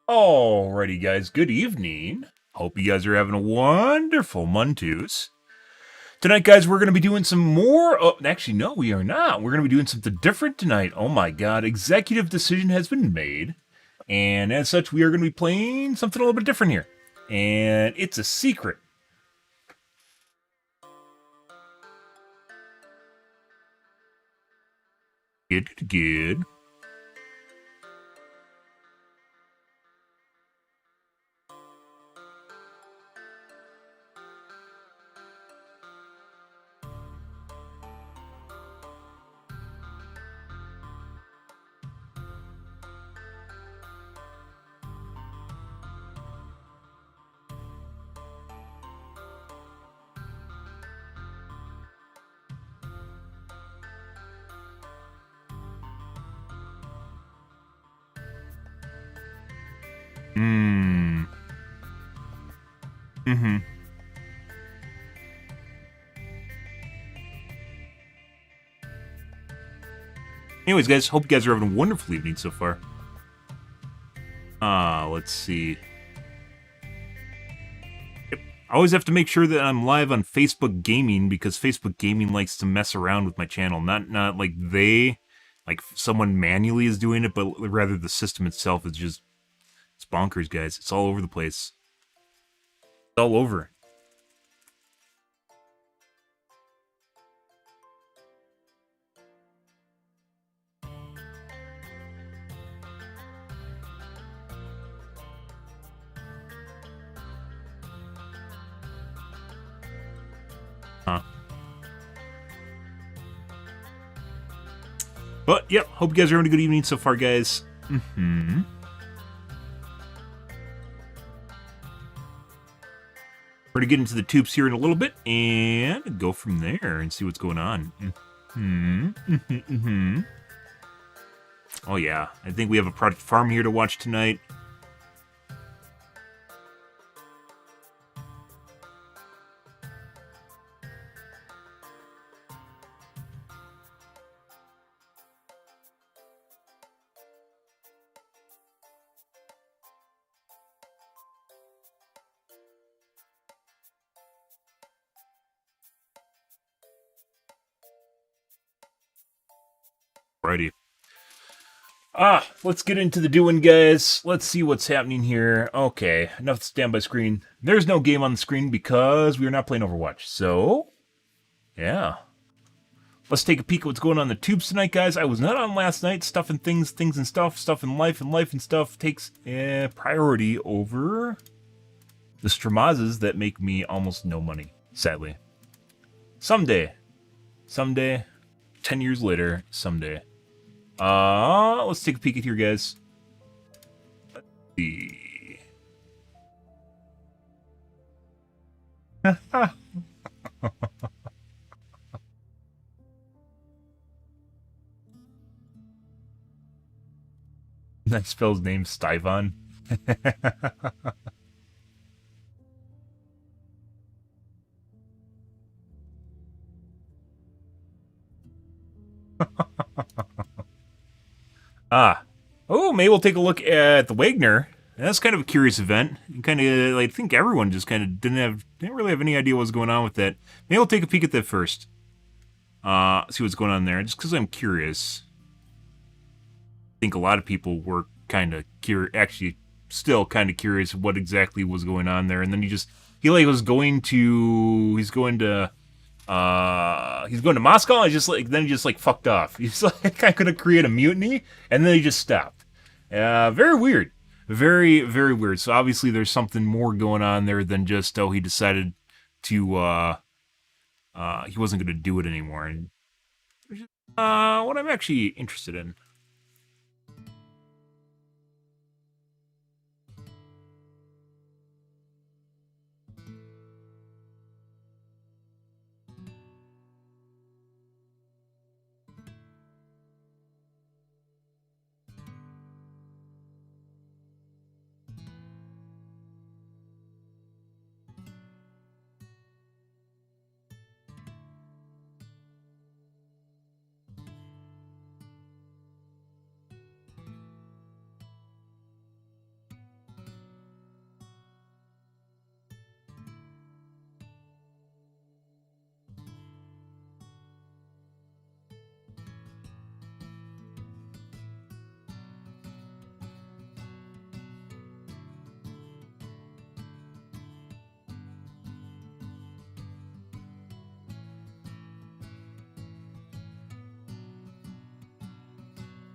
Alrighty, guys, good evening. Hope you guys are having a wonderful Montus. Tonight, guys, we're going to be doing some more. Oh, actually, no, we are not. We're going to be doing something different tonight. Oh my god, executive decision has been made. And as such, we are going to be playing something a little bit different here. And it's a secret. Good. Mm-hmm. Anyways, guys, hope you guys are having a wonderful evening so far. Let's see. Yep. I always have to make sure that I'm live on Facebook Gaming because Facebook Gaming likes to mess around with my channel. Not like someone manually is doing it, but rather the system itself is just, it's bonkers, guys. It's all over the place. It's all over. But, yep, hope you guys are having a good evening so far, guys. We're going to get into the tubes here in a little bit and go from there and see what's going on. Oh, yeah. I think we have a Project Farm here to watch tonight. Righty. Let's get into the doing, guys. Let's see what's happening here. Okay, enough standby screen. There's no game on the screen because we are not playing Overwatch. So, yeah. Let's take a peek at what's going on in the tubes tonight, guys. I was not on last night. Stuff and things and stuff and life and stuff takes priority over the stramazes that make me almost no money, sadly. Someday, 10 years later, someday. Let's take a peek at here, guys. Let's see. I spell his name Stivon. Oh, maybe we'll take a look at the Wagner. That's kind of a curious event. Kind of, I think everyone just kind of didn't really have any idea what was going on with that. Maybe we'll take a peek at that first. See what's going on there, just because I'm curious. I think a lot of people were kind of curious, actually still kind of curious what exactly was going on there. And then he's going to Moscow, and then he just fucked off. He's like, I'm gonna create a mutiny, and then he just stopped. Very weird. Very, very weird. So obviously there's something more going on there than just, he decided to, he wasn't gonna do it anymore. And what I'm actually interested in.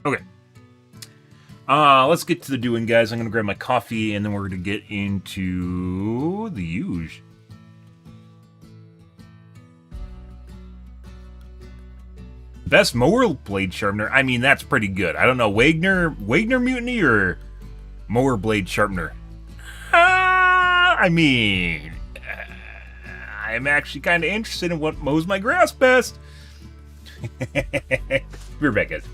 Okay. Let's get to the doing, guys. I'm going to grab my coffee, and then we're going to get into the huge. Best mower blade sharpener? I mean, that's pretty good. I don't know, Wagner Mutiny or mower blade sharpener? I mean, I'm actually kind of interested in what mows my grass best. We're back, guys.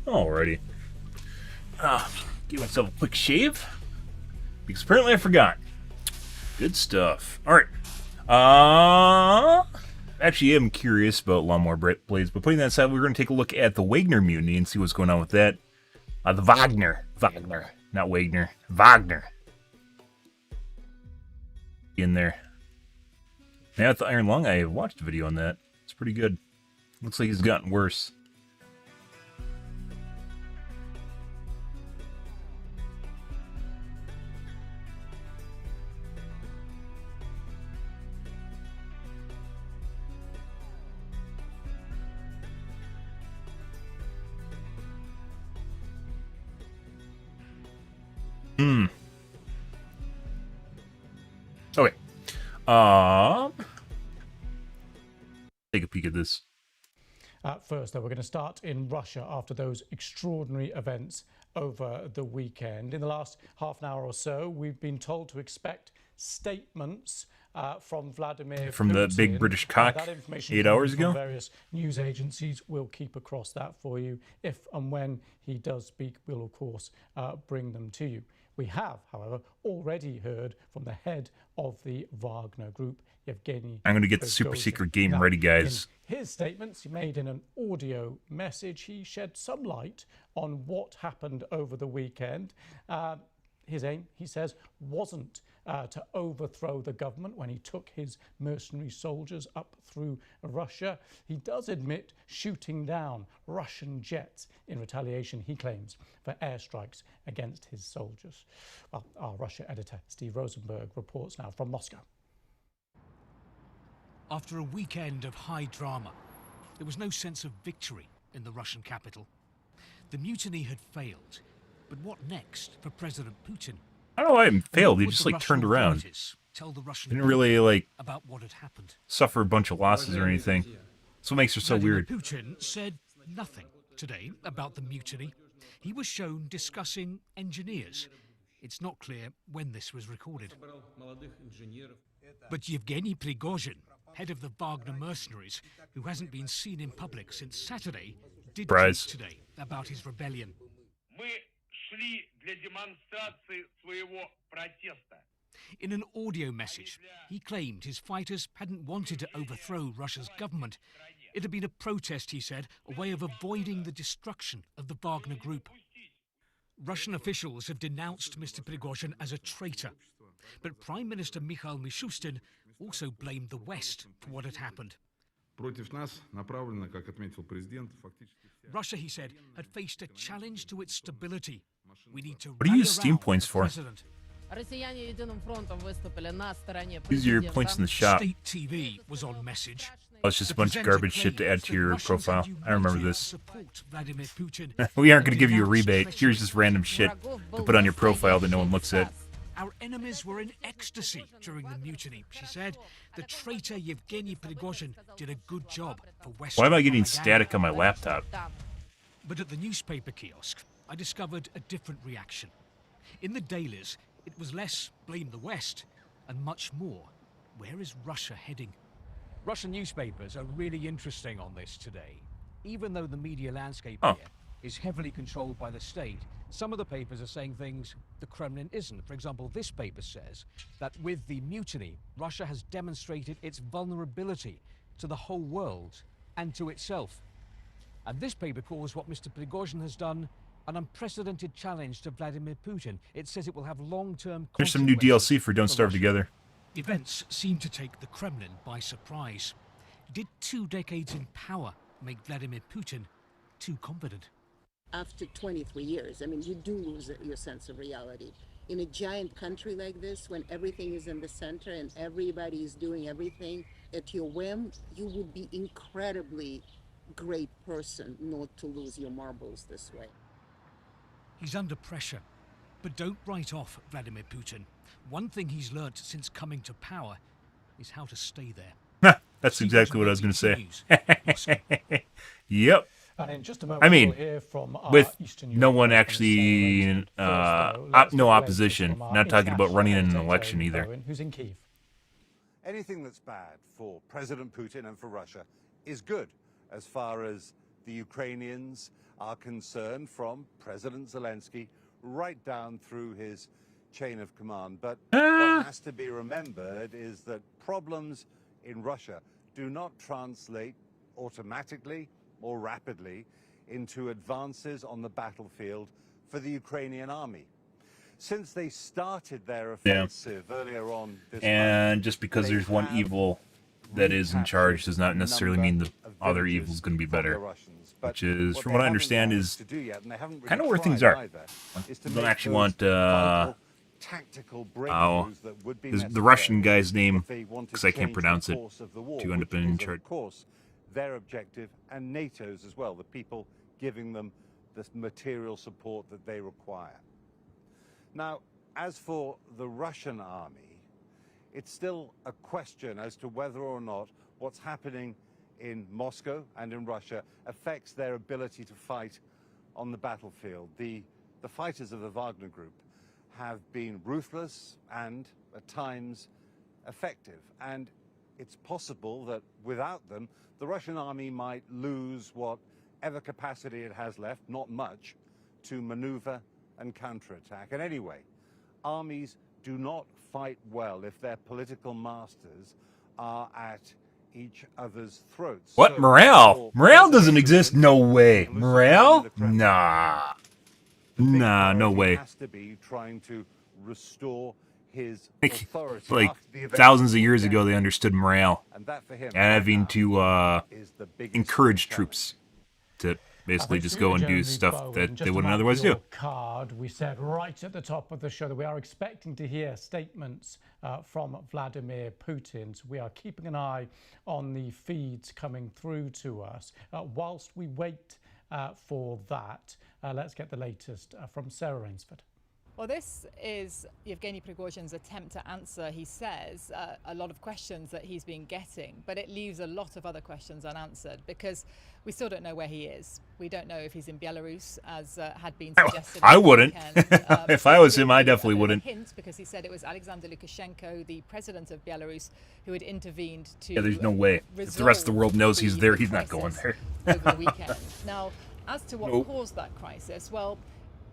Alrighty. Give myself a quick shave, because apparently I forgot. Good stuff. Alright. Actually, I'm curious about Lawnmower Blades, but putting that aside, we're going to take a look at the Wagner Mutiny and see what's going on with that. The Wagner. Not Wagner. Wagner. In there. Now with the Iron Lung, I watched a video on that. It's pretty good. Looks like he's gotten worse. Hmm. Okay. Take a peek at this. First, though, we're going to start in Russia after those extraordinary events over the weekend. In the last half an hour or so, we've been told to expect statements from Vladimir From Putin. the big British cock that information 8 hours from ago. various news agencies. We'll keep across that for you. If and when he does speak, we'll, of course, bring them to you. We have, however, already heard from the head of the Wagner Group, Yevgeny. I'm going to get the super secret game ready, guys. In his statements he made in an audio message, he shed some light on what happened over the weekend. His aim, he says, wasn't to overthrow the government when he took his mercenary soldiers up through Russia. He does admit shooting down Russian jets in retaliation, he claims, for airstrikes against his soldiers. Well, our Russia editor, Steve Rosenberg, reports now from Moscow. After a weekend of high drama, there was no sense of victory in the Russian capital. The mutiny had failed, but what next for President Putin? I don't know why it failed. He just like turned around. Tell the Russian Didn't really like about what had happened. Suffer a bunch of losses or anything. That's what makes her so weird. Putin said nothing today about the mutiny. He was shown discussing engineers. It's not clear when this was recorded. But Yevgeny Prigozhin, head of the Wagner mercenaries, who hasn't been seen in public since Saturday, did speak today about his rebellion. In an audio message, he claimed his fighters hadn't wanted to overthrow Russia's government. It had been a protest, he said, a way of avoiding the destruction of the Wagner Group. Russian officials have denounced Mr. Prigozhin as a traitor. But Prime Minister Mikhail Mishustin also blamed the West for what had happened. Russia, he said, had faced a challenge to its stability. We need to What do you use Steam points for? Use your points in the shop. State TV was on message. Oh, it's just a bunch of garbage shit to add to your profile. I remember this. Vladimir Putin. We aren't going to give you a rebate. Here's just random shit to put on your profile that no one looks at. Our enemies were in ecstasy during the mutiny, she said. The traitor Yevgeny Prigozhin did a good job for Western. Why am I getting static on my laptop? But at the newspaper kiosk, I discovered a different reaction. In the dailies, it was less blame the West and much more, where is Russia heading? Russian newspapers are really interesting on this today. Even though the media landscape here is heavily controlled by the state, some of the papers are saying things the Kremlin isn't. For example, this paper says that with the mutiny, Russia has demonstrated its vulnerability to the whole world and to itself. And this paper calls what Mr. Prigozhin has done an unprecedented challenge to Vladimir Putin. It says it will have long-term consequences. There's some new DLC for Don't Starve Together. Events seem to take the Kremlin by surprise. Did 2 decades in power make Vladimir Putin too confident? After 23 years, I mean, you do lose your sense of reality. In a giant country like this, when everything is in the center and everybody is doing everything at your whim, you would be incredibly great person not to lose your marbles this way. He's under pressure, but don't write off Vladimir Putin. One thing he's learnt since coming to power is how to stay there. That's exactly what I was going to say. Yep. And in just a moment, I mean, we'll hear from with Eastern no one European actually, First, though, let's no play opposition. from our Not talking about running an international election editor, either. Owen, who's in Kyiv. Anything that's bad for President Putin and for Russia is good as far as the Ukrainians are concerned, from President Zelensky right down through his chain of command. But what has to be remembered is that problems in Russia do not translate automatically or rapidly into advances on the battlefield for the Ukrainian army. Since they started their offensive earlier on this month, just because there's one evil that is in charge does not necessarily mean the other evil is going to be better. Which is, from what I understand, is kind of where things are. You don't actually want the Russian guy's name, because I can't pronounce it, to end up in charge. Their objective, and NATO's as well, the people giving them the material support that they require. Now, as for the Russian army, it's still a question as to whether or not what's happening in Moscow and in Russia affects their ability to fight on the battlefield. The fighters of the Wagner Group have been ruthless and, at times, effective. And it's possible that without them, the Russian army might lose whatever capacity it has left, not much, to maneuver and counterattack. And anyway, armies do not fight well if their political masters are at each other's throats. What? So, Morale? for Morale President doesn't exist? Putin No way. and Lucy Morale? the Kremlin, Nah. the big Nah, no priority way. has to be trying to restore his Like authority. After the events thousands of the years ago, weekend. they understood morale. And that for him, Having right to now, is the biggest encourage challenge. troops to basically Thanks just to go and do Jeremy stuff Bowen. that Just they wouldn't about otherwise your do. Card, we said right at the top of the show that we are expecting to hear statements from Vladimir Putin. So we are keeping an eye on the feeds coming through to us. Whilst we wait for that, let's get the latest from Sarah Rainsford. Well, this is Yevgeny Prigozhin's attempt to answer, he says, a lot of questions that he's been getting, but it leaves a lot of other questions unanswered because we still don't know where he is. We don't know if he's in Belarus, as had been suggested. I wouldn't. Weekend. If I was him, I definitely wouldn't. Hint, because he said it was Alexander Lukashenko, the president of Belarus, who had intervened to. Yeah, there's no way. If the rest of the world knows he's there, he's not going there. Over the weekend. Now, as to what caused that crisis, well,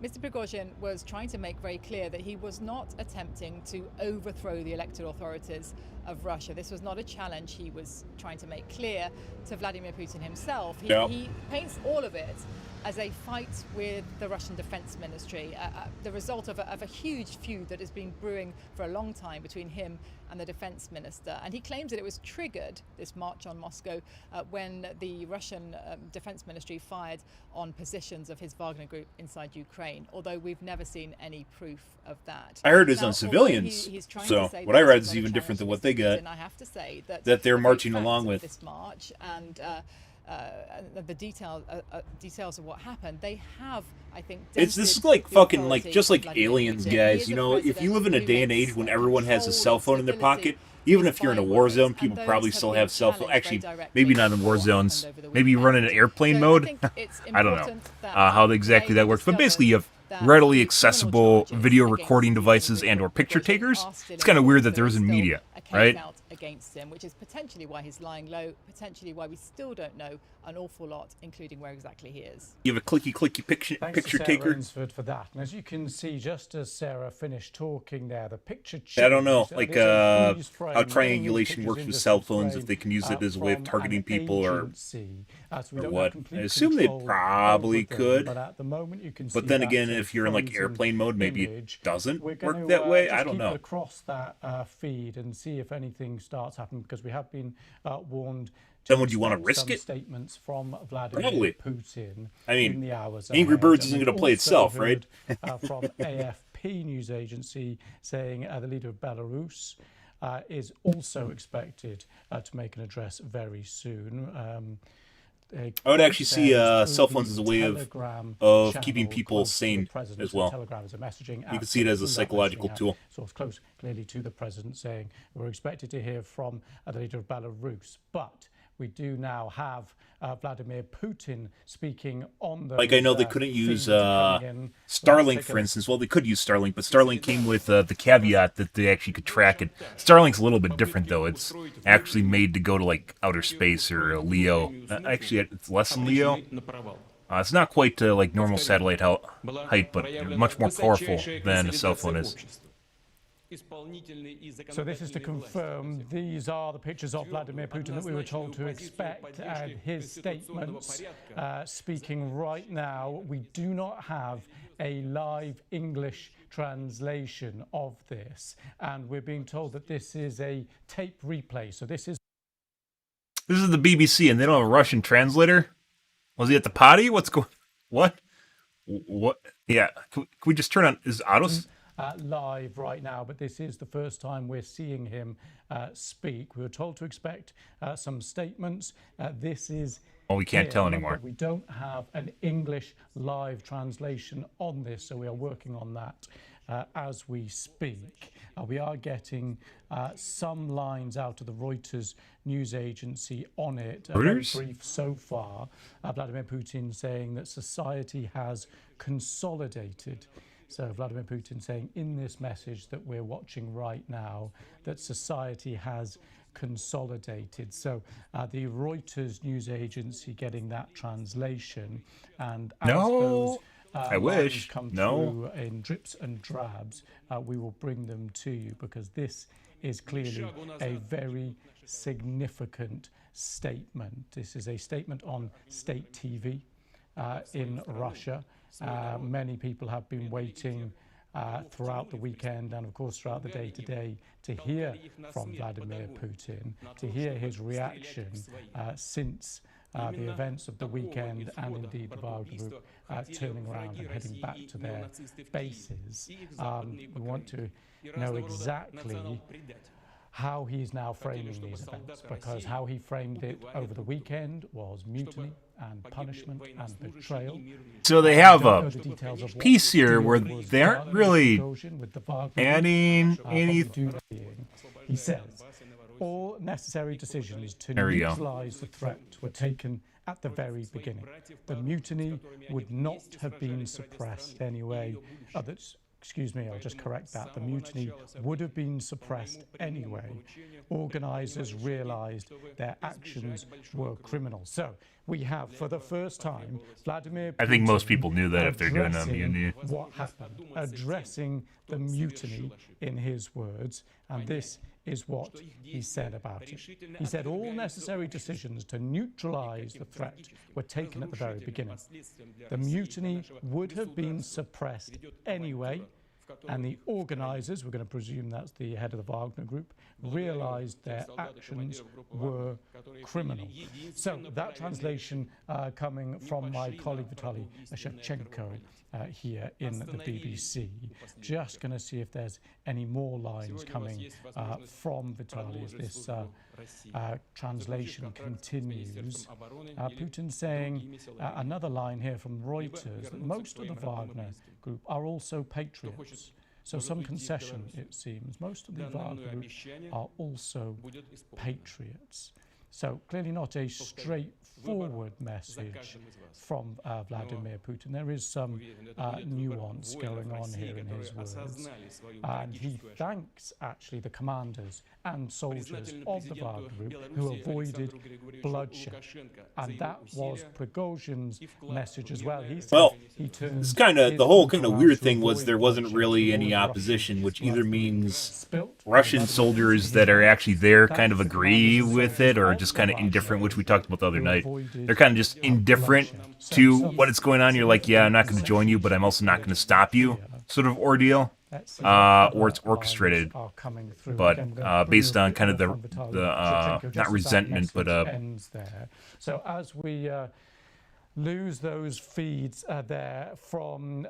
Mr. Prigozhin was trying to make very clear that he was not attempting to overthrow the elected authorities of Russia. This was not a challenge he was trying to make clear to Vladimir Putin himself. He paints all of it as a fight with the Russian Defense Ministry, the result of a huge feud that has been brewing for a long time between him and the defense minister. And he claims that it was triggered, this march on Moscow, when the Russian defense ministry fired on positions of his Wagner group inside Ukraine, although we've never seen any proof of that. I heard it's Now, on civilians, he's trying so to say what that I read this is not a even different than what challenge they to Mr. got, Putin. I have to say that that they're the marching facts along of with. this march and the details of what happened, they have, I think, This is dented like the fucking authority just of like Vladimir aliens, Putin. He guys. is You a know, if you president live in a who day and makes age when everyone has a control cell and phone in their stability pocket, even his if you're in a war bywords, zone, and people those probably have still been have cell phones. challenged Actually, very maybe directly not in for war what zones. happened over the Maybe you run in weekend. an airplane So mode. I think it's I don't know important that how exactly they that works, but discovered basically you have that readily the accessible criminal video charges recording against devices Yevgeny and or picture Prigozhin takers. are still It's kind of in weird force. that there There is isn't still media, a case right? out against him, which is potentially why he's lying low, potentially why we still don't know an awful lot, including where exactly he is. You have a clicky picture Thanks picture to Sarah taker. Rainsford for that. And as you can see, just as Sarah finished talking there, the picture I don't know, changed. like There's a freeze how frame, triangulation pictures works in with this cell phones, frame, if they can use it as a way of from targeting an people or agency. So we or don't what. have complete I assume they control probably over them, could. but at the moment you can see But then that's again, a if you're in like frozen airplane mode, maybe image. it doesn't We're work going that way. just I don't keep know. it across that feed and see if anything starts happening, because we have been warned. Then would you want to expect risk some it? statements from Vladimir Probably. Putin I mean, in the hours Angry ahead. Birds And isn't we've going to play also itself, right? heard, from AFP news agency saying the leader of Belarus is also expected to make an address very soon. I would actually see through cell the phones as a way Telegram of keeping channel people close to the sane president. as So well. Telegram is a messaging You app, can see it as a through that psychological messaging app, tool. source close clearly to the president, saying we're expected to hear from the leader of Belarus, but we do now have Vladimir Putin speaking on the. Like, I know they couldn't use Starlink, for instance. Well, they could use Starlink, but Starlink came with the caveat that they actually could track it. Starlink's a little bit different, though. It's actually made to go to, like, outer space or Leo. Actually, it's less than Leo. It's not quite like normal satellite height, but much more powerful than a cell phone is. So this is to confirm these are the pictures of Vladimir Putin that we were told to expect, and his statements speaking right now. We do not have a live English translation of this, and we're being told that this is a tape replay. So this is the BBC, and they don't have a Russian translator? Was he at the potty? What's going... What? Yeah, can we just turn on... Is Autos... live right now, but this is the first time we're seeing him speak. We were told to expect some statements. This is... Well, we can't tell anymore. But we don't have an English live translation on this, so we are working on that as we speak. We are getting some lines out of the Reuters news agency on it. Very brief so far. Vladimir Putin saying that society has consolidated. So Vladimir Putin saying in this message that we're watching right now that society has consolidated. So the Reuters news agency getting that translation, and as those I wish. come through in drips and drabs, we will bring them to you, because this is clearly a very significant statement. This is a statement on state TV in Russia. Many people have been waiting throughout the weekend and of course throughout the day today to hear from Vladimir Putin, to hear his reaction since the events of the weekend, and indeed the Wagner Group turning around and heading back to their bases. We want to know exactly how he's now framing these events, because how he framed it over the weekend was mutiny and punishment and betrayal. So they have a piece here where they aren't really adding anything. He says, all necessary decisions to neutralize the threat were taken at the very beginning. The mutiny would not have been suppressed anyway. Excuse me, I'll just correct that. The mutiny would have been suppressed anyway. Organisers realised their actions were criminal. So we have, for the first time, Vladimir Putin, I think most people knew that if they're doing a mutiny. What happened, addressing the mutiny in his words, and this is what he said about it. He said all necessary decisions to neutralise the threat were taken at the very beginning. The mutiny would have been suppressed anyway, and the organisers, we're going to presume that's the head of the Wagner Group, realised their actions were criminal. So that translation coming from my colleague Vitaly Shevchenko here in the BBC. Just going to see if there's any more lines coming from Vitaly as this translation continues. Putin saying another line here from Reuters that most of the Wagner Group are also patriots. So some concession, it seems. Most of the Wagner Group are also patriots. So clearly not a straightforward message from Vladimir Putin. There is some nuance going on here in his words. And he thanks actually the commanders and soldiers of the Wagner Group who avoided bloodshed. And that was Prigozhin's message as well. He said he turned it's kind of the whole kind of weird thing was there wasn't really any opposition, which either means Russian soldiers that are actually there kind of agree with it or just kind of indifferent, which we talked about the other night. They're kind of just indifferent to what is going on. You're like, yeah, I'm not going to join you, but I'm also not going to stop you, sort of ordeal. Or it's orchestrated, but based on kind of the not resentment, but so as we lose those feeds there from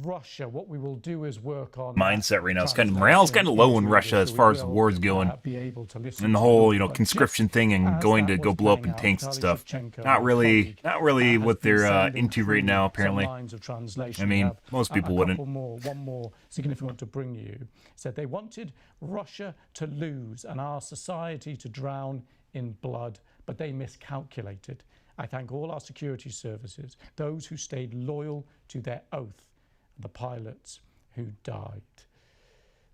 Russia, what we will do is work on mindset right now. It's kind of morale's kind of low in Russia as far as the war's going, and the whole conscription thing and going to go blow up in tanks and stuff. Not really what they're into right now. Apparently, I mean, most people wouldn't. One more significant to bring you. Said they wanted Russia to lose and our society to drown in blood, but they miscalculated. I thank all our security services, those who stayed loyal to their oath, and the pilots who died.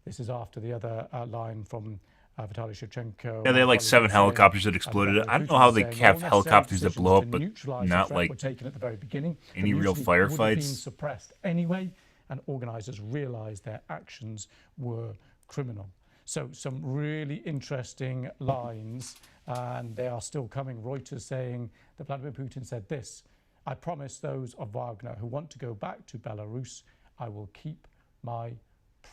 This is after the other line from Vitaly Shevchenko. Yeah, they had like 7 helicopters that exploded. I don't know how they have helicopters that blow up, but not like any real firefights. Suppressed anyway, and organisers realised their actions were criminal. So some really interesting lines, and they are still coming. Reuters saying that Vladimir Putin said this: I promise those of Wagner who want to go back to Belarus, I will keep my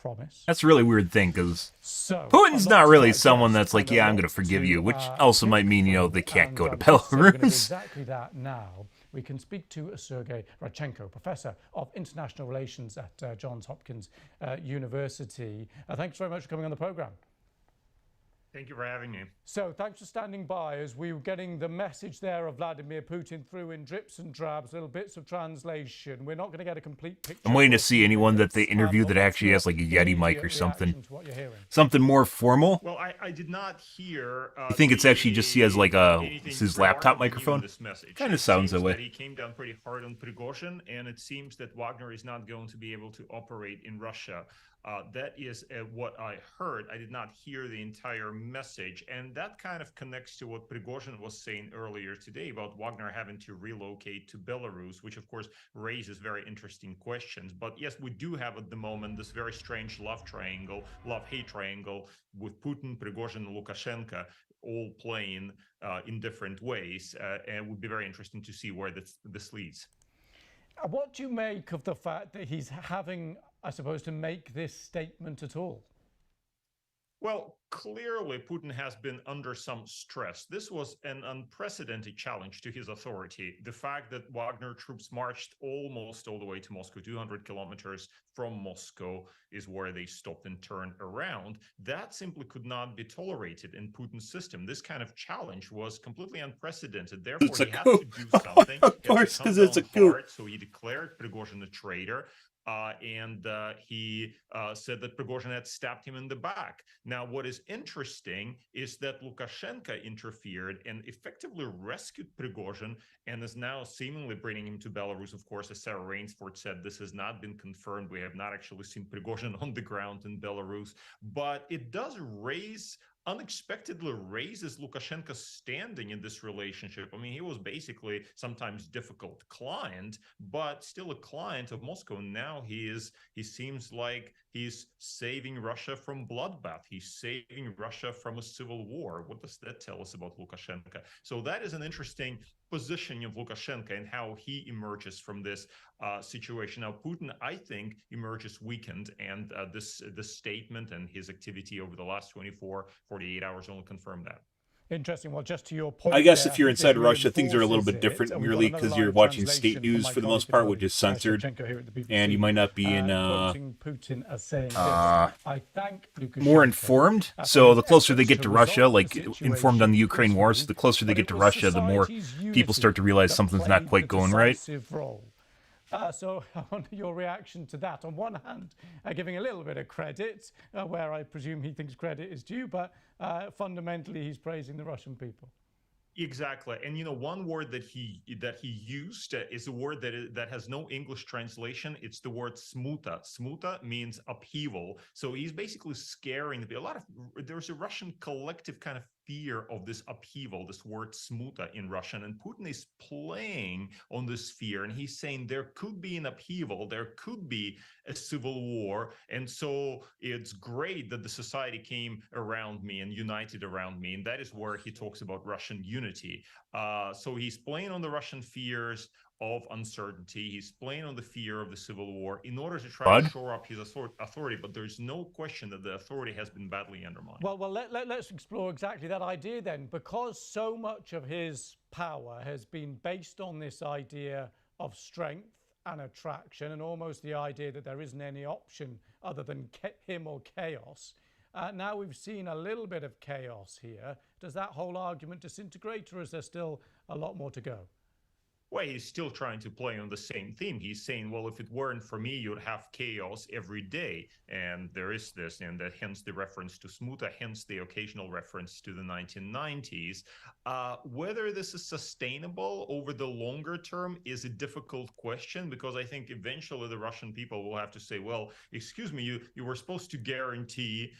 promise. That's a really weird thing, because Putin's not really someone that's like, yeah, I'm going to forgive you, which also might mean, they can't go to Belarus. Exactly that now. We can speak to Sergei Radchenko, Professor of International Relations at Johns Hopkins University. Thanks very much for coming on the programme. Thank you for having me. So thanks for standing by as we were getting the message there of Vladimir Putin through in drips and drabs, little bits of translation. We're not going to get a complete picture. I'm waiting to see anyone that they interview that actually has like a Yeti mic or something. Something more formal. Well, I did not hear. I think it's actually just he has like his laptop microphone. Kind of sounds that way. That he came down pretty hard on Prigozhin, and it seems that Wagner is not going to be able to operate in Russia. That is what I heard. I did not hear the entire message, and that kind of connects to what Prigozhin was saying earlier today about Wagner having to relocate to Belarus, which of course raises very interesting questions. But yes, we do have at the moment this very strange love-hate triangle with Putin, Prigozhin, and Lukashenko all playing in different ways, and it would be very interesting to see where this leads. What do you make of the fact that he's having, I suppose, to make this statement at all? Well, clearly Putin has been under some stress. This was an unprecedented challenge to his authority. The fact that Wagner troops marched almost all the way to Moscow, 200 kilometers from Moscow is where they stopped and turned around. That simply could not be tolerated in Putin's system. This kind of challenge was completely unprecedented. Therefore, he had to do something. Of course, because it's a coup. So he declared Prigozhin a traitor. And he said that Prigozhin had stabbed him in the back. Now, what is interesting is that Lukashenko interfered and effectively rescued Prigozhin and is now seemingly bringing him to Belarus. Of course, as Sarah Rainsford said, this has not been confirmed. We have not actually seen Prigozhin on the ground in Belarus, but it does unexpectedly raises Lukashenko's standing in this relationship. I mean, he was basically sometimes difficult client, but still a client of Moscow. Now he seems like he's saving Russia from bloodbath. He's saving Russia from a civil war. What does that tell us about Lukashenko? So that is an interesting positioning of Lukashenko and how he emerges from this situation. Now, Putin, I think, emerges weakened, and this statement and his activity over the last 48 hours only confirm that. Interesting. Well, just to your point, I guess if you're inside Russia, things are a little bit different, merely because you're watching state news for the most part, which is censored, and you might not be in more informed. So the closer they get to Russia, like informed on the Ukraine war, so the closer they get to Russia, the more people start to realize something's not quite going right. So I wonder your reaction to that. On one hand, giving a little bit of credit, where I presume he thinks credit is due, but fundamentally he's praising the Russian people. Exactly, and one word that he used is a word that has no English translation. It's the word smuta. Smuta means upheaval. So he's basically scaring there's a Russian collective kind of fear of this upheaval, this word smuta in Russian, and Putin is playing on this fear, and he's saying there could be an upheaval, there could be a civil war, and so it's great that the society came around me and united around me, and that is where he talks about Russian unity. So he's playing on the Russian fears of uncertainty. He's playing on the fear of the civil war in order to try to shore up his authority, but there's no question that the authority has been badly undermined. Well, let's explore exactly that idea then, because so much of his power has been based on this idea of strength and attraction, and almost the idea that there isn't any option other than him or chaos. Now we've seen a little bit of chaos here. Does that whole argument disintegrate, or is there still a lot more to go? Well, he's still trying to play on the same theme. He's saying, well, if it weren't for me, you'd have chaos every day. And there is this, and that hence the reference to Smuta, hence the occasional reference to the 1990s. Whether this is sustainable over the longer term is a difficult question, because I think eventually the Russian people will have to say, well, excuse me, you were supposed to guarantee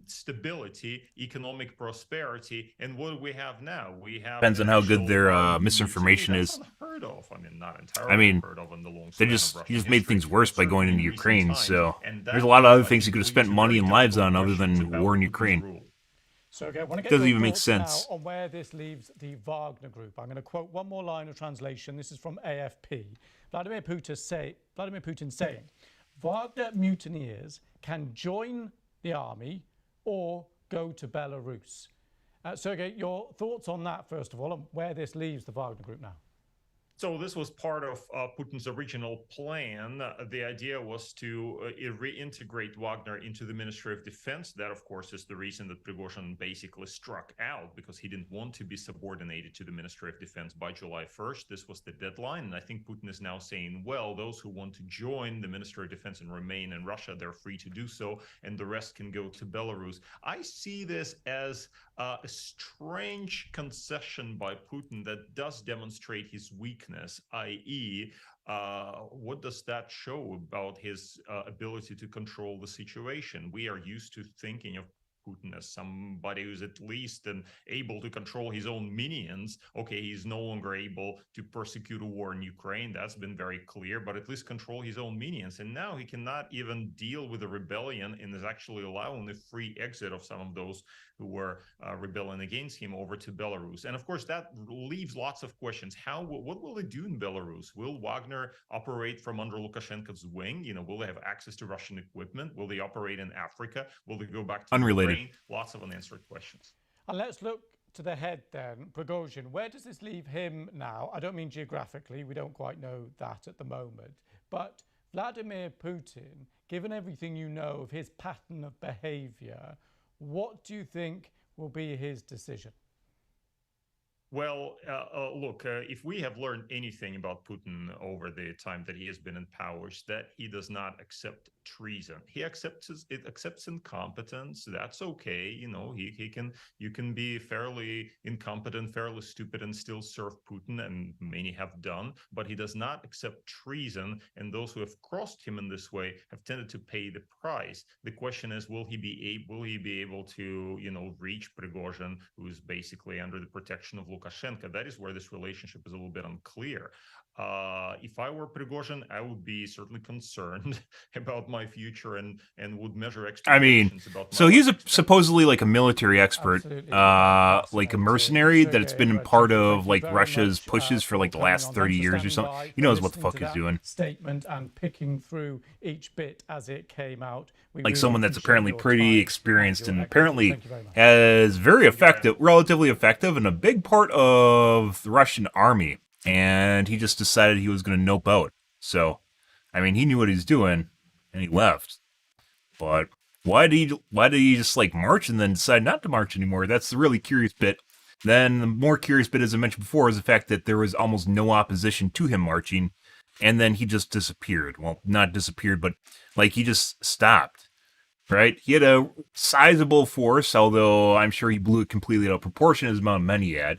stability, economic prosperity, and what do we have now? We have depends on how good their misinformation is. Unheard of. I mean, not entirely unheard of in the long span he just made things worse by going into Ukraine. So there's a lot of other things he could have spent money and lives on other than war in Ukraine. So okay, I want to get doesn't your even make thoughts sense now on where this leaves the Wagner Group. I'm going to quote one more line of translation. This is from AFP. Vladimir Putin saying, Wagner mutineers can join the army or go to Belarus. Sergei, your thoughts on that, first of all, and where this leaves the Wagner Group now? So this was part of Putin's original plan. The idea was to reintegrate Wagner into the Ministry of Defense. That, of course, is the reason that Prigozhin basically struck out, because he didn't want to be subordinated to the Ministry of Defense by July 1st. This was the deadline. And I think Putin is now saying, well, those who want to join the Ministry of Defense and remain in Russia, they're free to do so, and the rest can go to Belarus. I see this as a strange concession by Putin that does demonstrate his weakness, i.e., what does that show about his ability to control the situation? We are used to thinking of Putin as somebody who's at least able to control his own minions. Okay, he's no longer able to persecute a war in Ukraine. That's been very clear, but at least control his own minions. And now he cannot even deal with a rebellion and is actually allowing the free exit of some of those who were rebelling against him over to Belarus. And of course, that leaves lots of questions. What will they do in Belarus? Will Wagner operate from under Lukashenko's wing? Will they have access to Russian equipment? Will they operate in Africa? Will they go back to Unrelated. Ukraine? Lots of unanswered questions. And let's look to the head then, Prigozhin. Where does this leave him now? I don't mean geographically, we don't quite know that at the moment. But Vladimir Putin, given everything you know of his pattern of behavior, what do you think will be his decision? Well, look, if we have learned anything about Putin over the time that he has been in power, is that he does not accept treason. He accepts incompetence. That's okay. You can be fairly incompetent, fairly stupid, and still serve Putin, and many have done. But he does not accept treason, and those who have crossed him in this way have tended to pay the price. The question is, will he be able to reach Prigozhin, who is basically under the protection of Lukashenko? That is where this relationship is a little bit unclear. If I were Prigozhin, I would be certainly concerned about my future and would measure expectations about my so he's life supposedly like a military expert, like a mercenary that's been part of like Russia's pushes for like the last 30 years or something. He knows what the fuck he's doing. Statement and picking through each bit as it came out. Like someone that's apparently pretty experienced and apparently has relatively effective, and a big part of the Russian army. And he just decided he was going to nope out. So, I mean, he knew what he was doing, and he left. But why did he just like march and then decide not to march anymore? That's the really curious bit. Then the more curious bit, as I mentioned before, is the fact that there was almost no opposition to him marching, and then he just disappeared. Well, not disappeared, but like he just stopped. Right? He had a sizable force, although I'm sure he blew it completely out of proportion as the amount of men he had.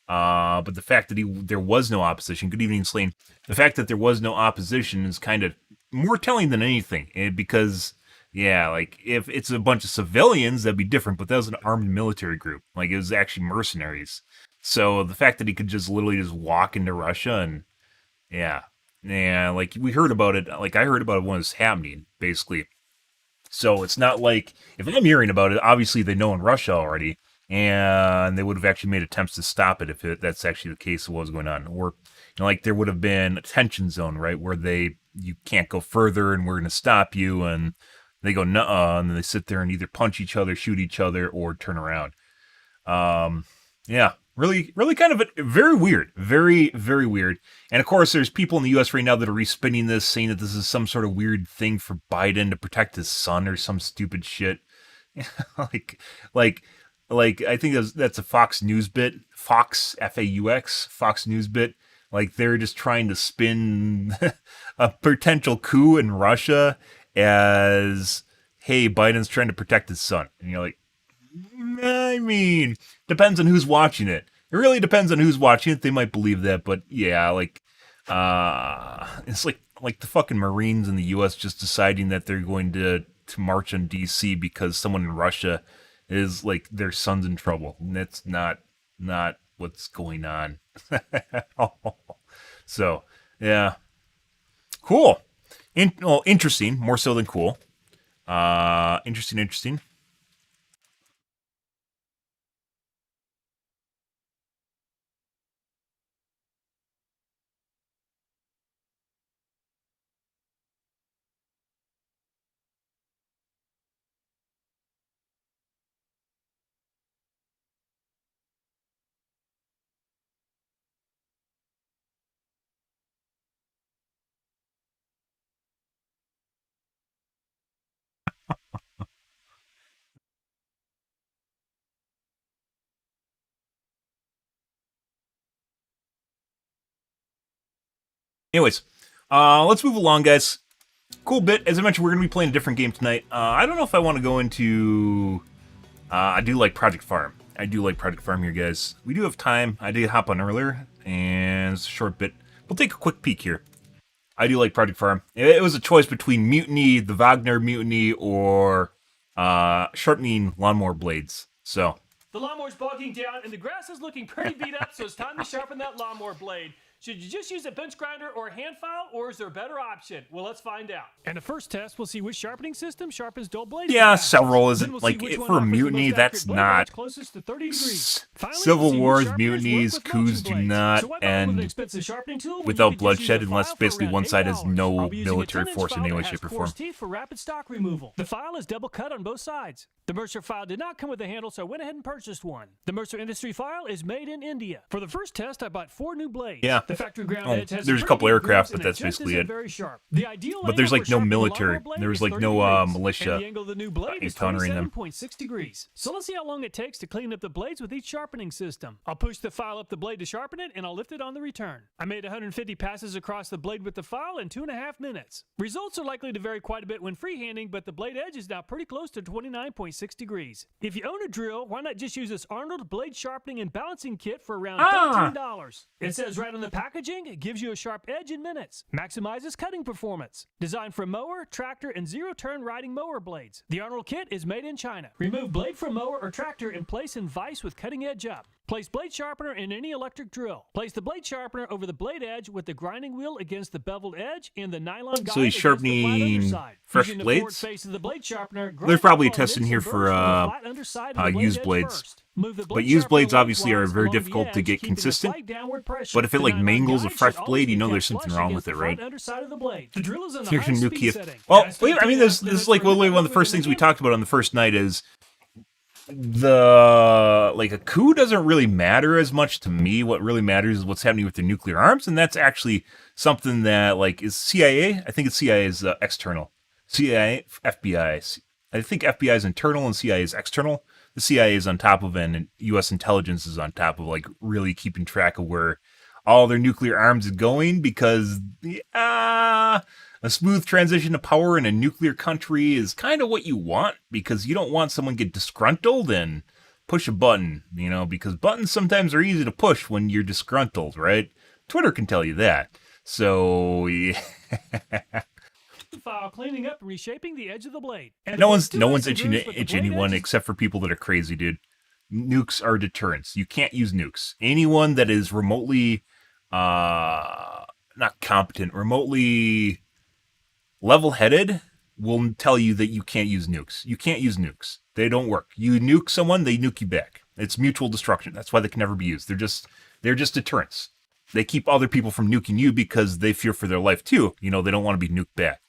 But the fact that there was no opposition, good evening, Slane, the fact that there was no opposition is kind of more telling than anything, because, yeah, like, if it's a bunch of civilians, that'd be different, but that was an armed military group. Like, it was actually mercenaries. So the fact that he could just literally just walk into Russia and, yeah, like, we heard about it, like, I heard about it when it was happening, basically. So it's not like, if I'm hearing about it, obviously they know in Russia already, and they would have actually made attempts to stop it if that's actually the case of what was going on. Or, like there would have been a tension zone, right, where you can't go further and we're going to stop you, and they go, nuh-uh, and then they sit there and either punch each other, shoot each other, or turn around. Yeah, really, really kind of very weird. Very, very weird. And of course, there's people in the U.S. right now that are respinning this, saying that this is some sort of weird thing for Biden to protect his son or some stupid shit. Like I think that's a Fox News bit. Fox, F-A-U-X, Fox News bit. Like they're just trying to spin a potential coup in Russia as, hey, Biden's trying to protect his son. And you're like, I mean, depends on who's watching it. It really depends on who's watching it. They might believe that, but yeah, like, it's like the fucking Marines in the U.S. just deciding that they're going to march on D.C. because someone in Russia is like their son's in trouble. And that's not what's going on. So, yeah. Cool. Interesting. More so than cool. Interesting. Anyways, let's move along, guys. Cool bit. As I mentioned, we're going to be playing a different game tonight. I don't know if I want to go into... I do like Project Farm. I do like Project Farm here, guys. We do have time. I did hop on earlier, and it's a short bit. We'll take a quick peek here. I do like Project Farm. It was a choice between Mutiny, the Wagner Mutiny, or sharpening lawnmower blades. So... The lawnmower's bogging down, and the grass is looking pretty beat up, so it's time to sharpen that lawnmower blade. Should you just use a bench grinder or a hand file, or is there a better option? Well, let's find out. And the first test, we'll see which sharpening system sharpens dull blades. Yeah, several isn't like for a mutiny. That's not closest to 30 degrees. Finally, civil we'll see wars, which sharpeners mutinies, work with coups mulching do blades. not So why bother with an end expensive sharpening tool when you without could just bloodshed use a unless file for basically around one side has $8? no I'll be using a military 10-inch force in file any that way, has shape, or coarse form. teeth for rapid stock removal. The file is double cut on both sides. The Mercer file did not come with a handle, so I went ahead and purchased one. The Mercer Industry file is made in India. For the first test, I bought 4 new blades. Yeah. The factory ground Oh, edge has there's a some couple pretty good aircraft, grooves, but and that's it just basically isn't it. very sharp. The ideal But there's angle like for no sharpening a military. lawnmower blade There was is like 30 no degrees, militia and the angle of the new blade is encountering them. 27.6 degrees. So let's see how long it takes to clean up the blades with each sharpening system. I'll push the file up the blade to sharpen it, and I'll lift it on the return. I made 150 passes across the blade with the file in 2.5 minutes. Results are likely to vary quite a bit when freehanding, but the blade edge is now pretty close to 29.6 degrees. If you own a drill, why not just use this Arnold blade sharpening and balancing kit for around $13? It says right on the packaging, it gives you a sharp edge in minutes. Maximizes cutting performance. Designed for mower, tractor, and zero-turn riding mower blades. The Arnold kit is made in China. Remove blade from mower or tractor and place in vise with cutting edge up. Place blade sharpener in any electric drill. Place the blade sharpener over the blade edge with the grinding wheel against the beveled edge and the nylon guide So he's against the flat sharpening underside. fresh Using the blades? forward face of the blade sharpener, grind There's probably a off test in all here nicks and for burrs from the flat underside of the blade used edge blades. first. Move the But blade used blades sharpener obviously are lengthwise very along the difficult to edge, get keeping a consistent. slight downward pressure. But if it The like nylon mangles a guide fresh should blade, you know always there's be something kept wrong flush with it, against the right? front underside of the blade. The drill is in the Here's your high new speed key. setting. Well, As I mean, this is like literally one of the first things we talked about on the first night is like a coup doesn't really matter as much to me. What really matters is what's happening with the nuclear arms, and that's actually something that like is CIA. I think it's CIA is external. CIA, FBI. I think FBI is internal and CIA is external. The CIA is on top of it, and U.S. intelligence is on top of like really keeping track of where all their nuclear arms is going, because a smooth transition to power in a nuclear country is kind of what you want, because you don't want someone get disgruntled and push a button, because buttons sometimes are easy to push when you're disgruntled, right? Twitter can tell you that. So, yeah. File cleaning up and reshaping the edge of the blade. And No one's grooves itching with to the itch blade anyone edges. except for people that are crazy, dude. Nukes are deterrents. You can't use nukes. Anyone that is remotely, not competent, remotely level-headed will tell you that you can't use nukes. You can't use nukes. They don't work. You nuke someone, they nuke you back. It's mutual destruction. That's why they can never be used. They're just deterrents. They keep other people from nuking you because they fear for their life too. They don't want to be nuked back.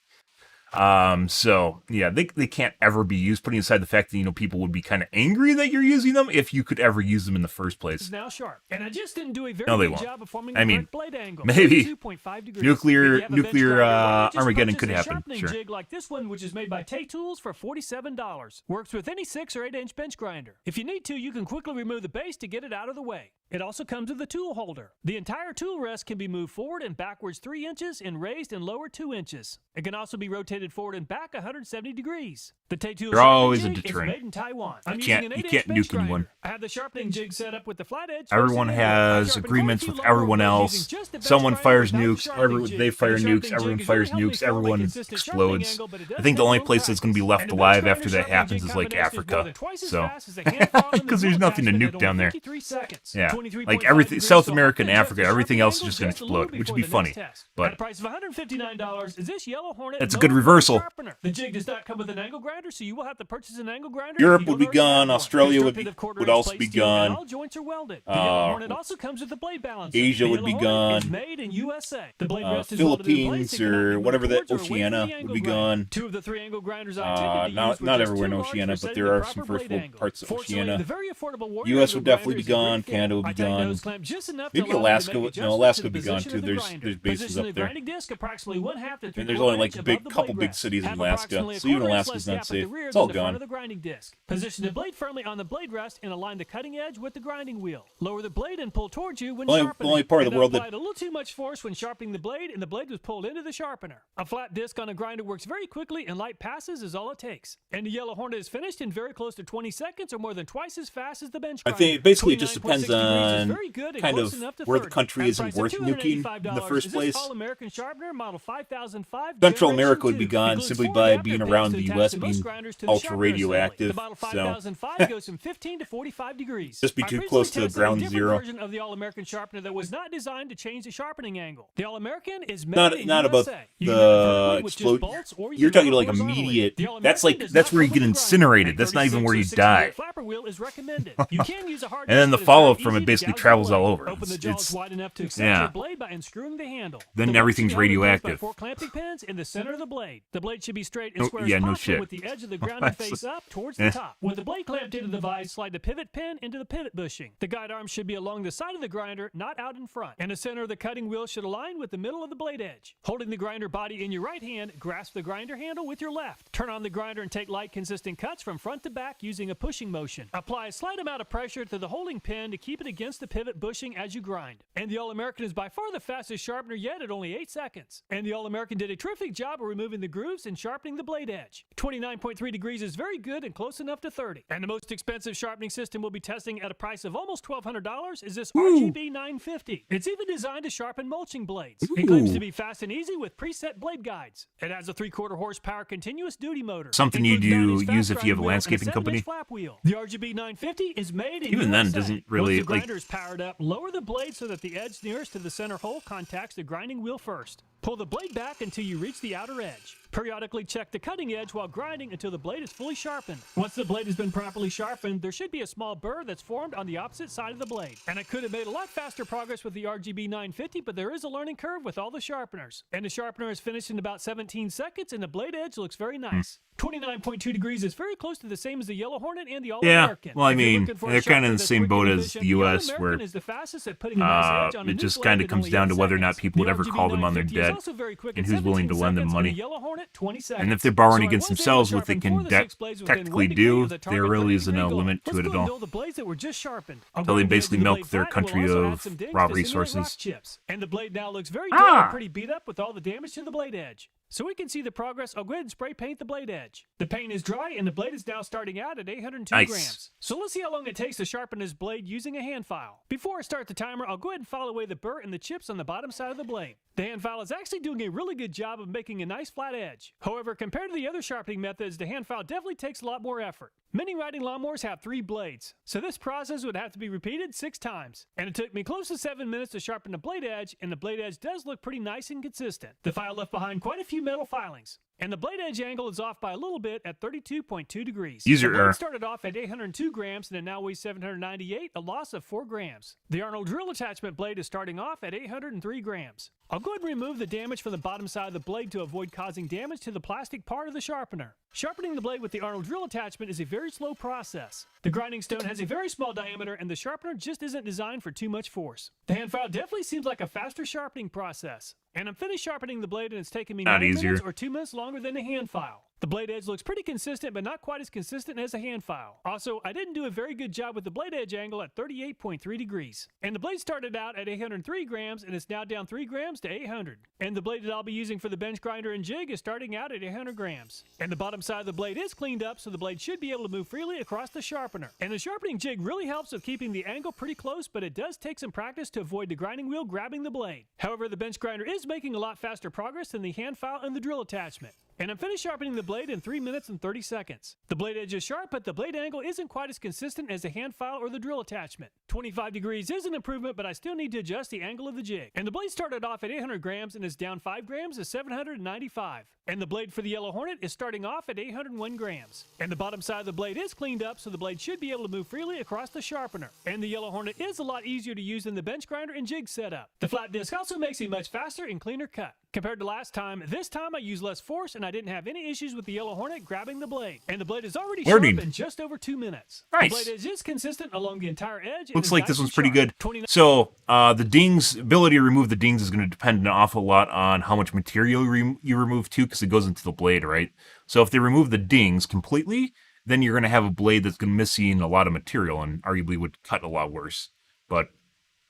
So yeah, they can't ever be used, putting aside the fact that, people would be kind of angry that you're using them if you could ever use them in the first place. Is now sharp. And I just didn't do a very No, they good won't. job of forming I the mean, correct blade angle. maybe 32.5 degrees. nuclear- If you have a bench nuclear, grinder, why not just Armageddon purchase could a happen, sharpening sure. jig like this one, which is made by Tay Tools for $47. Works with any 6 or 8 inch bench grinder. If you need to, you can quickly remove the base to get it out of the way. It also comes with a tool holder. The entire tool rest can be moved forward and backwards 3 inches and raised and lowered 2 inches. It can also be rotated forward and back 170 degrees. The Tay Tools They're always a sharpening jig is deterrent. made in Taiwan. I'm You using an can't 8-inch bench nuke anyone. grinder. I have the sharpening jig set up with the flat edge. Everyone facing inward. I has sharpened agreements quite a with few everyone lawnmower blades else. using just the bench Someone grinder fires without the nukes. sharpening jig. They fire The sharpening nukes. Everyone jig is fires really helping nukes. me form a Everyone consistent sharpening explodes. angle, but it I does think the take only some place that's going to be practice. left And the alive bench after grinder that happens sharpening is like jig combination is more Africa. than twice as So, fast as the hand file and the because there's drill nothing to attachment nuke at down only there. 53 seconds. Yeah, 23.5 like everything, degrees, South so America and adjust Africa, the everything sharpening else is angle just going to just a little explode, which would before be the funny. next test. At But a price of $159 is this Yellow Hornet It's a good mower reversal. sharpener. The jig does not come with an angle grinder, so you will have to purchase an angle grinder. Europe if you would be don't already have gone. one. Australia would Constructed of would quarter-inch also plate be steel, and gone. all joints are welded. The Yellow Hornet also comes with the blade balancer. Asia The would Yellow be Hornet is gone. made in USA. The blade rest is welded in place. Philippines It cannot be or moved whatever that towards or away from the Oceania angle would be grinder. gone. 2 of the 3 angle grinders I intended to Not use were not just everywhere in too large Oceania, for but setting there the are some proper first blade world angle. parts of Fortunately, Oceania. the very affordable Warrior U.S. angle would definitely grinder be is a gone. great fit. Canada would I be tightened gone. nose clamp just enough to Maybe allow me to Alaska make would- no, adjustments Alaska to would be the gone position too. of the There's grinder. bases Position up the there. grinding disc approximately 1/2 to 3/4 And there's only like inch a above big the couple blade big cities in Have Alaska, approximately a so even quarter inch Alaska's less not gap at the safe. rear It's than all the front gone. of the grinding disc. Position the blade firmly on the blade rest and align the cutting edge with the grinding wheel. Lower the blade and pull towards you when The sharpening. only part of and the world that applied a little too much force when sharpening the blade, and the blade was pulled into the sharpener. A flat disc on a grinder works very quickly, and light passes is all it takes. And the Yellow Hornet is finished in very close to 20 seconds, or more than twice as fast as the bench I grinder. think basically it just 29.6 depends degrees is on very good and kind close of enough to where the 30. country At a isn't price of worth nuking $285, in the first is this place. All-American sharpener model 5005 Central Generation America would be 2. gone Includes simply 4 by adapter being pins around to the attach US to most being grinders to the ultra sharpener assembly. radioactive, The model so 5005 goes from 15 to 45 degrees. Just be I too previously close to tested ground a different zero. version of the All-American sharpener that was not designed to change the sharpening angle. The All-American is made not in not about USA. You can the run it vertically with just explode. bolts, or you You're can talking run it like horizontally. immediate. The That's All-American does that's not where you come get with a grinder. incinerated. That's not even 36 where or you 60 die. grit flapper wheel is recommended. You can use a hard And then disc, the but it's very fallout from easy it to basically gouge the travels blade. all over. Open the It's- jaws wide enough to accept yeah. your blade by unscrewing the handle. Then The blade everything's should be held in place by radioactive. 4 clamping pins in the center of the blade. The blade should be straight and Oh, square yeah, as no possible shit. with the edge of the grounded face up towards the top. With the blade clamped into the vise, slide the pivot pin into the pivot bushing. The guide arm should be along the side of the grinder, not out in front. And the center of the cutting wheel should align with the middle of the blade edge. Holding the grinder body in your right hand, grasp the grinder handle with your left. Turn on the grinder and take light, consistent cuts from front to back using a pushing motion. Apply a slight amount of pressure to the holding pin to keep it against the pivot bushing as you grind. And the All-American is by far the fastest sharpener yet at only 8 seconds. And the All-American did a terrific job of removing the grooves and sharpening the blade edge. 29.3 degrees is very good and close enough to 30. And the most expensive sharpening system we'll be testing at a price of almost $1,200 is this RGB 950. It's even designed to sharpen mulching blades. It claims to be fast and easy with preset blade guides. It has a 3/4 horsepower continuous duty motor. Something you Includes do 9-inch use if fast you have a grind wheel and landscaping 7-inch company. flap wheel. The RGB 950 is made in Even then, it USA. doesn't really, Once the like- grinder is powered up, lower the blade so that the edge nearest to the center hole contacts the grinding wheel first. Pull the blade back until you reach the outer edge. Periodically check the cutting edge while grinding until the blade is fully sharpened. Once the blade has been properly sharpened, there should be a small burr that's formed on the opposite side of the blade. And I could have made a lot faster progress with the RGB 950, but there is a learning curve with all the sharpeners. And the sharpener is finished in about 17 seconds, and the blade edge looks very nice. 29.2 degrees is very close to the same as the Yellow Hornet and the All-American. well, I If you're mean, looking for a they're kinda in sharpener the that's same quick boat and as efficient, the US, All-American where, is the fastest at putting a nice edge on a it new just blade kinda in comes only down 8 to whether or not seconds. people would The ever RGB call them on their 950 is debt, also very quick and at who's willing 17 to lend them seconds, money. and the Yellow Hornet, 20 seconds. And if they're borrowing So I against was able to themselves, what they sharpen can 4 of the 6 blades within technically 1 degree do, of the there target really 30 isn't degree a goal. limit to Let's it go at and all. build the blades that were just sharpened. I'll So go they ahead and basically do the milk blade their flat, and we'll country also add of some digs raw to simulate rock resources. chips. And the blade now looks very dull and pretty beat up with all the damage to the blade edge. So we can see the progress. I'll go ahead and spray paint the blade edge. The paint is dry, and the blade is now starting out at 802 Nice. grams. So let's see how long it takes to sharpen this blade using a hand file. Before I start the timer, I'll go ahead and file away the burr and the chips on the bottom side of the blade. The hand file is actually doing a really good job of making a nice flat edge. However, compared to the other sharpening methods, the hand file definitely takes a lot more effort. Many riding lawnmowers have 3 blades, so this process would have to be repeated 6 times. And it took me close to 7 minutes to sharpen the blade edge, and the blade edge does look pretty nice and consistent. The file left behind quite a few metal filings. And the blade edge angle is off by a little bit at 32.2 degrees. Use The your blade started off at 802 grams and it now weighs 798, a loss of 4 grams. The Arnold drill attachment blade is starting off at 803 grams. I'll go ahead and remove the damage from the bottom side of the blade to avoid causing damage to the plastic part of the sharpener. Sharpening the blade with the Arnold drill attachment is a very slow process. The grinding stone has a very small diameter and the sharpener just isn't designed for too much force. The hand file definitely seems like a faster sharpening process. And I'm finished sharpening the blade and it's taken me 9 easier. minutes or 2 minutes longer than the hand file. The blade edge looks pretty consistent, but not quite as consistent as a hand file. Also, I didn't do a very good job with the blade edge angle at 38.3 degrees. And the blade started out at 803 grams, and it's now down 3 grams to 800. And the blade that I'll be using for the bench grinder and jig is starting out at 800 grams. And the bottom side of the blade is cleaned up, so the blade should be able to move freely across the sharpener. And the sharpening jig really helps with keeping the angle pretty close, but it does take some practice to avoid the grinding wheel grabbing the blade. However, the bench grinder is making a lot faster progress than the hand file and the drill attachment. And I'm finished sharpening the blade in 3 minutes and 30 seconds. The blade edge is sharp, but the blade angle isn't quite as consistent as the hand file or the drill attachment. 25 degrees is an improvement, but I still need to adjust the angle of the jig. And the blade started off at 800 grams and is down 5 grams to 795. And the blade for the Yellow Hornet is starting off at 801 grams. And the bottom side of the blade is cleaned up, so the blade should be able to move freely across the sharpener. And the Yellow Hornet is a lot easier to use than the bench grinder and jig setup. The flat disc also makes a much faster and cleaner cut. Compared to last time, this time I used less force and I didn't have any issues with the Yellow Hornet grabbing the blade. And the blade is already sharp in just over 2 minutes. Nice. The blade edge is consistent along the entire edge. and Looks is like nice this and one's pretty sharp. good. 29 So, the dings, ability to remove the dings is going to depend an awful lot on how much material you remove too, because it goes into the blade, right? So if they remove the dings completely, then you're going to have a blade that's going to missing a lot of material and arguably would cut a lot worse. But,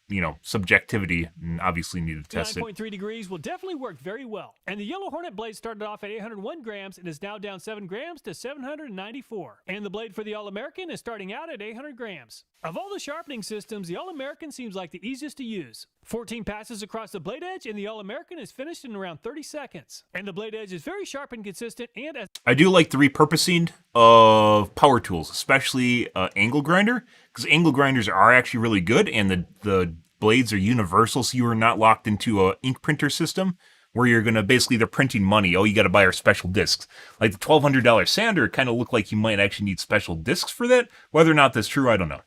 you know, subjectivity, and obviously need to test it. 9.3 degrees will definitely work very well. And the Yellow Hornet blade started off at 801 grams and is now down 7 grams to 794. And the blade for the All-American is starting out at 800 grams. Of all the sharpening systems, the All-American seems like the easiest to use. 14 passes across the blade edge, and the All-American is finished in around 30 seconds. And the blade edge is very sharp and consistent, and as I do like the repurposing of power tools, especially angle grinder, because angle grinders are actually really good, and the blades are universal, so you are not locked into a ink printer system where you're going to basically, they're printing money. Oh, you got to buy our special discs. Like the $1,200 sander, it kind of looked like you might actually need special discs for that. Whether or not that's true, I don't know.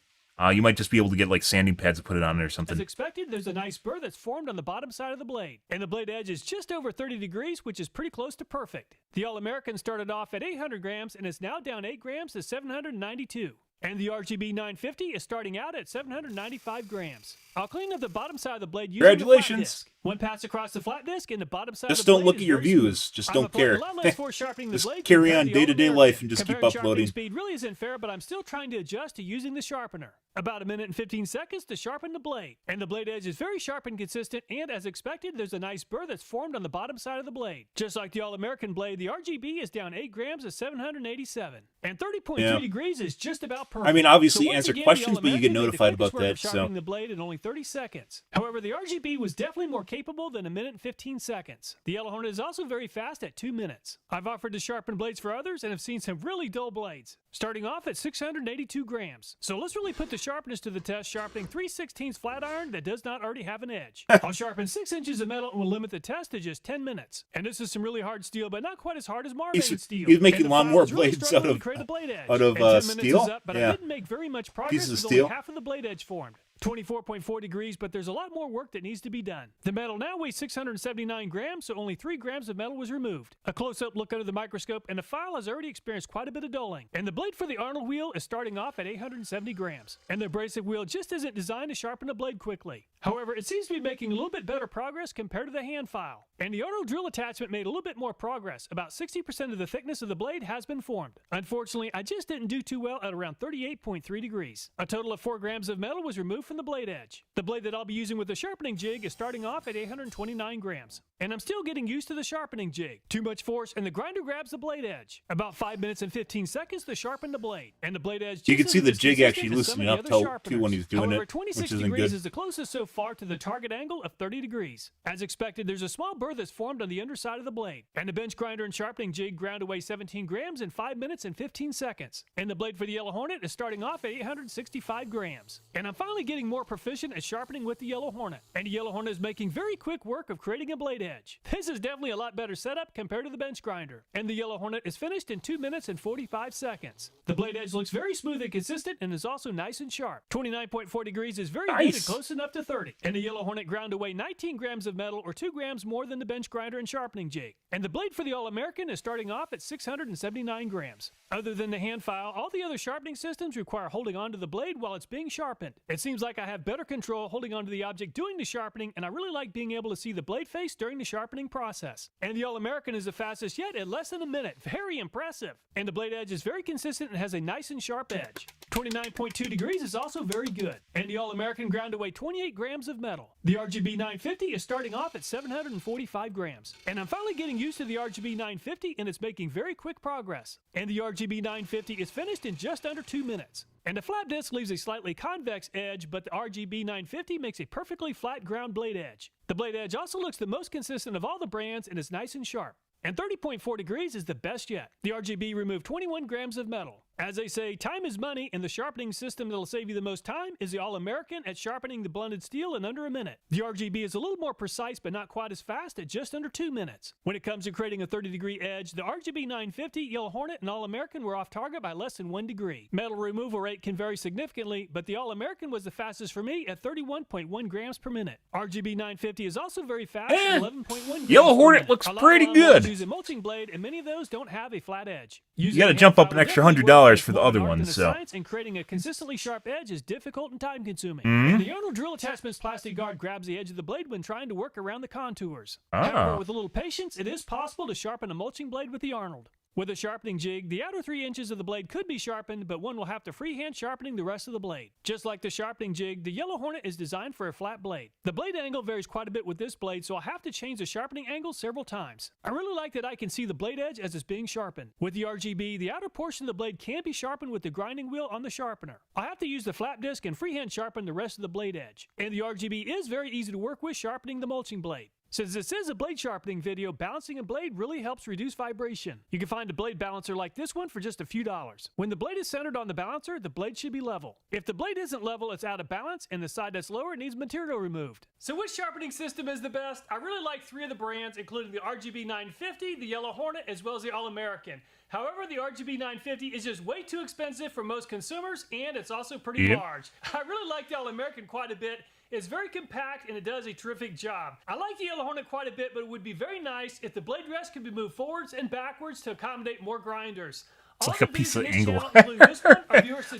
You might just be able to get like sanding pads to put it on it or something. As expected, there's a nice burr that's formed on the bottom side of the blade. And the blade edge is just over 30 degrees, which is pretty close to perfect. The All-American started off at 800 grams and is now down 8 grams to 792. And the RGB 950 is starting out at 795 grams. I'll clean up the bottom side of the blade using the flat disc. One pass across the flat disc and the bottom side of the blade. Just don't look at your views. Just don't care. Just carry on day-to-day life and just keep uploading. Speed really isn't fair, but I'm still trying to adjust to using the sharpener. About 1 minute and 15 seconds to sharpen the blade. And the blade edge is very sharp and consistent, and as expected, there's a nice burr that's formed on the bottom side of the blade. Just like the All-American blade, the RGB is down 8 grams to 787. And 30.3 degrees is just about perfect. I mean, obviously So once answer again, questions, but you get the All-American notified made the about quickest that, work of so. sharpening the blade in only 30 seconds. However, the RGB was definitely more capable than 1 minute and 15 seconds. The Yellow Hornet is also very fast at 2 minutes. I've offered to sharpen blades for others and have seen some really dull blades, starting off at 682 grams. So let's really put the sharpness to the test, sharpening 3/16 flat iron that does not already have an edge. I'll sharpen 6 inches of metal and will limit the test to just 10 minutes. And this is some really hard steel, but not quite as hard as Marvin steel. He's making lawnmower really blades out of steel. steel. But I didn't make very much progress Pieces of with only steel. half of the blade edge formed. 24.4 degrees, but there's a lot more work that needs to be done. The metal now weighs 679 grams, so only 3 grams of metal was removed. A close-up look under the microscope, and the file has already experienced quite a bit of dulling. And the blade for the Arnold wheel is starting off at 870 grams. And the abrasive wheel just isn't designed to sharpen the blade quickly. However, it seems to be making a little bit better progress compared to the hand file. And the Arnold drill attachment made a little bit more progress. About 60% of the thickness of the blade has been formed. Unfortunately, I just didn't do too well at around 38.3 degrees. A total of 4 grams of metal was removed from the blade edge. The blade that I'll be using with the sharpening jig is starting off at 829 grams. And I'm still getting used to the sharpening jig. Too much force and the grinder grabs the blade edge. About 5 minutes and 15 seconds to sharpen the blade. And the blade edge You can see the jig actually loosening up too when he's doing However, it, 26 which isn't degrees good. is the closest so far to the target angle of 30 degrees. As expected, there's a small burr that's formed on the underside of the blade. And the bench grinder and sharpening jig ground away 17 grams in 5 minutes and 15 seconds. And the blade for the Yellow Hornet is starting off at 865 grams. And I'm finally getting more proficient at sharpening with the Yellow Hornet. And the Yellow Hornet is making very quick work of creating a blade edge. This is definitely a lot better setup compared to the bench grinder. And the Yellow Hornet is finished in 2 minutes and 45 seconds. The blade edge looks very smooth and consistent and is also nice and sharp. 29.4 degrees is very good and close enough to 30. And the Yellow Hornet ground away 19 grams of metal or 2 grams more than the bench grinder and sharpening jig. And the blade for the All-American is starting off at 679 grams. Other than the hand file, all the other sharpening systems require holding onto the blade while it's being sharpened. It seems like I have better control holding onto the object doing the sharpening, and I really like being able to see the blade face during the sharpening process. And the All-American is the fastest yet at less than a minute. Very impressive. And the blade edge is very consistent and has a nice and sharp edge. 29.2 degrees is also very good. And the All-American ground away 28 grams of metal. The RGB 950 is starting off at 745 grams. And I'm finally getting used to the RGB 950 and it's making very quick progress. And the RGB 950 is finished in just under 2 minutes. And the flat disc leaves a slightly convex edge, but the RGB 950 makes a perfectly flat ground blade edge. The blade edge also looks the most consistent of all the brands and is nice and sharp. And 30.4 degrees is the best yet. The RGB removed 21 grams of metal. As they say, time is money, and the sharpening system that'll save you the most time is the All-American at sharpening the blended steel in under a minute. The RGB is a little more precise, but not quite as fast at just under 2 minutes. When it comes to creating a 30-degree edge, the RGB 950, Yellow Hornet, and All-American were off target by less than 1 degree. Metal removal rate can vary significantly, but the All-American was the fastest for me at 31.1 grams per minute. RGB 950 is also very fast at 11.1 grams Yellow Hornet per minute. looks pretty good. Use a mulching blade, and many of those don't have a flat edge. You got to jump up an extra $100 $20 for the More other art one, than a so. science, and creating a consistently sharp edge is difficult and time-consuming. Mhm. The Arnold drill attachment's plastic guard grabs the edge of the blade when trying to work around the contours. Ah. However, with a little patience, it is possible to sharpen a mulching blade with the Arnold. With a sharpening jig, the outer 3 inches of the blade could be sharpened, but one will have to freehand sharpening the rest of the blade. Just like the sharpening jig, the Yellow Hornet is designed for a flat blade. The blade angle varies quite a bit with this blade, so I'll have to change the sharpening angle several times. I really like that I can see the blade edge as it's being sharpened. With the RGB, the outer portion of the blade can be sharpened with the grinding wheel on the sharpener. I'll have to use the flap disc and freehand sharpen the rest of the blade edge. And the RGB is very easy to work with sharpening the mulching blade. Since this is a blade sharpening video, balancing a blade really helps reduce vibration. You can find a blade balancer like this one for just a few dollars. When the blade is centered on the balancer, the blade should be level. If the blade isn't level, it's out of balance, and the side that's lower needs material removed. So which sharpening system is the best? I really like 3 of the brands, including the RGB 950, the Yellow Hornet, as well as the All-American. However, the RGB 950 is just way too expensive for most consumers, and it's also pretty large. I really like the All-American quite a bit. It's very compact and it does a terrific job. I like the Yellow Hornet quite a bit, but it would be very nice if the blade rest could be moved forwards and backwards to accommodate more grinders. It's like a piece of angle. Only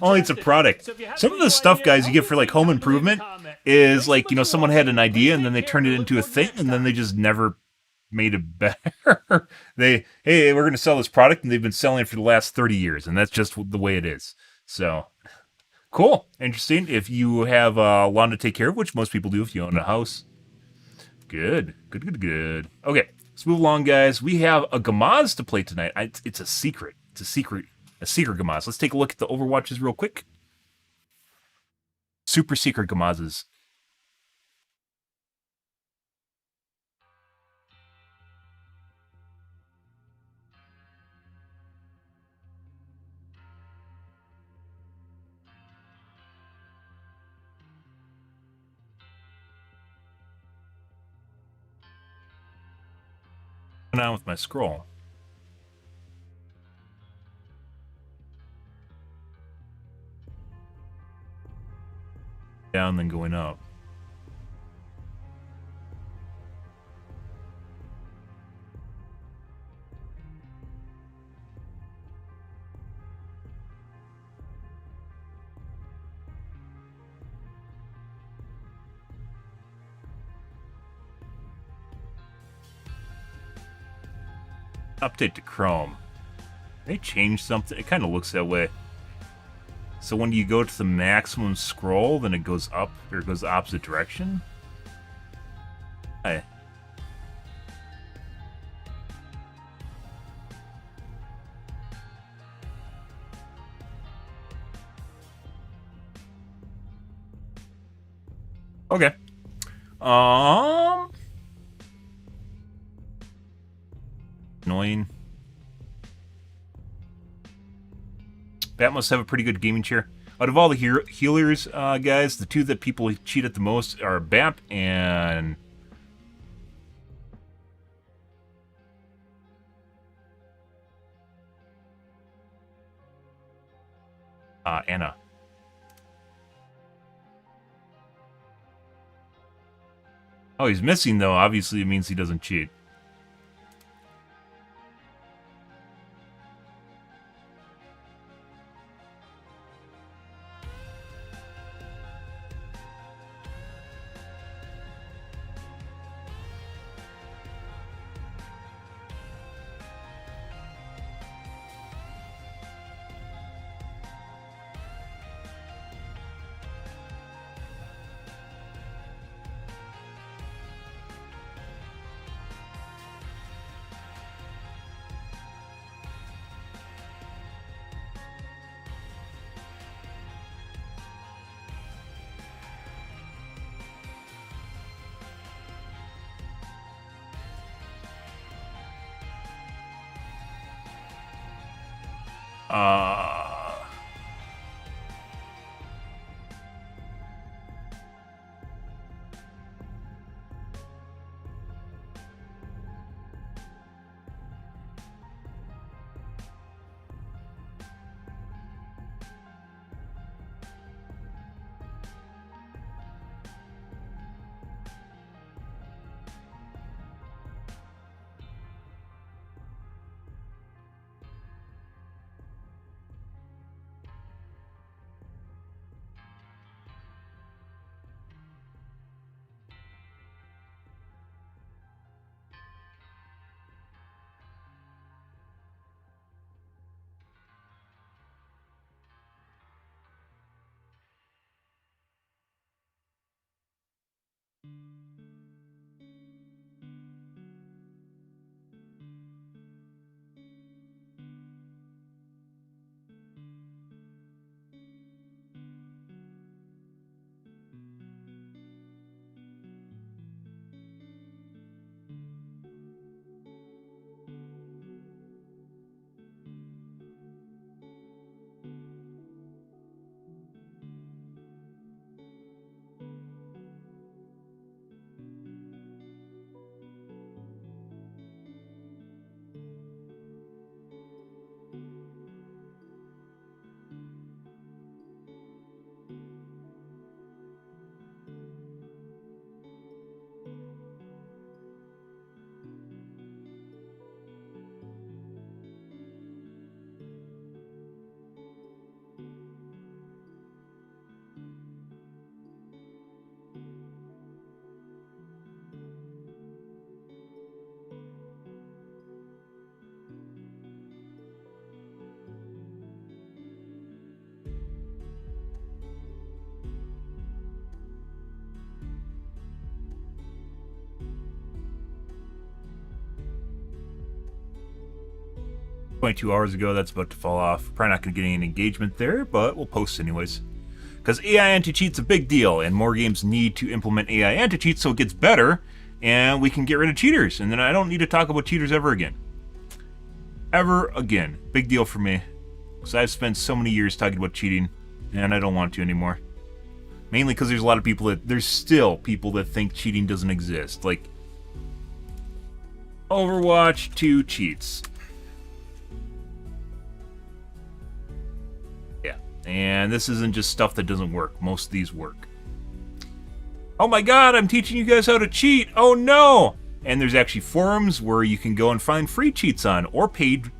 Only it's a product. Some of the stuff, guys, you get for like home improvement is like, you know, someone had an idea and then they turned it into a thing and then they just never made it better. Hey, we're going to sell this product and they've been selling it for the last 30 years and that's just the way it is. So... cool. Interesting. If you have lawn to take care of, which most people do if you own a house. Good. Good. Okay, let's move along, guys. We have a Gamaz to play tonight. It's a secret. It's a secret Gamaz. Let's take a look at the Overwatches real quick. Super secret Gamazes. On with my scroll. Down, then going up. Update to Chrome. They changed something. It kind of looks that way. So when you go to the maximum scroll, then it goes up, or it goes the opposite direction. Hi. Okay. Annoying. Bat must have a pretty good gaming chair. Out of all the healers, guys, the 2 that people cheat at the most are BAP and... Anna. Oh, he's missing, though. Obviously, it means he doesn't cheat. 22 hours ago. That's about to fall off. Probably not going to get any engagement there, but we'll post anyways. Because AI anti-cheat's a big deal, and more games need to implement AI anti-cheat so it gets better, and we can get rid of cheaters. And then I don't need to talk about cheaters ever again. Ever again. Big deal for me. Because I've spent so many years talking about cheating, and I don't want to anymore. Mainly because there's a lot of people that... There's still people that think cheating doesn't exist. Like, Overwatch 2 cheats. Yeah. And this isn't just stuff that doesn't work. Most of these work. Oh my god, I'm teaching you guys how to cheat! Oh no! And there's actually forums where you can go and find free cheats on, or paid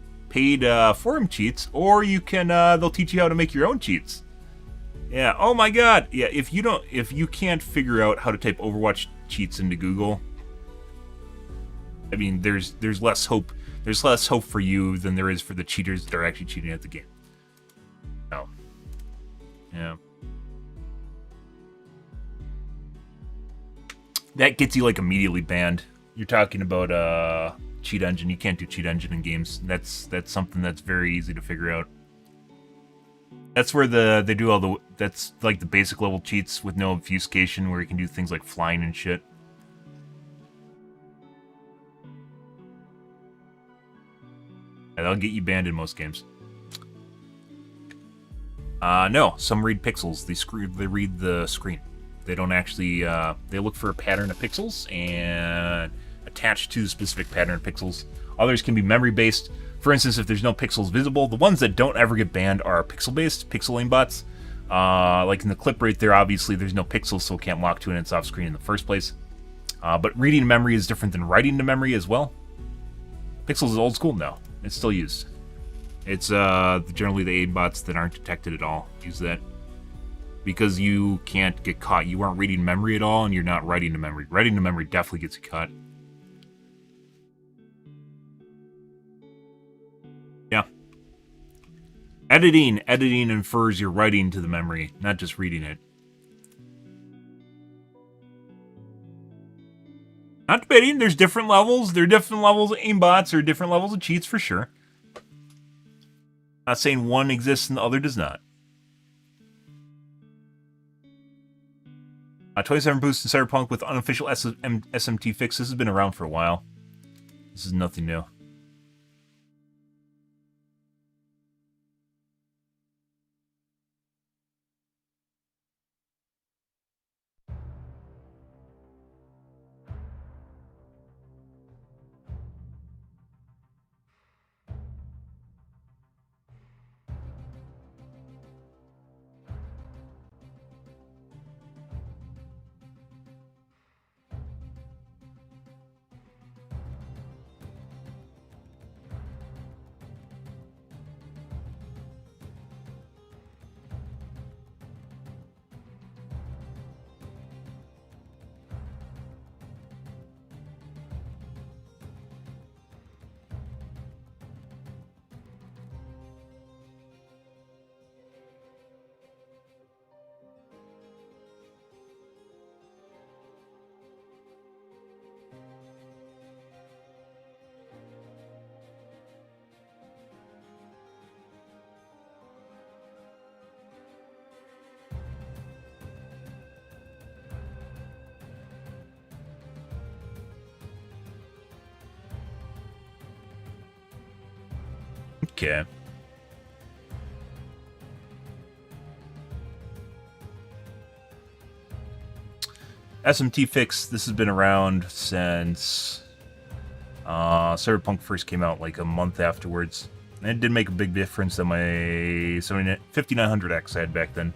forum cheats, or you can, they'll teach you how to make your own cheats. Yeah, oh my god! Yeah, if you can't figure out how to type Overwatch cheats into Google, I mean, there's less hope. There's less hope for you than there is for the cheaters that are actually cheating at the game. Oh. Yeah. That gets you, like, immediately banned. You're talking about, cheat engine. You can't do cheat engine in games. That's something that's very easy to figure out. That's where they do all the... That's, like, the basic level cheats with no obfuscation, where you can do things like flying and shit. Yeah, that'll get you banned in most games. No. Some read pixels. They read the screen. They don't actually, they look for a pattern of pixels and attach to the specific pattern of pixels. Others can be memory-based. For instance, if there's no pixels visible, the ones that don't ever get banned are pixel-based, pixel aimbots. Like in the clip right there, obviously there's no pixels, so it can't lock to it and it's off screen in the first place. But reading to memory is different than writing to memory as well. Pixels is old school? No. It's still used. It's generally the aimbots that aren't detected at all use that. Because you can't get caught. You aren't reading memory at all, and you're not writing to memory. Writing to memory definitely gets you caught. Yeah. Editing infers you're writing to the memory, not just reading it. Not debating, there's different levels. There are different levels of aimbots, or different levels of cheats for sure. Not saying one exists and the other does not. 27 boosts in Cyberpunk with unofficial SMT fix. This has been around for a while. This is nothing new. Okay. SMT fix, this has been around since Cyberpunk first came out, like a month afterwards. And it did make a big difference than my 5900X I had back then.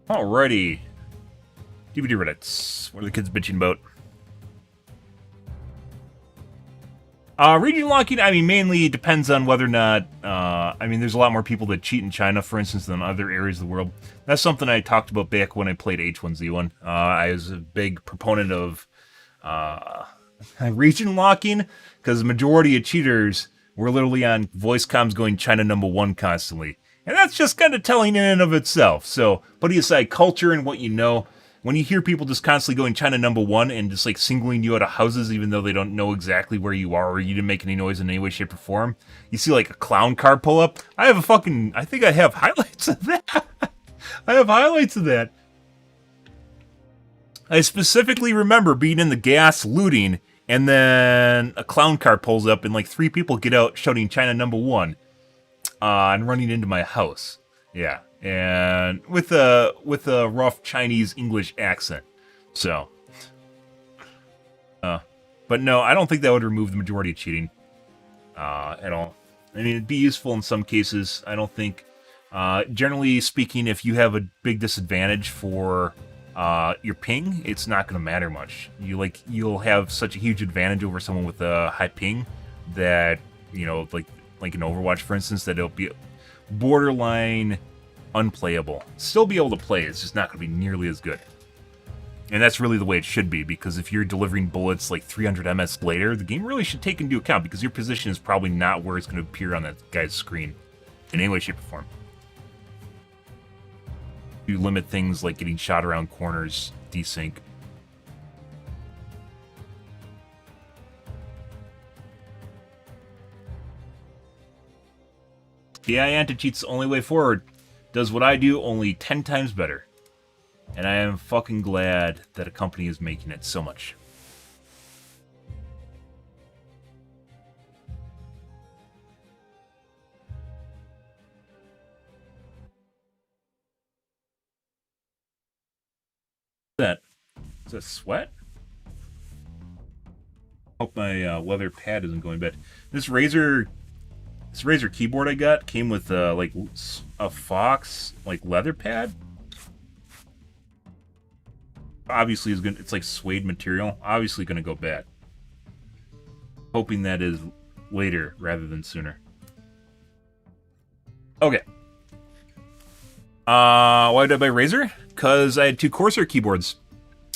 Alrighty. DVD Reddits. What are the kids bitching about? Region locking, I mean, mainly depends on whether or not, I mean, there's a lot more people that cheat in China, for instance, than other areas of the world. That's something I talked about back when I played H1Z1. I was a big proponent of region locking, because the majority of cheaters were literally on voice comms going China #1 constantly. And that's just kind of telling in and of itself. So, putting aside culture and what you know, when you hear people just constantly going China #1 and just like singling you out of houses even though they don't know exactly where you are or you didn't make any noise in any way, shape, or form, you see like a clown car pull up. I think I have highlights of that. I have highlights of that. I specifically remember being in the gas looting, and then a clown car pulls up, and like 3 people get out shouting China #1, and running into my house. Yeah, and with a rough Chinese English accent. So, but no, I don't think that would remove the majority of cheating at all. I mean, it'd be useful in some cases. I don't think, generally speaking, if you have a big disadvantage for your ping, it's not going to matter much. You'll have such a huge advantage over someone with a high ping that, you know, like in Overwatch, for instance, that it'll be borderline unplayable. Still be able to play, it's just not going to be nearly as good. And that's really the way it should be, because if you're delivering bullets like 300 MS later, the game really should take into account, because your position is probably not where it's going to appear on that guy's screen in any way, shape, or form. You limit things like getting shot around corners, desync. Yeah, anti-cheat's the only way forward. Does what I do, only 10 times better. And I am fucking glad that a company is making it so much. That is that sweat? Hope my leather pad isn't going bad. This Razer keyboard I got came with like a Fox like leather pad. Obviously, it's like suede material. Obviously, gonna go bad. Hoping that is later rather than sooner. Okay. Why did I buy Razer? Because I had 2 Corsair keyboards,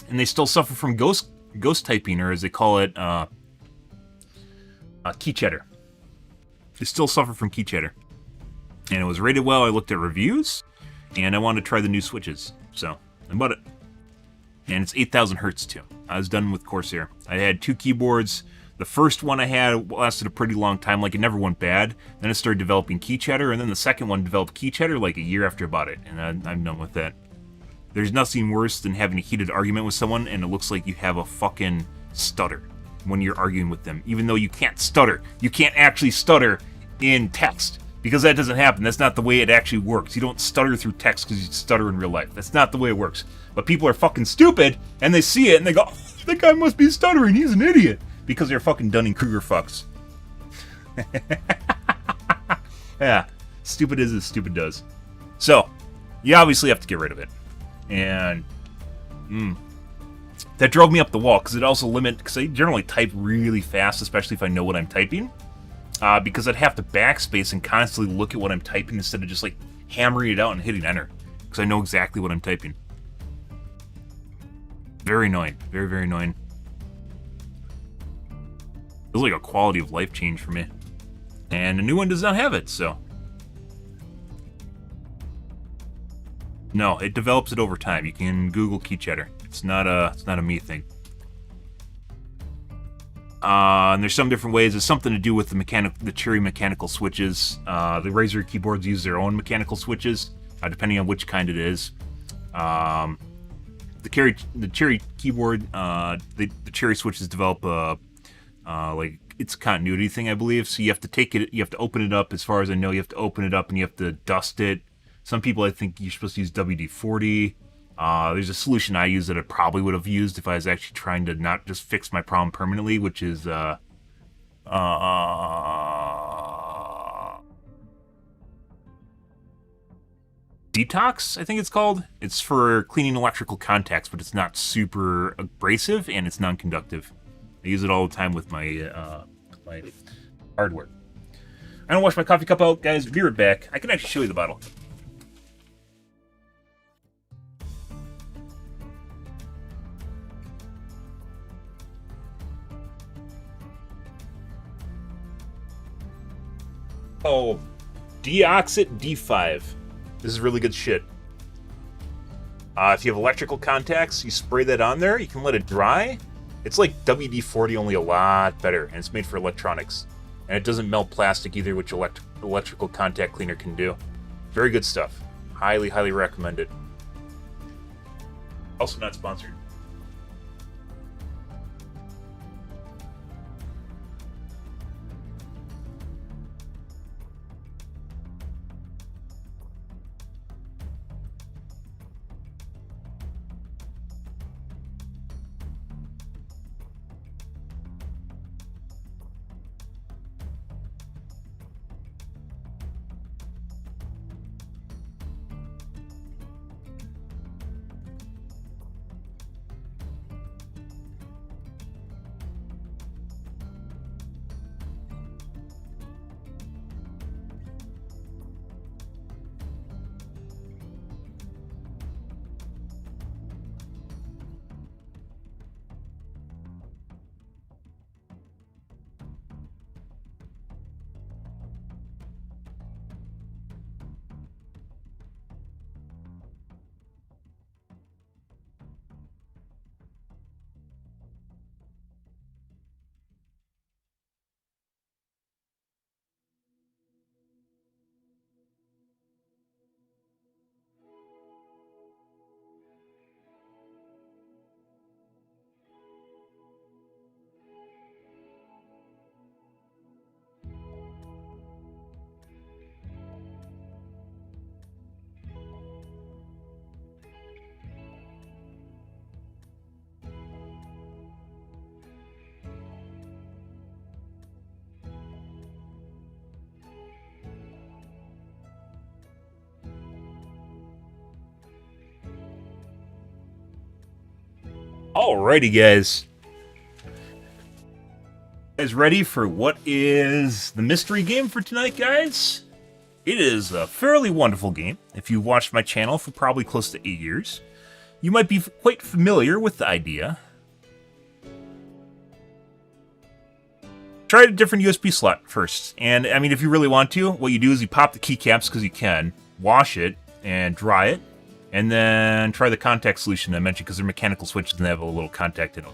and they still suffer from ghost typing, or as they call it, key chatter. They still suffer from key chatter. And it was rated well. I looked at reviews, and I wanted to try the new switches, so I bought it. And it's 8,000 hertz too. I was done with Corsair. I had 2 keyboards. The first one I had lasted a pretty long time, like it never went bad. Then it started developing key chatter, and then the second one developed key chatter like a year after I bought it, and I'm done with that. There's nothing worse than having a heated argument with someone and it looks like you have a fucking stutter when you're arguing with them, even though you can't stutter. You can't actually stutter in text, because that doesn't happen. That's not the way it actually works. You don't stutter through text because you stutter in real life. That's not the way it works. But people are fucking stupid, and they see it, and they go, oh, that guy must be stuttering, he's an idiot. Because they're fucking Dunning-Kruger fucks. Yeah, stupid is as stupid does. So, you obviously have to get rid of it. And, that drove me up the wall, because it also because I generally type really fast, especially if I know what I'm typing. Because I'd have to backspace and constantly look at what I'm typing instead of just like hammering it out and hitting enter. Because I know exactly what I'm typing. Very annoying. Very, very annoying. Feels like a quality of life change for me. And the new one does not have it, so. No, it develops it over time. You can Google key chatter. It's not a me thing. And there's some different ways. It's something to do with the Cherry mechanical switches. The Razer keyboards use their own mechanical switches, depending on which kind it is. The Cherry keyboard, the Cherry switches develop like it's a continuity thing, I believe. So you have to take it, you have to open it up. As far as I know, you have to open it up and you have to dust it. Some people, I think you're supposed to use WD-40. There's a solution I use that I probably would have used if I was actually trying to not just fix my problem permanently, which is Detox, I think it's called. It's for cleaning electrical contacts, but it's not super abrasive and it's non-conductive. I use it all the time with my my hardware. I don't wash my coffee cup out, guys. Be right back. I can actually show you the bottle. Oh, Deoxit D5. This is really good shit. If you have electrical contacts, you spray that on there, you can let it dry. It's like WD-40, only a lot better, and it's made for electronics. And it doesn't melt plastic either, which electrical contact cleaner can do. Very good stuff. Highly, highly recommend it. Also not sponsored. Alrighty, guys. Guys ready for what is the mystery game for tonight, guys? It is a fairly wonderful game. If you've watched my channel for probably close to 8 years, you might be quite familiar with the idea. Try a different USB slot first. And, I mean, if you really want to, what you do is you pop the keycaps because you can, wash it, and dry it, and then try the contact solution I mentioned because they're mechanical switches and they have a little contact in them.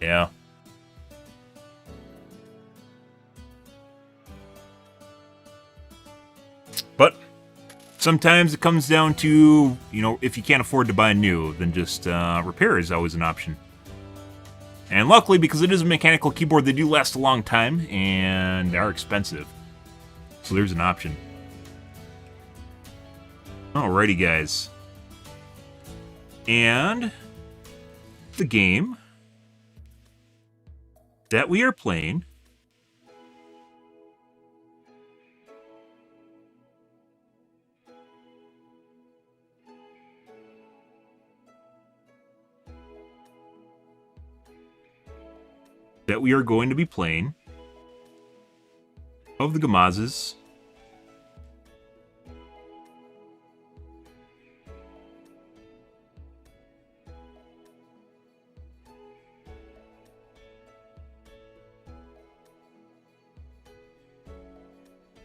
Yeah. But sometimes it comes down to, you know, if you can't afford to buy new, then just repair is always an option. And luckily, because it is a mechanical keyboard, they do last a long time and they are expensive. So there's an option. Alrighty, guys. And the game that we are playing going to be playing of the Gamazes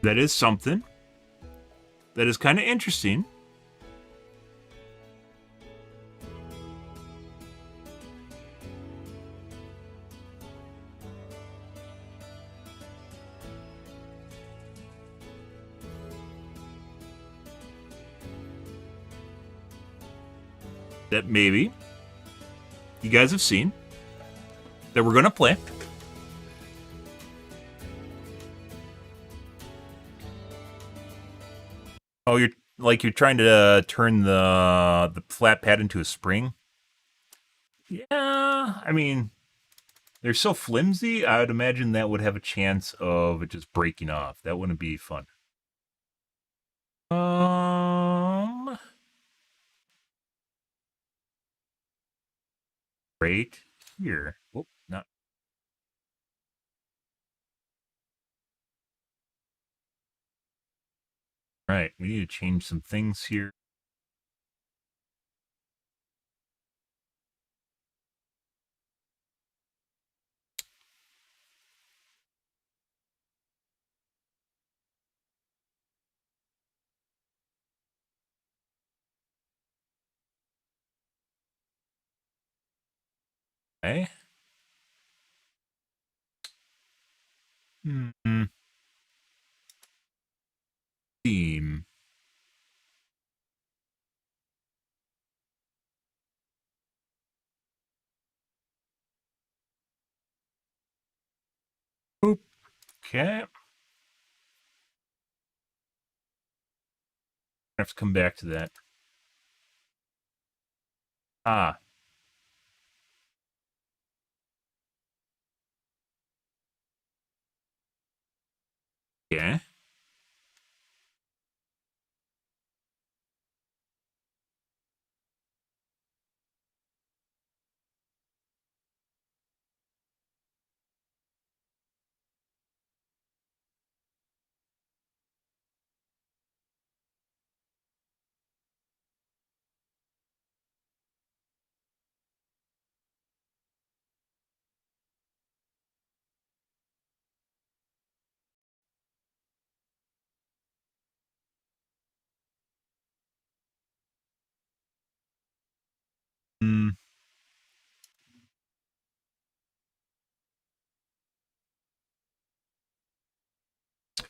that is something that is kind of interesting. That maybe you guys have seen that we're going to play. Oh, you're trying to turn the flat pad into a spring? Yeah, I mean, they're so flimsy, I would imagine that would have a chance of it just breaking off. That wouldn't be fun. Right here. Oh, not. Right, we need to change some things here. Okay. Hmm. Theme. Oop. Okay. I have to come back to that. Ah. Okay. Hmm.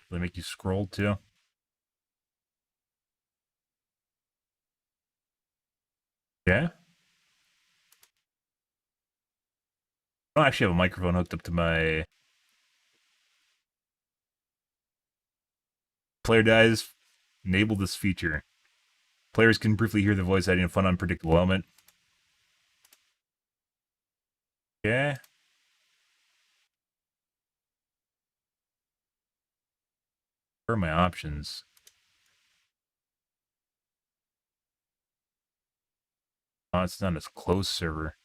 They make you scroll too. Yeah. I don't actually have a microphone hooked up to my player dies. Enable this feature. Players can briefly hear the voice adding a fun, unpredictable element. Okay. Where are my options? Oh, it's not a closed server.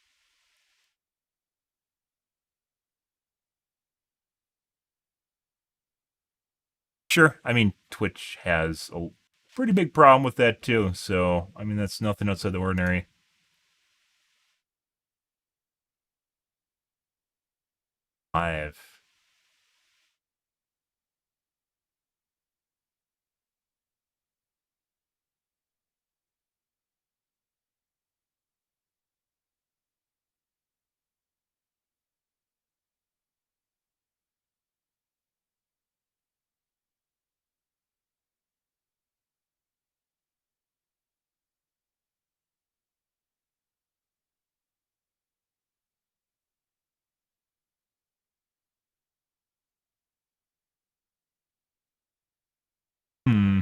Sure. I mean, Twitch has a pretty big problem with that too. So, I mean, that's nothing outside the ordinary. Live. Hmm.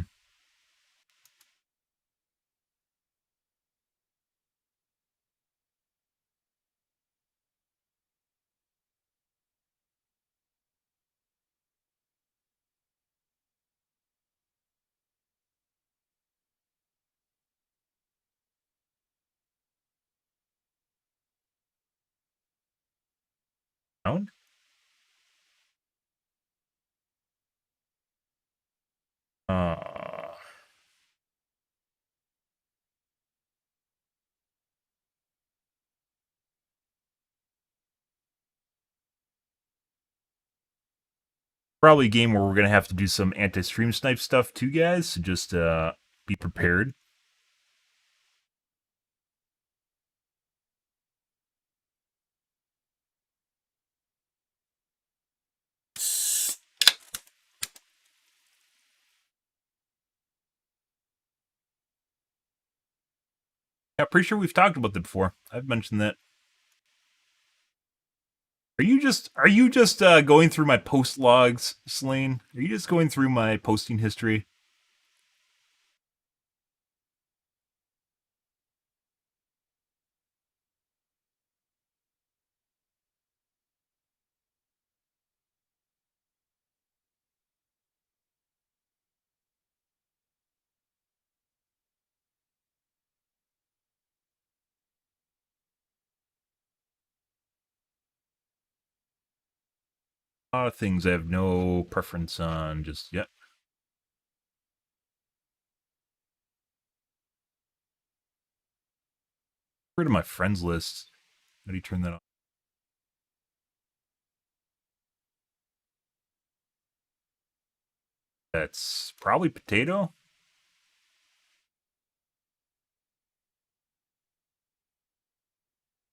Sound? Uh, Probably a game where we're going to have to do some anti-stream snipe stuff too, guys. So just be prepared. Yeah, pretty sure we've talked about that before. I've mentioned that. Are you just going through my post logs, Slane? Are you just going through my posting history? A lot of things I have no preference on just yet. Rid of my friends list. How do you turn that off? That's probably potato.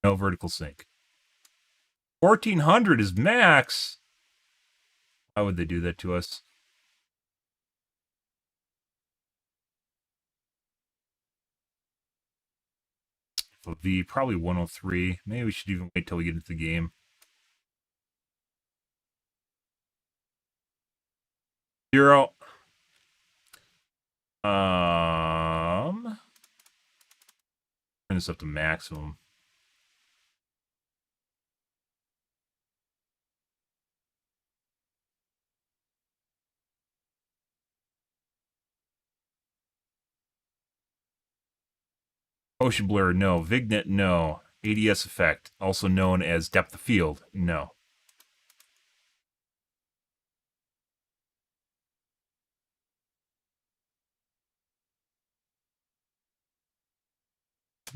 No vertical sync. 1,400 is max. Why would they do that to us? V, probably 103. Maybe we should even wait till we get into the game. Zero. Turn this up to maximum. Ocean blur, no. Vignette, no. ADS effect, also known as depth of field, no.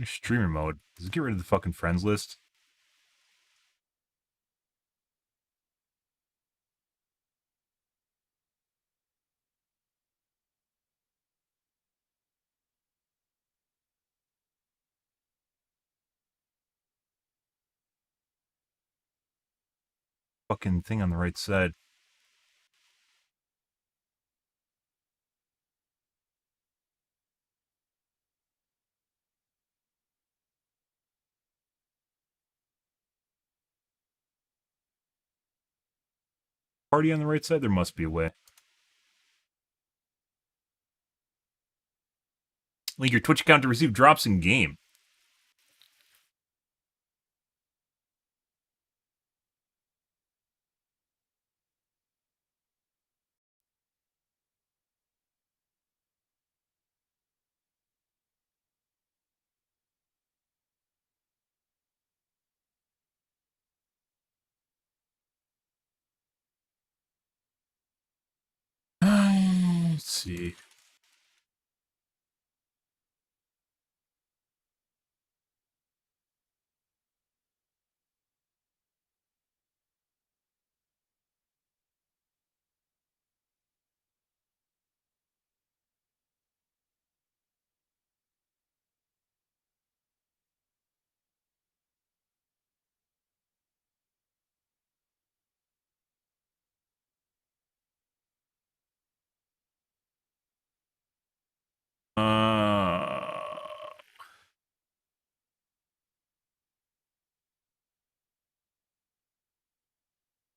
Streamer mode. Does it get rid of the fucking friends list? Fucking thing on the right side. Party on the right side? There must be a way. Link your Twitch account to receive drops in game. Let's see.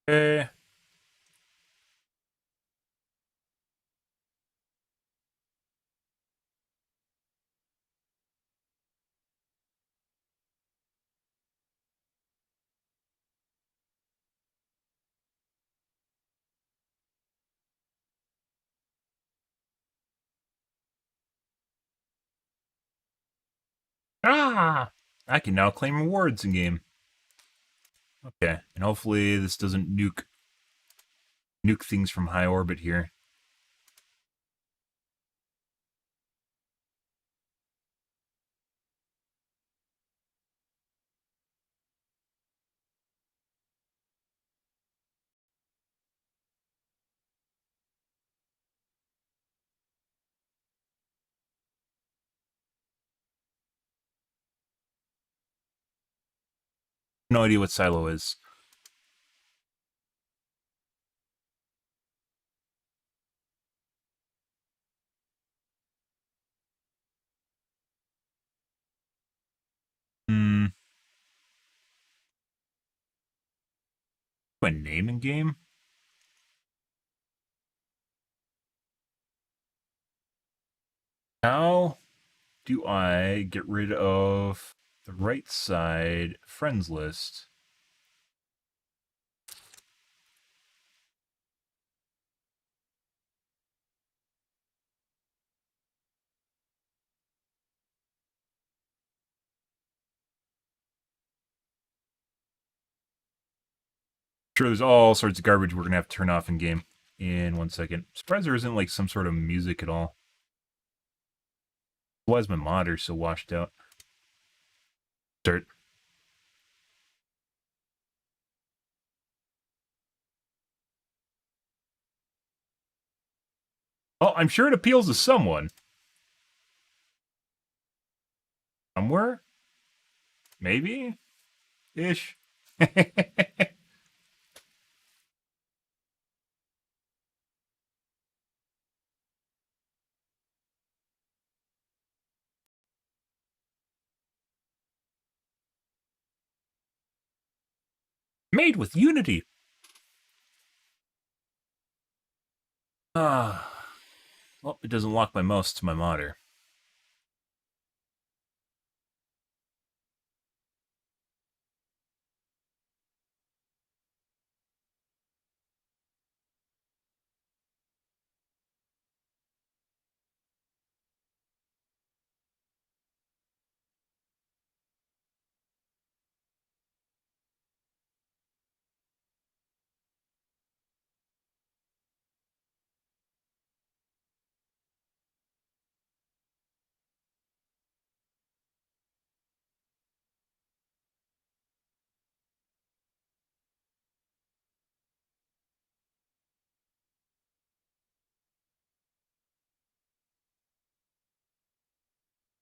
Okay. I can now claim rewards in game. Okay, and hopefully this doesn't nuke things from high orbit here. No idea what silo is. A name in game? How do I get rid of the right side friends list? Sure, there's all sorts of garbage we're gonna have to turn off in game in 1 second. Surprised there isn't like some sort of music at all. Why is my monitor so washed out? Start. Oh, I'm sure it appeals to someone. Somewhere? Maybe? Ish. Made with Unity. Ah. Well, it doesn't lock my mouse to my monitor.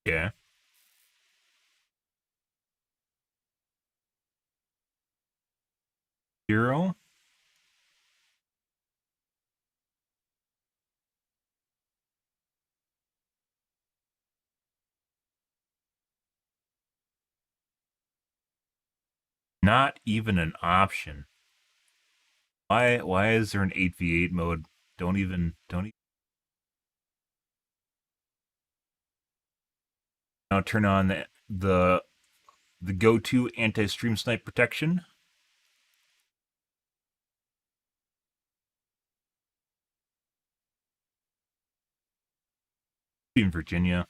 Yeah. Zero. Not even an option. Why is there an 8v8 mode? Don't even now turn on the go-to anti-stream snipe protection. In Virginia.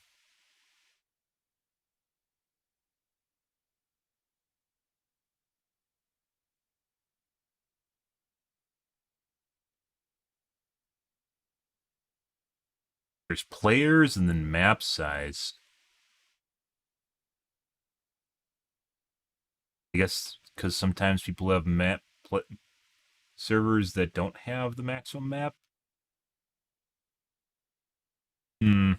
There's players and then map size. I guess because sometimes people have servers that don't have the maximum map. Hmm.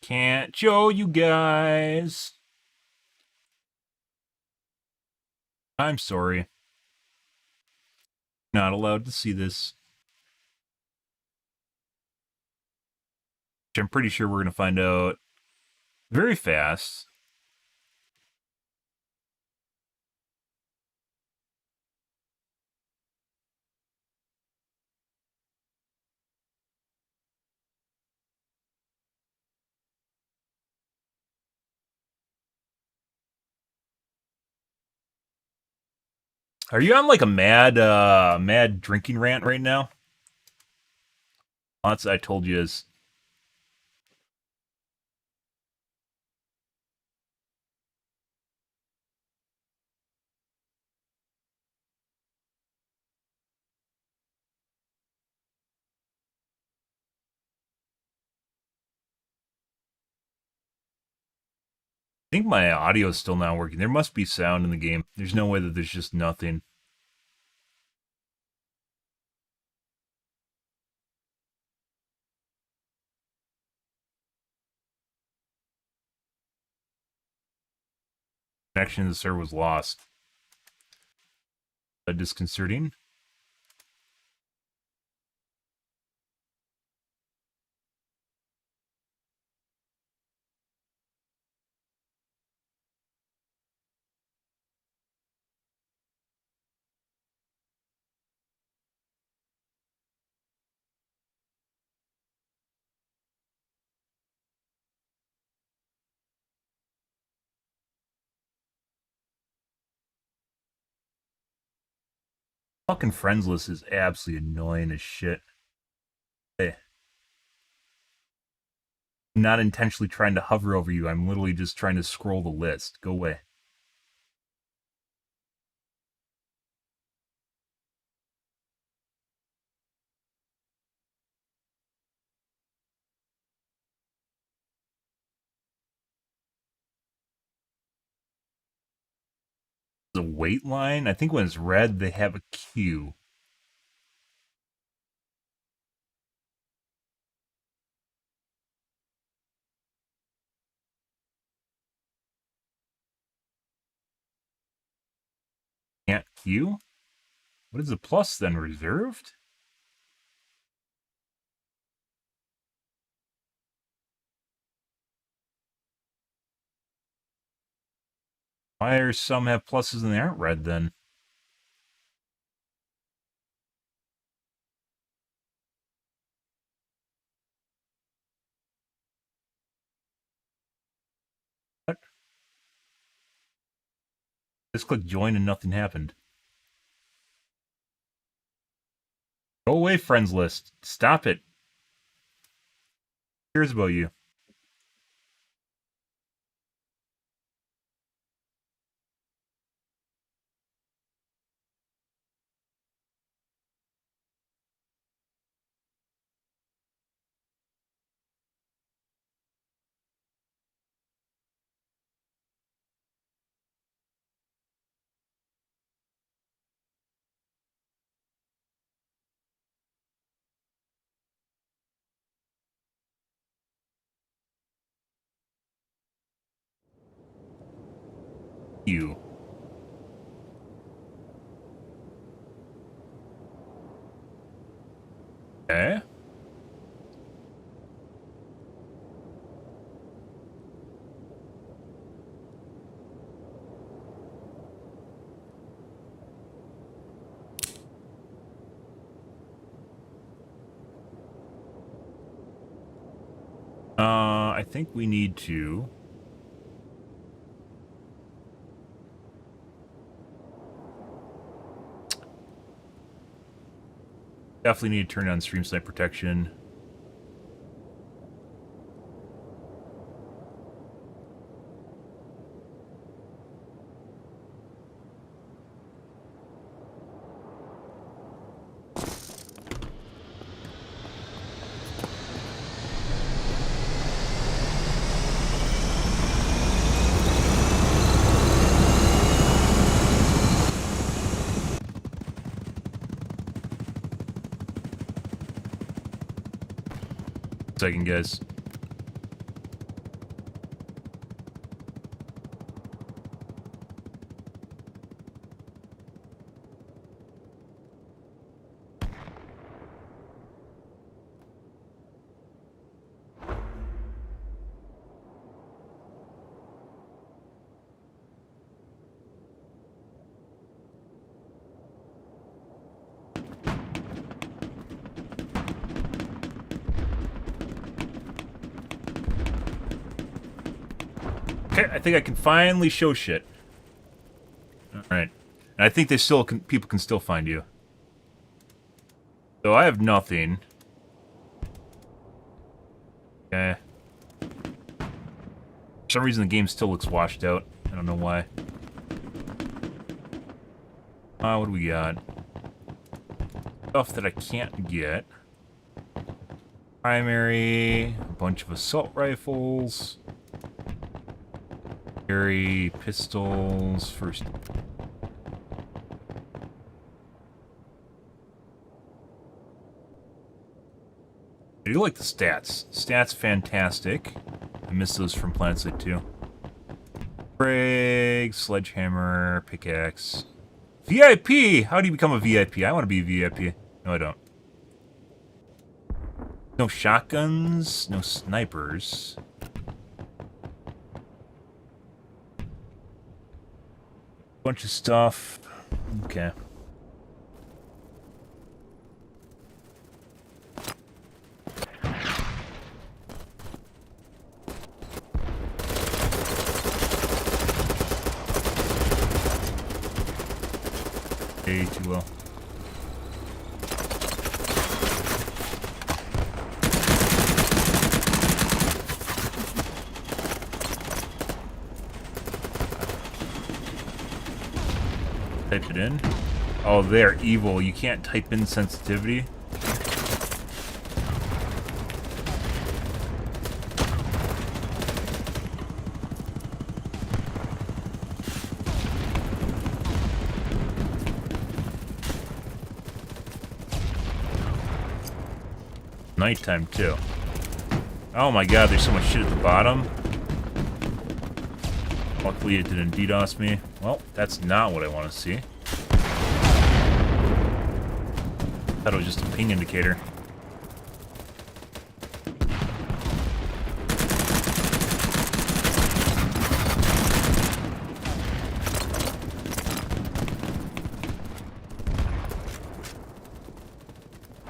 Can't show you guys. I'm sorry. Not allowed to see this. Which I'm pretty sure we're going to find out very fast. Are you on like a mad drinking rant right now? Lots I told you is. I think my audio is still not working. There must be sound in the game. There's no way that there's just nothing. Connection to the server was lost. Disconcerting. Fucking friends list is absolutely annoying as shit. Hey. I'm not intentionally trying to hover over you. I'm literally just trying to scroll the list. Go away. The wait line? I think when it's red, they have a queue. Can't queue? What is the plus then? Reserved? Why are some have pluses and they aren't red then? What? Just click join and nothing happened. Go away, friends list. Stop it. Who cares about you? You. Okay. I think we need to... Definitely need to turn on stream snipe protection. Second, guys. Okay, I think I can finally show shit. Alright. And I think they still can, people can still find you. So I have nothing. Okay. For some reason the game still looks washed out. I don't know why. What do we got? Stuff that I can't get. Primary, a bunch of assault rifles. Carry pistols first. I do like the stats. Stats fantastic. I miss those from PlanetSide 2. Brig, sledgehammer, pickaxe. VIP! How do you become a VIP? I want to be a VIP. No, I don't. No shotguns, no snipers. Bunch of stuff. Okay. Way too well. Type it in. Oh, they're evil. You can't type in sensitivity. Nighttime, too. Oh my god, there's so much shit at the bottom. Luckily it didn't DDoS me. Well, that's not what I want to see. Thought it was just a ping indicator.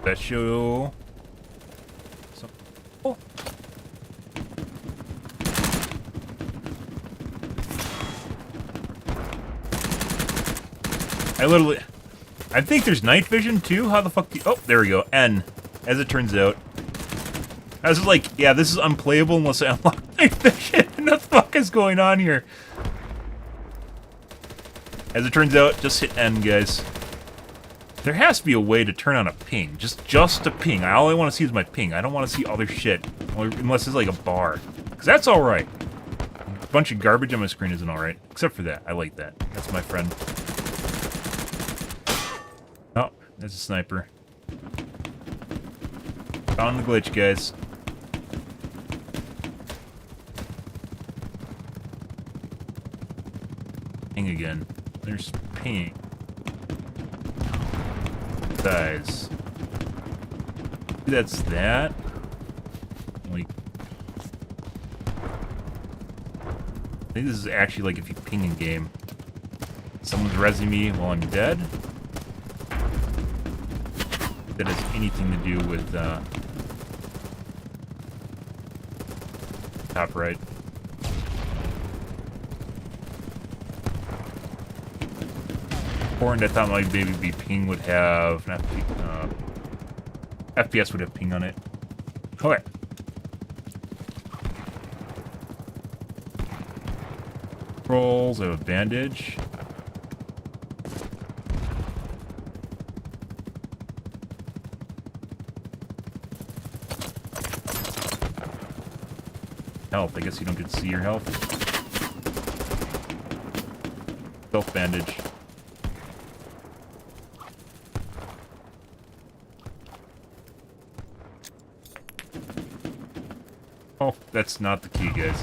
That show. Oh. I think there's night vision too. How the fuck do you, oh, there we go. N, as it turns out. I was like, yeah, this is unplayable unless I unlock night vision. What the fuck is going on here? As it turns out, just hit N, guys. There has to be a way to turn on a ping. Just a ping. All I want to see is my ping. I don't want to see other shit. Unless it's like a bar. Because that's alright. A bunch of garbage on my screen isn't alright. Except for that. I like that. That's my friend. Oh, there's a sniper. Found the glitch, guys. Ping again. There's ping. Size. That's that. Like, I think this is actually like if you ping in game. Someone's rezzing me while I'm dead. That has anything to do with top right. I thought my baby ping would have, not FPS would have ping on it. Okay. Rolls, I have a bandage. Health, I guess you don't get to see your health. Self bandage. Oh, that's not the key, guys.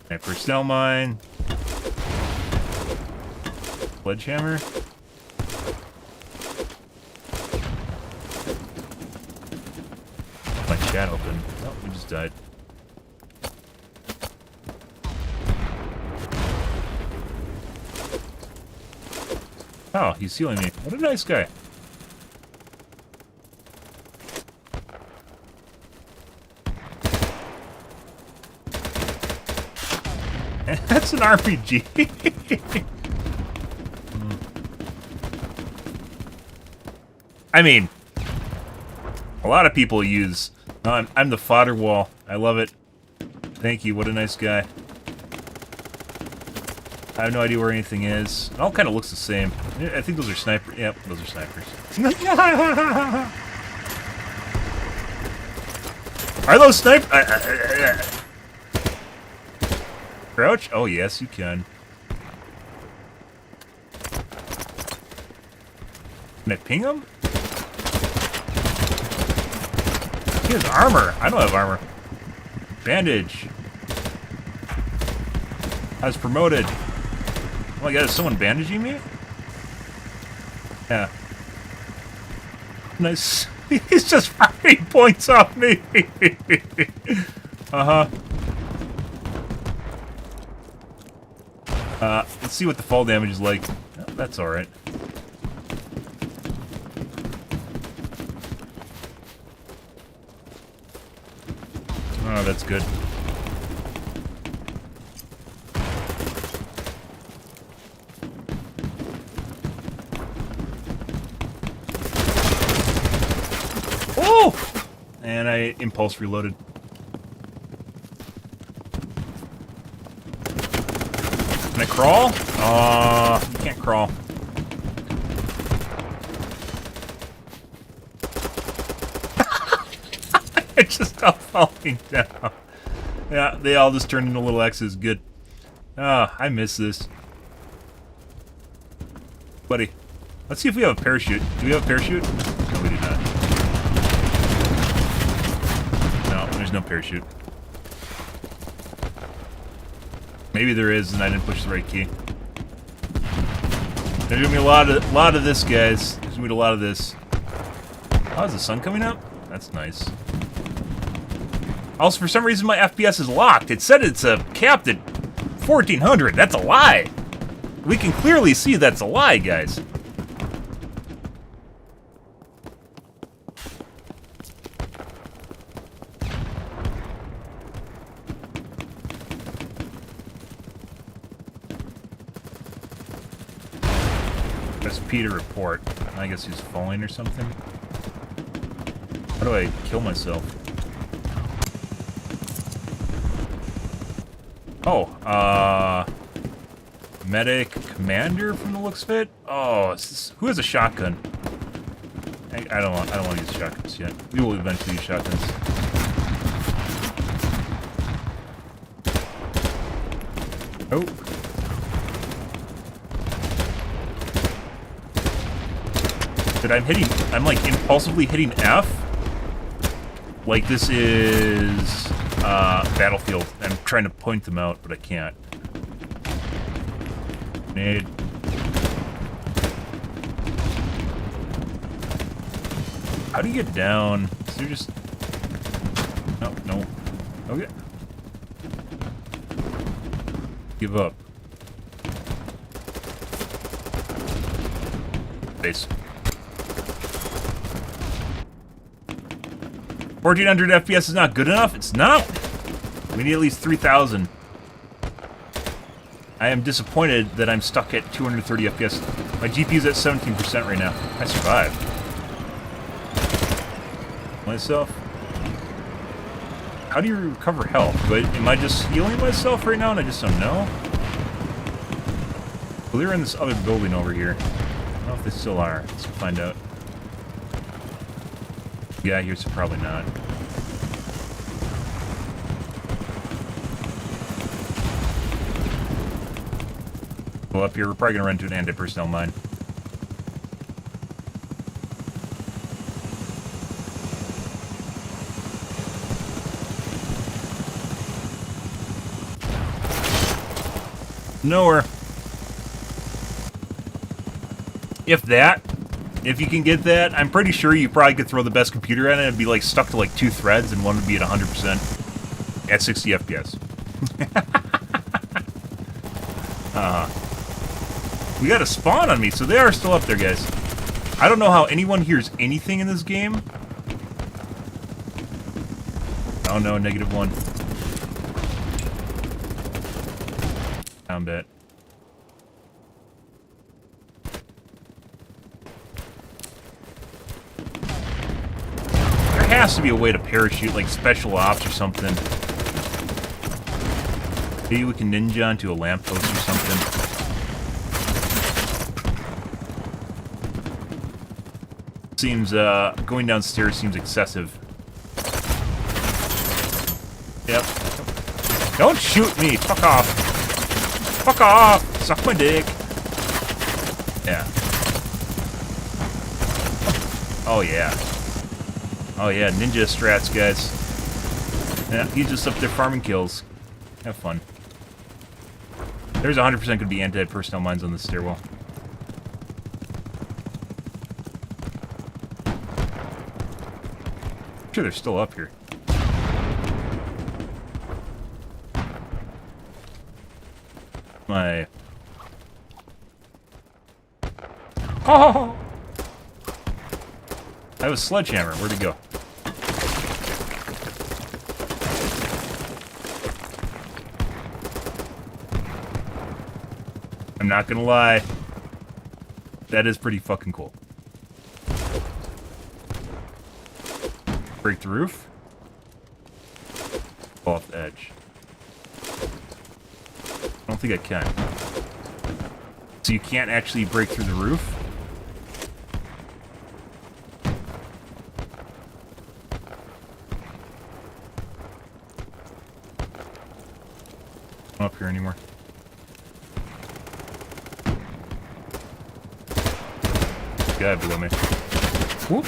Okay, personnel mine. Sledgehammer. My chat open. Oh, we just died. Oh, he's healing me. What a nice guy. That's an RPG. I mean, a lot of people use... I'm the fodder wall. I love it. Thank you. What a nice guy. I have no idea where anything is. It all kind of looks the same. I think those are snipers. Yep, those are snipers. Are those snipers? Crouch? Oh, yes, you can. Can I ping him? He has armor. I don't have armor. Bandage. I was promoted. Oh my god, is someone bandaging me? Yeah. Nice. He's just firing points off me. Uh-huh. Let's see what the fall damage is like. Oh, that's alright. Oh, that's good. Oh! And I impulse reloaded. Can I crawl? You can't crawl. I just stopped falling down. Yeah, they all just turned into little X's. Good. I miss this. Buddy, let's see if we have a parachute. Do we have a parachute? No, we do not. there's no parachute. Maybe there is, and I didn't push the right key. There's gonna be a lot of this, guys. There's gonna be a lot of this. Oh, is the sun coming up? That's nice. Also, for some reason, my FPS is locked. It said it's capped at 1400. That's a lie. We can clearly see that's a lie, guys. SP to report. I guess he's falling or something. How do I kill myself? Oh, medic commander from the looks of it. Oh, who has a shotgun? I don't want to use shotguns yet. We will eventually use shotguns. Oh. But I'm like impulsively hitting F. Like this is Battlefield. I'm trying to point them out, but I can't. Grenade. How do you get down? Is there just... No, no. Okay. Give up. Base. 1400 FPS is not good enough? It's not! We need at least 3000. I am disappointed that I'm stuck at 230 FPS. My GPU's at 17% right now. I survived. Myself? How do you recover health? Am I just healing myself right now and I just don't know? Well, they're in this other building over here. I don't know if they still are. Let's find out. Yeah, here's probably not. Well, up here, we're probably gonna run into an anti-personnel mine. Nowhere. If you can get that, I'm pretty sure you probably could throw the best computer at it and be like stuck to like 2 threads and one would be at 100% at 60 FPS. We got a spawn on me, so they are still up there, guys. I don't know how anyone hears anything in this game. Oh no, -1. Down bet. There has to be a way to parachute, like special ops or something. Maybe we can ninja onto a lamppost or something. Seems, going downstairs seems excessive. Yep. Don't shoot me! Fuck off! Fuck off! Suck my dick! Yeah. Oh yeah. Oh yeah, ninja strats, guys. Yeah, he's just up there farming kills. Have fun. There's 100% going to be anti-personnel mines on this stairwell. I'm sure they're still up here. My... Oh! I have a sledgehammer. Where'd it go? I'm not gonna lie. That is pretty fucking cool. Break the roof. Fall off the edge. I don't think I can. So you can't actually break through the roof? I'm not up here anymore. Guy below me. Whoop.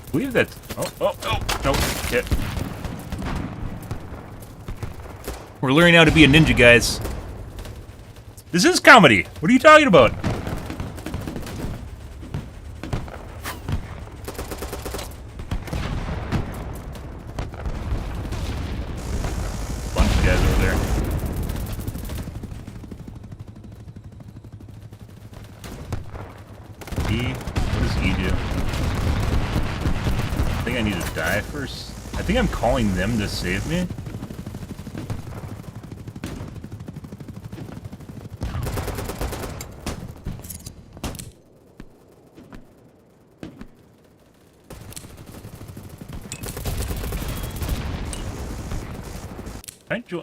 I believe that. Oh, no, shit. We're learning how to be a ninja, guys. This is comedy. What are you talking about? Bunch of guys over there. E? What does E do? I think I need to die first. I think I'm calling them to save me.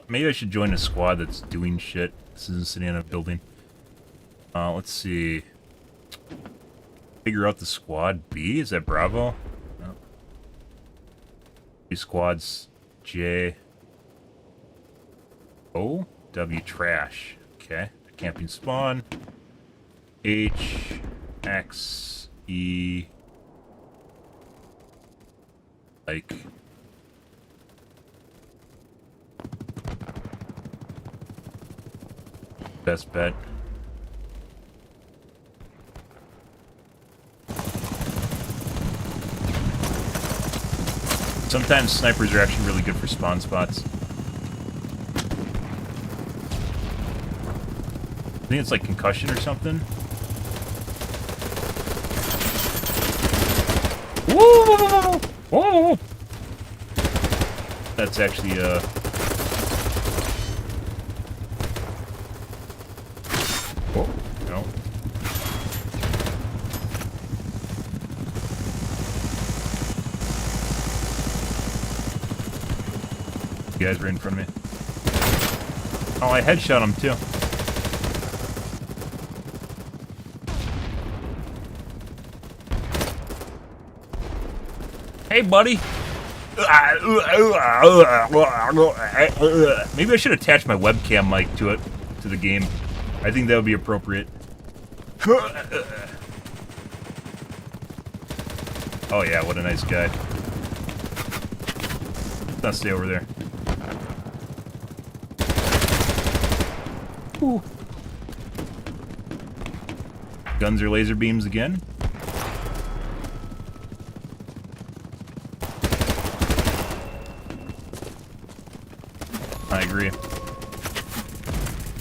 Maybe I should join a squad that's doing shit. This isn't sitting in a building. Let's see. Figure out the squad B? Is that Bravo? No. Two squads. J. O. W. Trash. Okay. Camping spawn. H. X. E. Like. Best bet. Sometimes snipers are actually really good for spawn spots. I think it's like concussion or something. Woo! Whoa! That's actually Oh, no. You guys were in front of me. Oh, I headshot him too. Hey, buddy. Maybe I should attach my webcam mic to it, to the game. I think that would be appropriate. Oh yeah, what a nice guy. Let's stay over there. Ooh. Guns or laser beams again? I agree.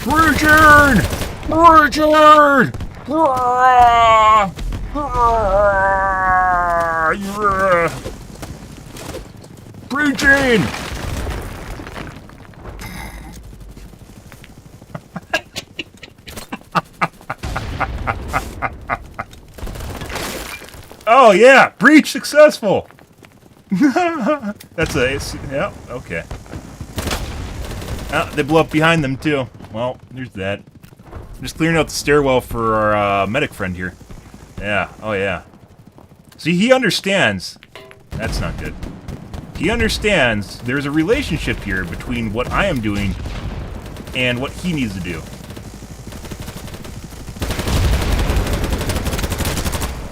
Richard! Richard! Preaching! Oh yeah, breach successful. That's a yeah, okay. They blew up behind them too. Well, there's that. I'm just clearing out the stairwell for our medic friend here. Yeah, oh yeah. See, he understands. That's not good. He understands there's a relationship here between what I am doing and what he needs to do.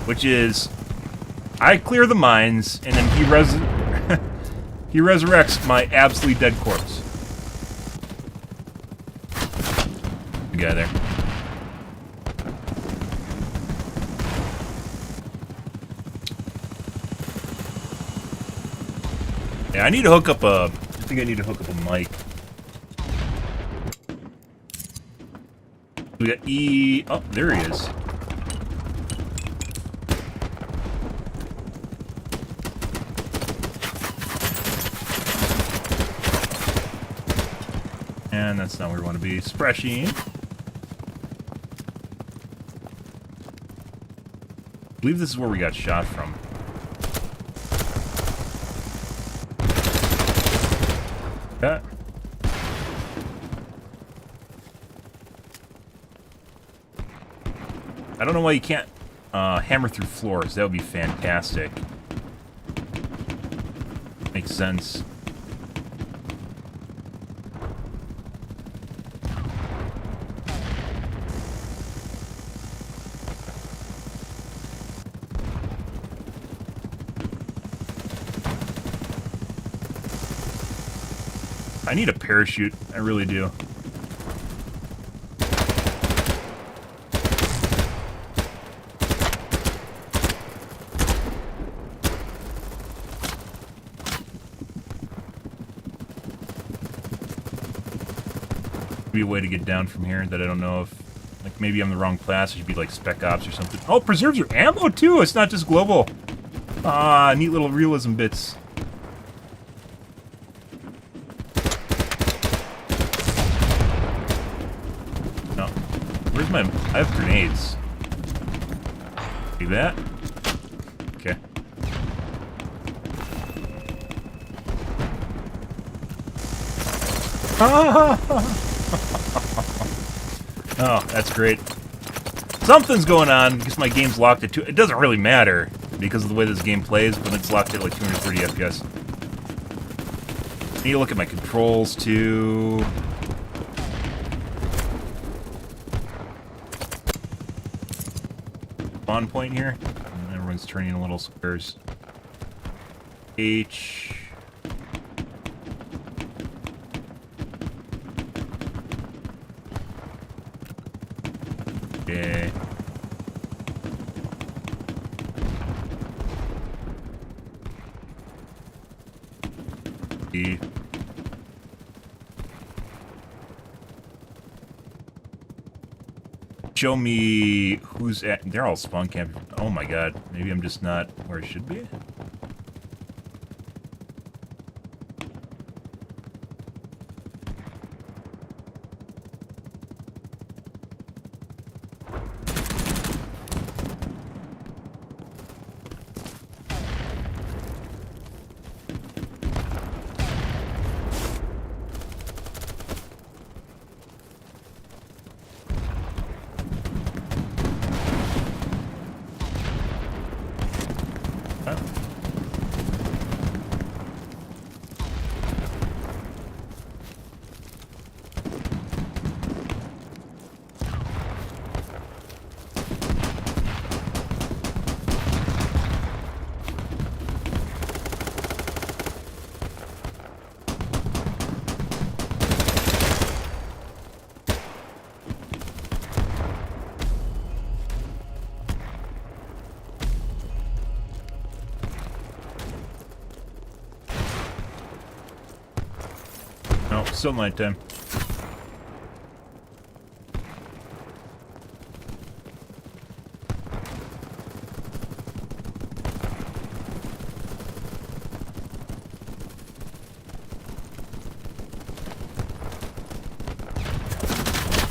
Which is, I clear the mines, and then he resurrects my absolutely dead corpse. The guy there. Yeah, I need to hook up a... I think I need to hook up a mic. We got E... Oh, there he is. And that's not where we want to be. Spreading. I believe this is where we got shot from. Yeah. I don't know why you can't hammer through floors. That would be fantastic. Makes sense. I need a parachute. I really do. Be a way to get down from here that I don't know if, like, maybe I'm the wrong class. It should be like Spec Ops or something. Oh, it preserves your ammo too. It's not just global. Ah, neat little realism bits. No, where's my? I have grenades. See that? Okay. Oh, that's great. Something's going on because my game's locked at 2. It doesn't really matter because of the way this game plays, but it's locked at like 230 FPS. I need to look at my controls too. Spawn point here. And everyone's turning in little squares. H. Okay. E. Show me who's at. They're all spawn camping. Oh my god. Maybe I'm just not where I should be. No, still nighttime.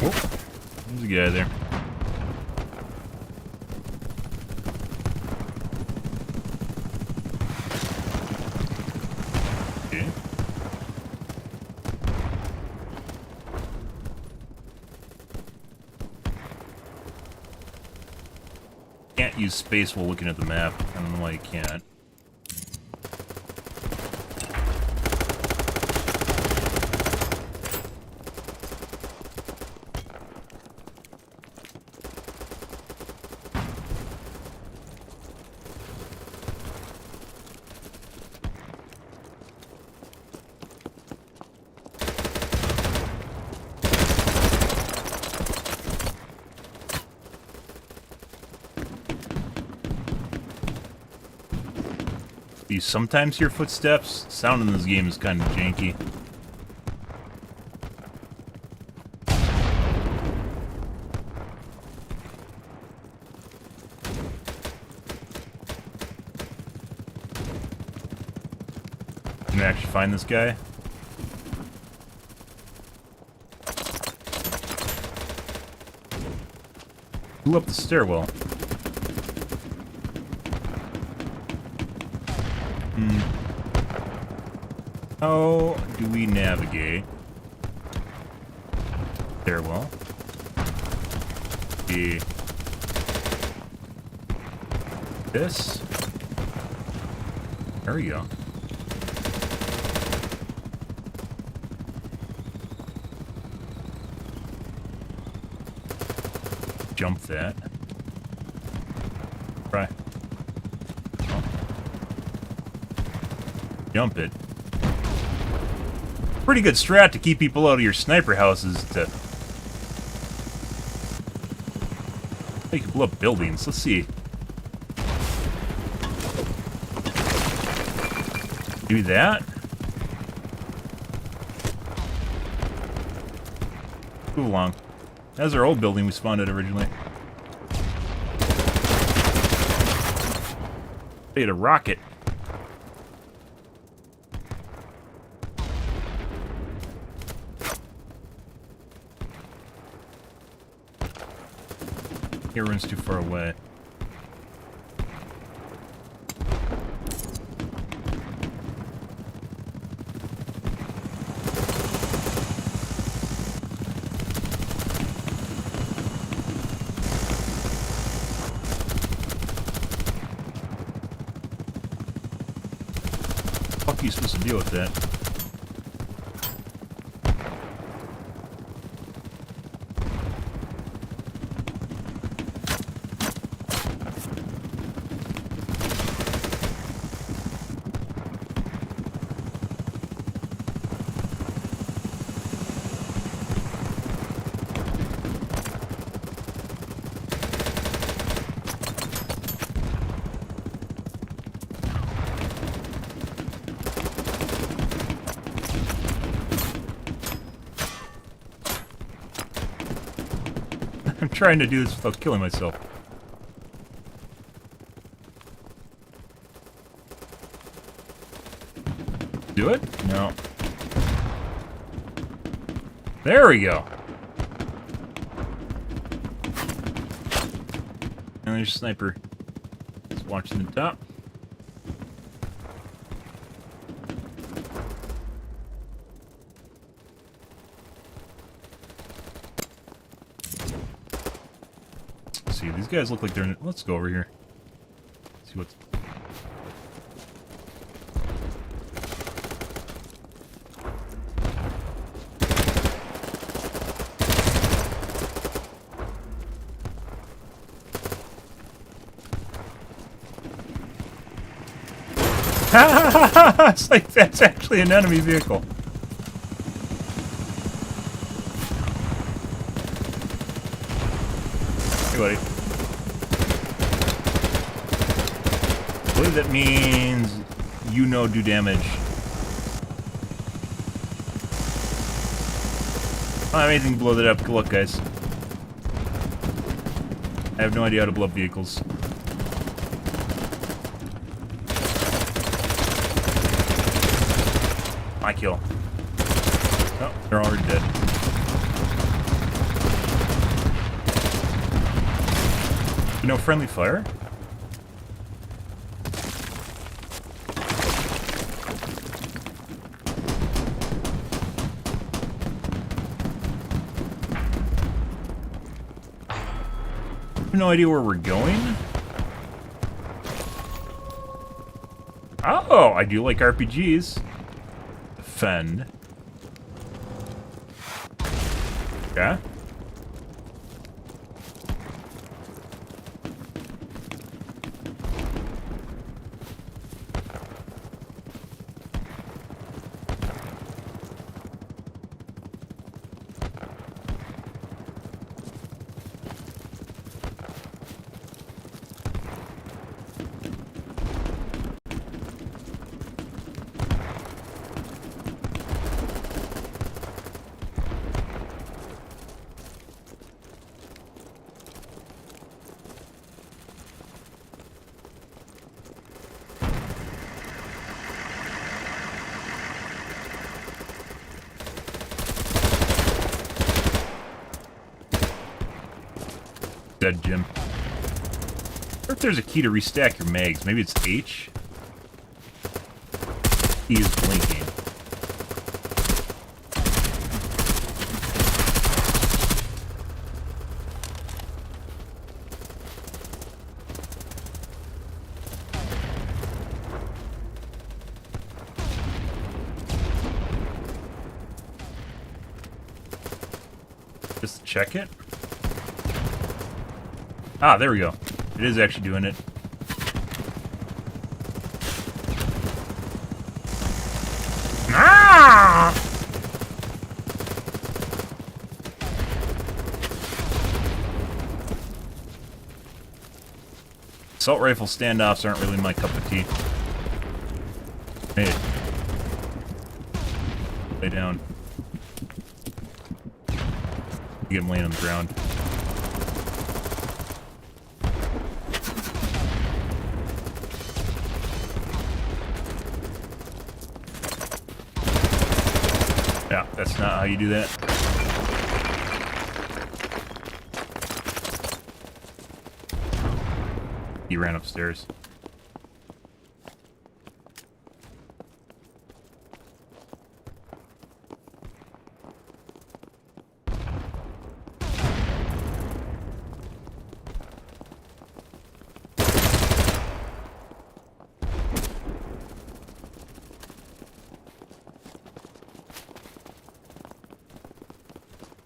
Oh, there's a guy there. Okay. Can't use space while looking at the map. I don't know why you can't. You sometimes hear footsteps. Sound in this game is kind of janky. Can I actually find this guy? Blew up the stairwell. How do we navigate? Stairwell. This. There we go. Jump that. Try. Oh. Jump it. Pretty good strat to keep people out of your sniper houses. You can blow up buildings. Let's see. Do that. Move along. That's our old building we spawned at originally. They had a rocket. Everyone's too far away. How are you supposed to deal with that? I'm trying to do this without killing myself. Do it? No. There we go. And there's a sniper. Just watching the top. See, these guys look like they're in. Let's go over here. See what's. It's like that's actually an enemy vehicle. Hey, buddy. I believe that means you know do damage. I don't have anything to blow that up. Good luck, guys. I have no idea how to blow up vehicles. My kill. Oh, they're already dead. No friendly fire? I have no idea where we're going. Oh, I do like RPGs. Defend. Okay. Dead, Jim. I wonder if there's a key to restack your mags. Maybe it's H? He is blinking. Just check it. Ah, there we go. It is actually doing it. Ah! Assault rifle standoffs aren't really my cup of tea. Hey. Lay down. Get him laying on the ground. Yeah, that's not how you do that. He ran upstairs.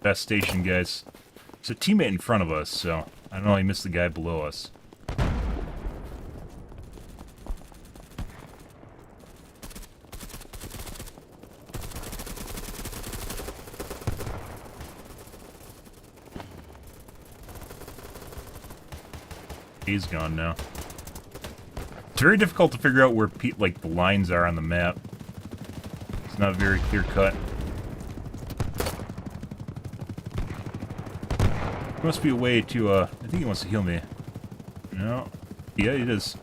Best station, guys. It's a teammate in front of us, so I don't know, he missed the guy below us. He's gone now. It's very difficult to figure out where like the lines are on the map. It's not very clear cut. There must be a way to, I think he wants to heal me. No. Yeah, it is.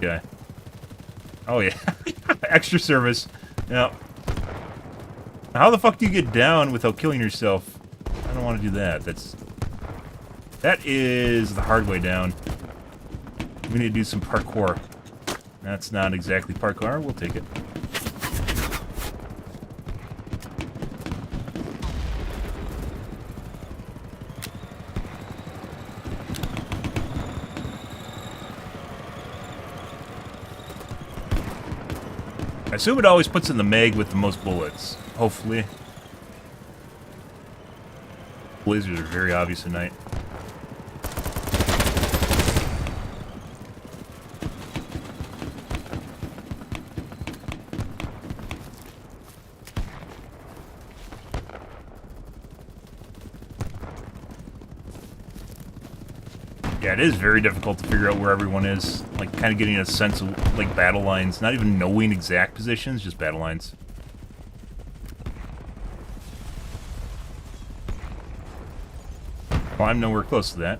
Yeah. Oh, yeah. Extra service. Yeah. How the fuck do you get down without killing yourself? I don't want to do that. That is the hard way down. We need to do some parkour. That's not exactly parkour. We'll take it. I assume it always puts in the mag with the most bullets. Hopefully. Lasers are very obvious at night. Yeah, it is very difficult to figure out where everyone is. Like, kind of getting a sense of, like, battle lines. Not even knowing exact positions, just battle lines. Well, I'm nowhere close to that.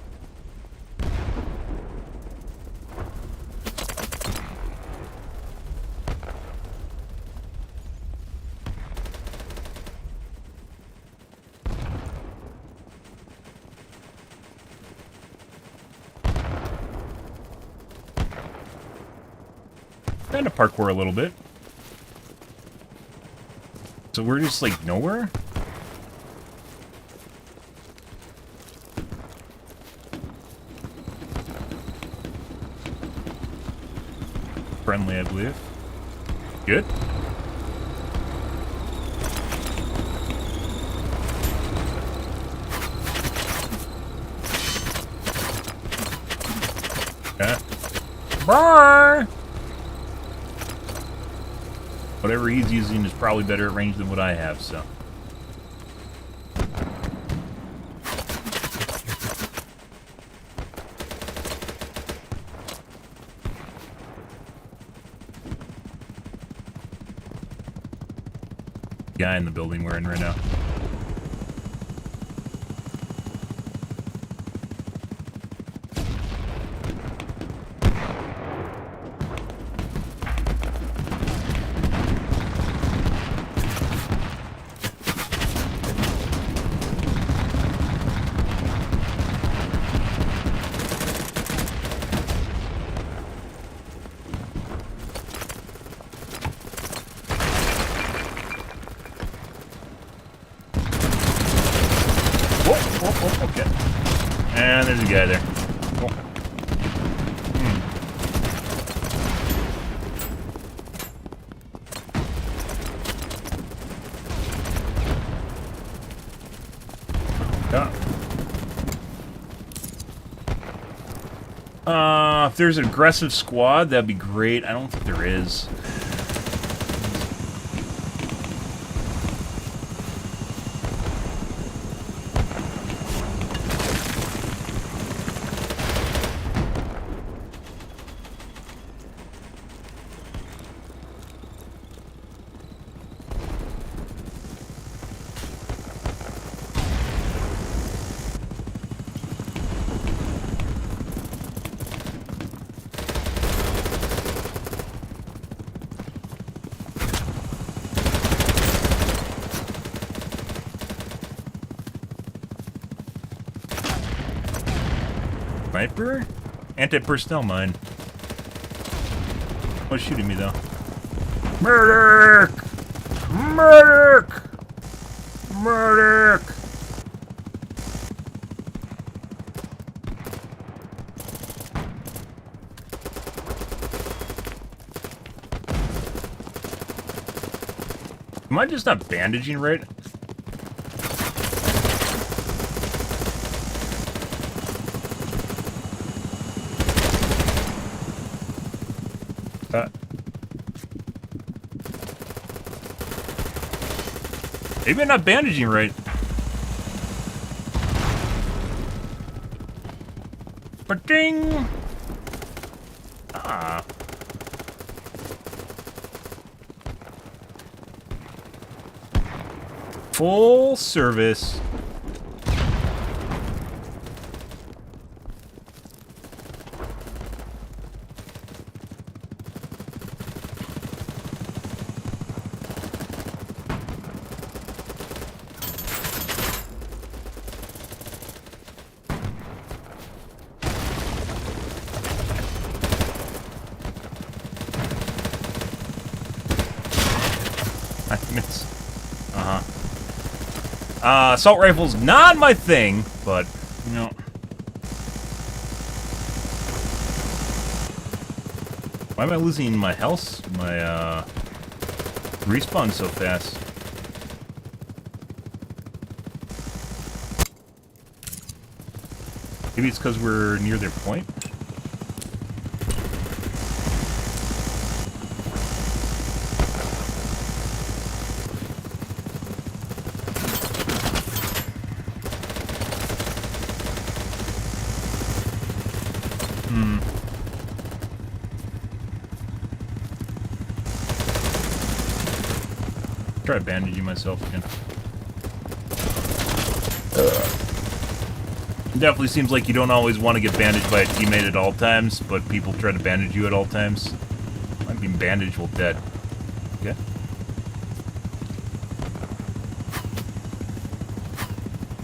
Kind of parkour a little bit. So we're just like nowhere? Friendly, I believe. Good. Yeah. Bye! Whatever he's using is probably better at range than what I have, so. Guy in the building we're in right now. Oh, okay. And there's a guy there. Cool. Yeah. If there's an aggressive squad, that'd be great. I don't think there is. Sniper? Anti-personnel mine. What's shooting me though? Murder! Murder! Murder! Am I just not bandaging right? Maybe I'm not bandaging right. Ba-ding! Ah. Full service. I miss. Assault rifle's not my thing, but, you know. Why am I losing my health? My, respawn so fast? Maybe it's because we're near their point? Try bandaging myself again. It definitely seems like you don't always want to get bandaged by a teammate at all times, but people try to bandage you at all times. I'm being bandaged while dead. Okay.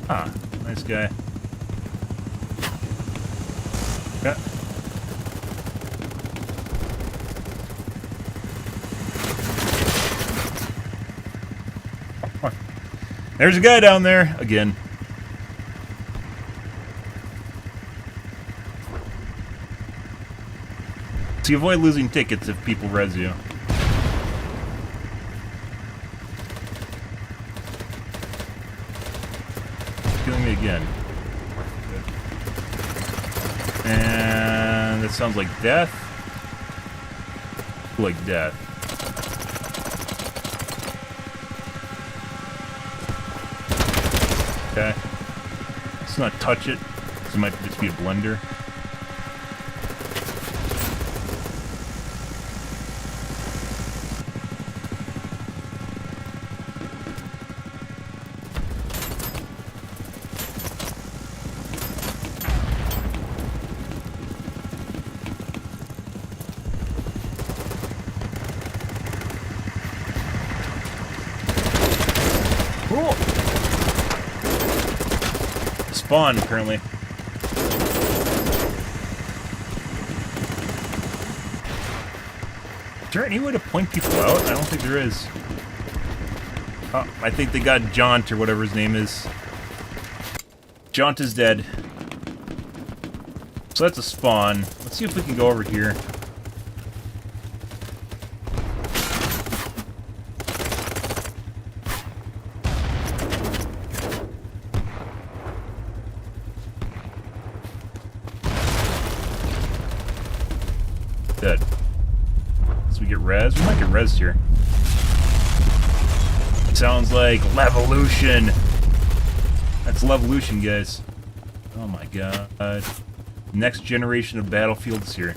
Ah, nice guy. Okay. There's a guy down there again. So you avoid losing tickets if people res you. Killing me again. And that sounds like death. Like death. Okay. Let's not touch it. This might just be a blender. Cool. Spawn, apparently. Is there any way to point people out? I don't think there is. Oh, I think they got Jaunt, or whatever his name is. Jaunt is dead. So that's a spawn. Let's see if we can go over here. Dead. So we get res. We might get res here. Sounds like Levolution. That's Levolution, guys. Oh my god. Next generation of Battlefields here.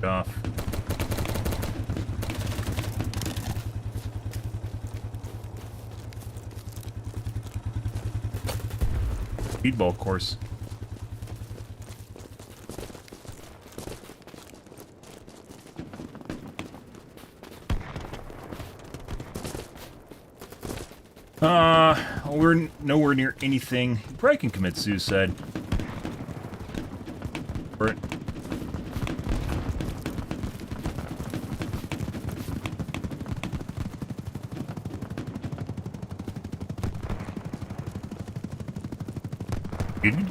Off. Speedball course. We're nowhere near anything. You probably can commit suicide. Or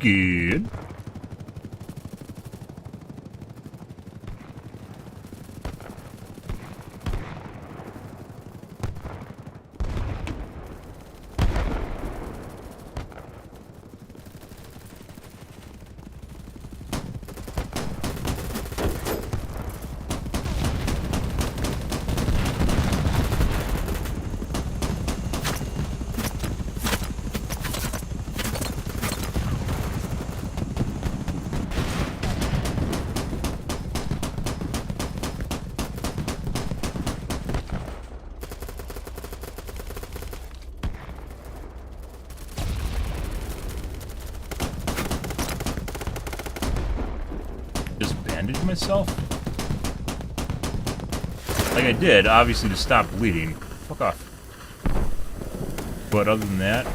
good. Just bandage myself? Like I did, obviously, to stop bleeding. Fuck off. But other than that,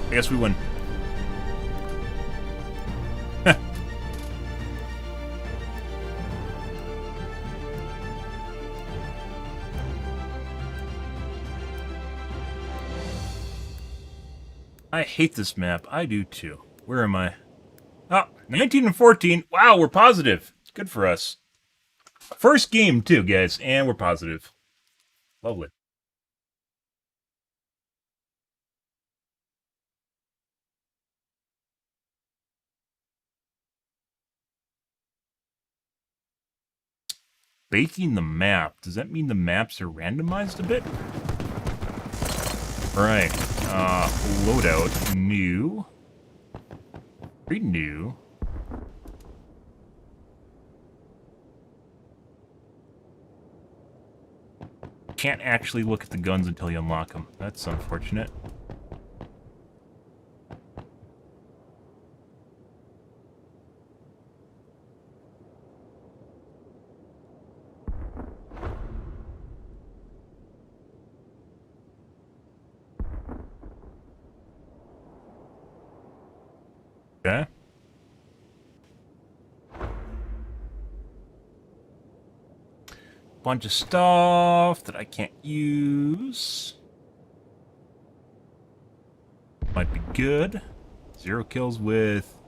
I guess we win. I hate this map. I do too. Where am I? Oh, 19 and 14. Wow, we're positive. It's good for us. First game too, guys, and we're positive. Lovely. Baking the map. Does that mean the maps are randomized a bit? Alright. Loadout. New. Renew. Can't actually look at the guns until you unlock them. That's unfortunate. Okay. Bunch of stuff that I can't use. Might be good. 0 kills with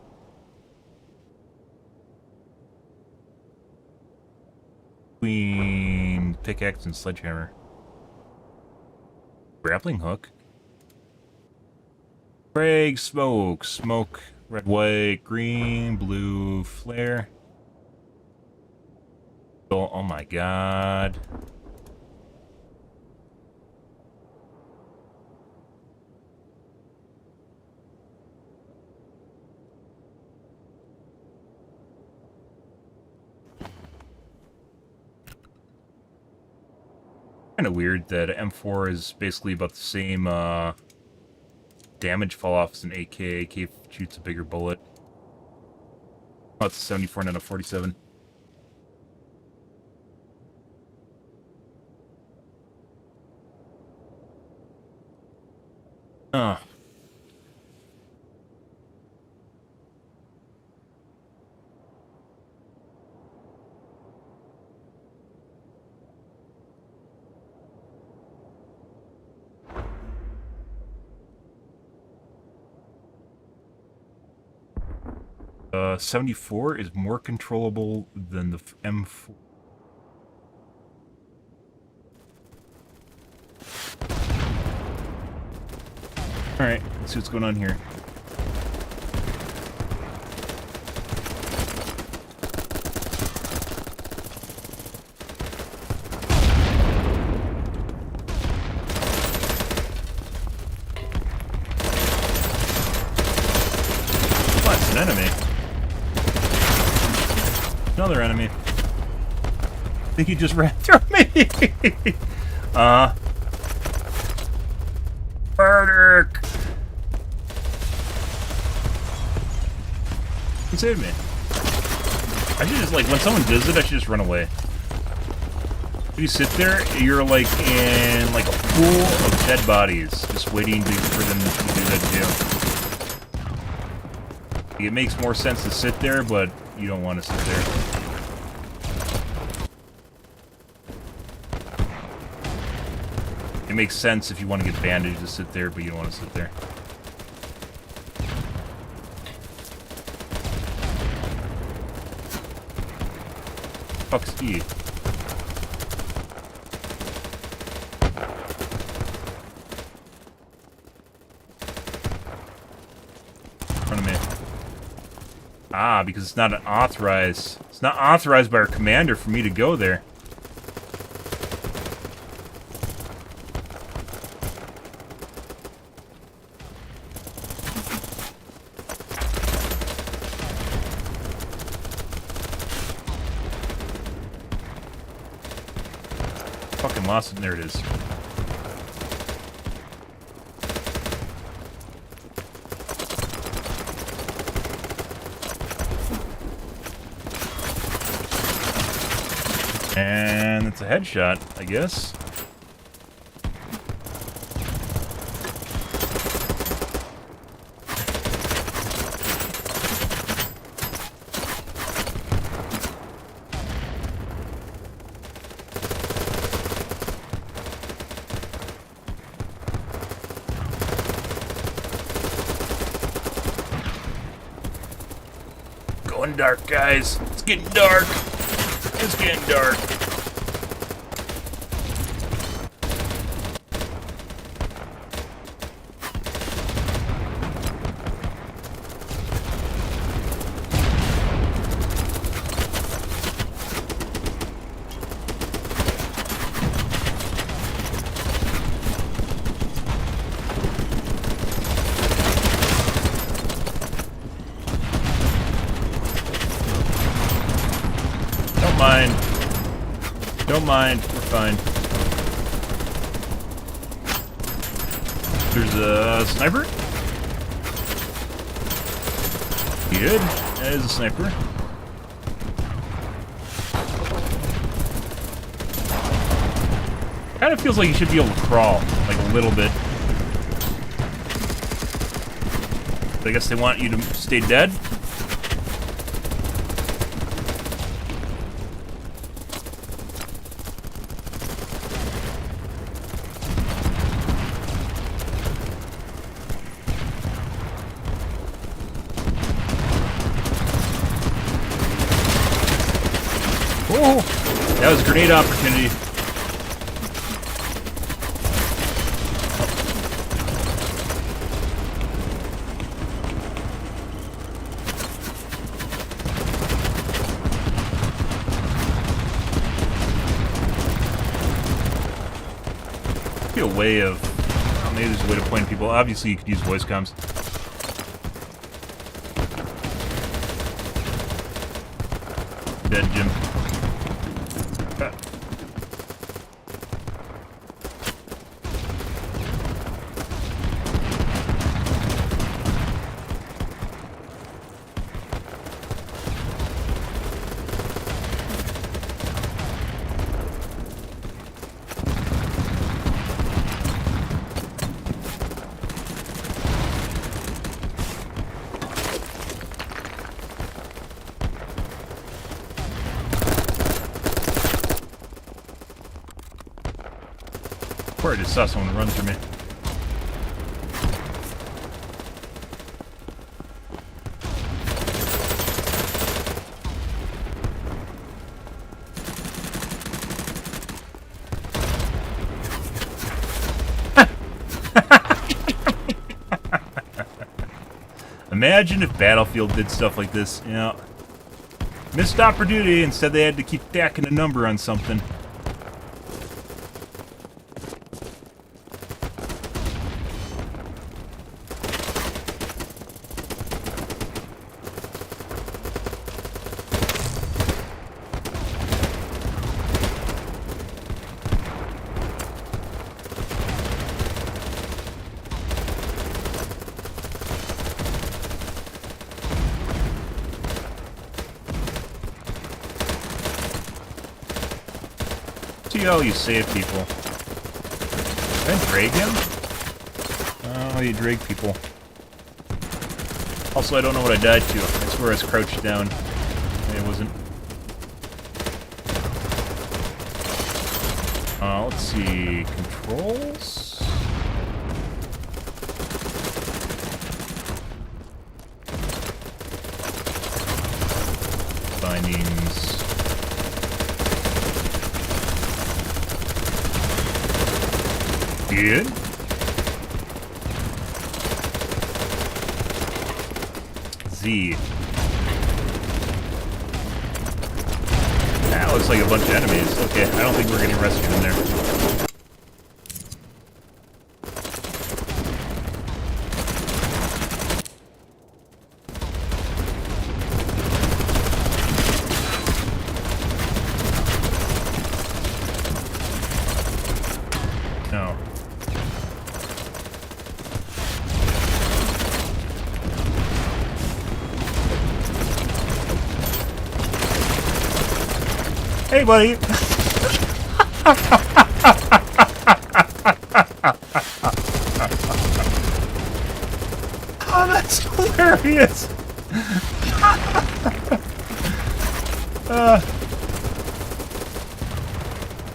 Queen, pickaxe, and sledgehammer. Grappling hook. Frag, smoke, smoke, red, white, green, blue, flare. Oh my god. Kind of weird that M4 is basically about the same damage fall off as an AK. AK shoots a bigger bullet. Oh, it's a 74, not a 47. Oh. Uh, 74 is more controllable than the M4. Alright, let's see what's going on here. Oh, it's an enemy. Another enemy. I think he just ran through me. Murder. He saved me. I should just, like, when someone does it, I should just run away. If you sit there, you're, like, in, like, a pool of dead bodies, just waiting for them to do that to you. It makes more sense to sit there, but you don't want to sit there. It makes sense if you want to get bandaged to sit there, but you don't want to sit there. Fuck's E. In front of me. Ah, because it's not authorized. It's not authorized by our commander for me to go there. Fucking lost it. There it is. And it's a headshot, I guess. Going dark, guys. It's getting dark. It's getting dark. Don't mind, we're fine. There's a sniper. Good. That is a sniper. Kind of feels like you should be able to crawl, like a little bit. I guess they want you to stay dead. Oh, that was a grenade opportunity. Be a way of, maybe there's a way to point people. Obviously, you could use voice comms. Dead, Jim. I just saw someone run through me. Imagine if Battlefield did stuff like this, you know. Missed opportunity, instead they had to keep tacking a number on something. see how you save people. Can I drag him? Oh, you drag people. Also, I don't know what I died to. I swear I was crouched down. It wasn't. Let's see. Controls? Bindings. Good. Z. That looks like a bunch of enemies. Okay, I don't think we're getting rescued in there. No. Hey, buddy. Oh, that's hilarious.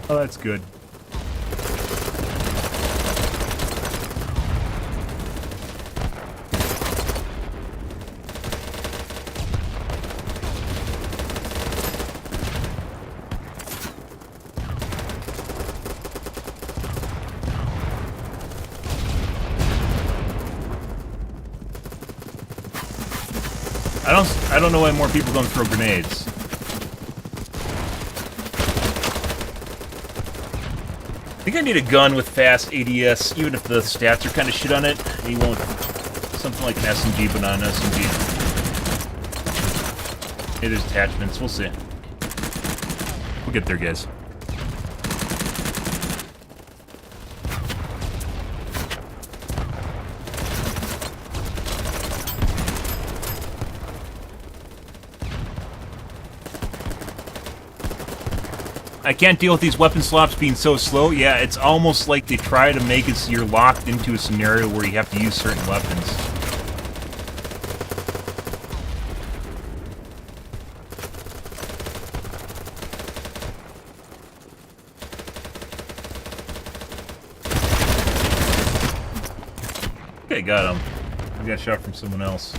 Oh, that's good. I don't know why more people don't throw grenades. I think I need a gun with fast ADS, even if the stats are kind of shit on it. You won't. Something like an SMG, but not an SMG. Hey, there's attachments. We'll see. We'll get there, guys. I can't deal with these weapon swaps being so slow. Yeah, it's almost like they try to make it so you're locked into a scenario where you have to use certain weapons. Okay, got him. I got shot from someone else.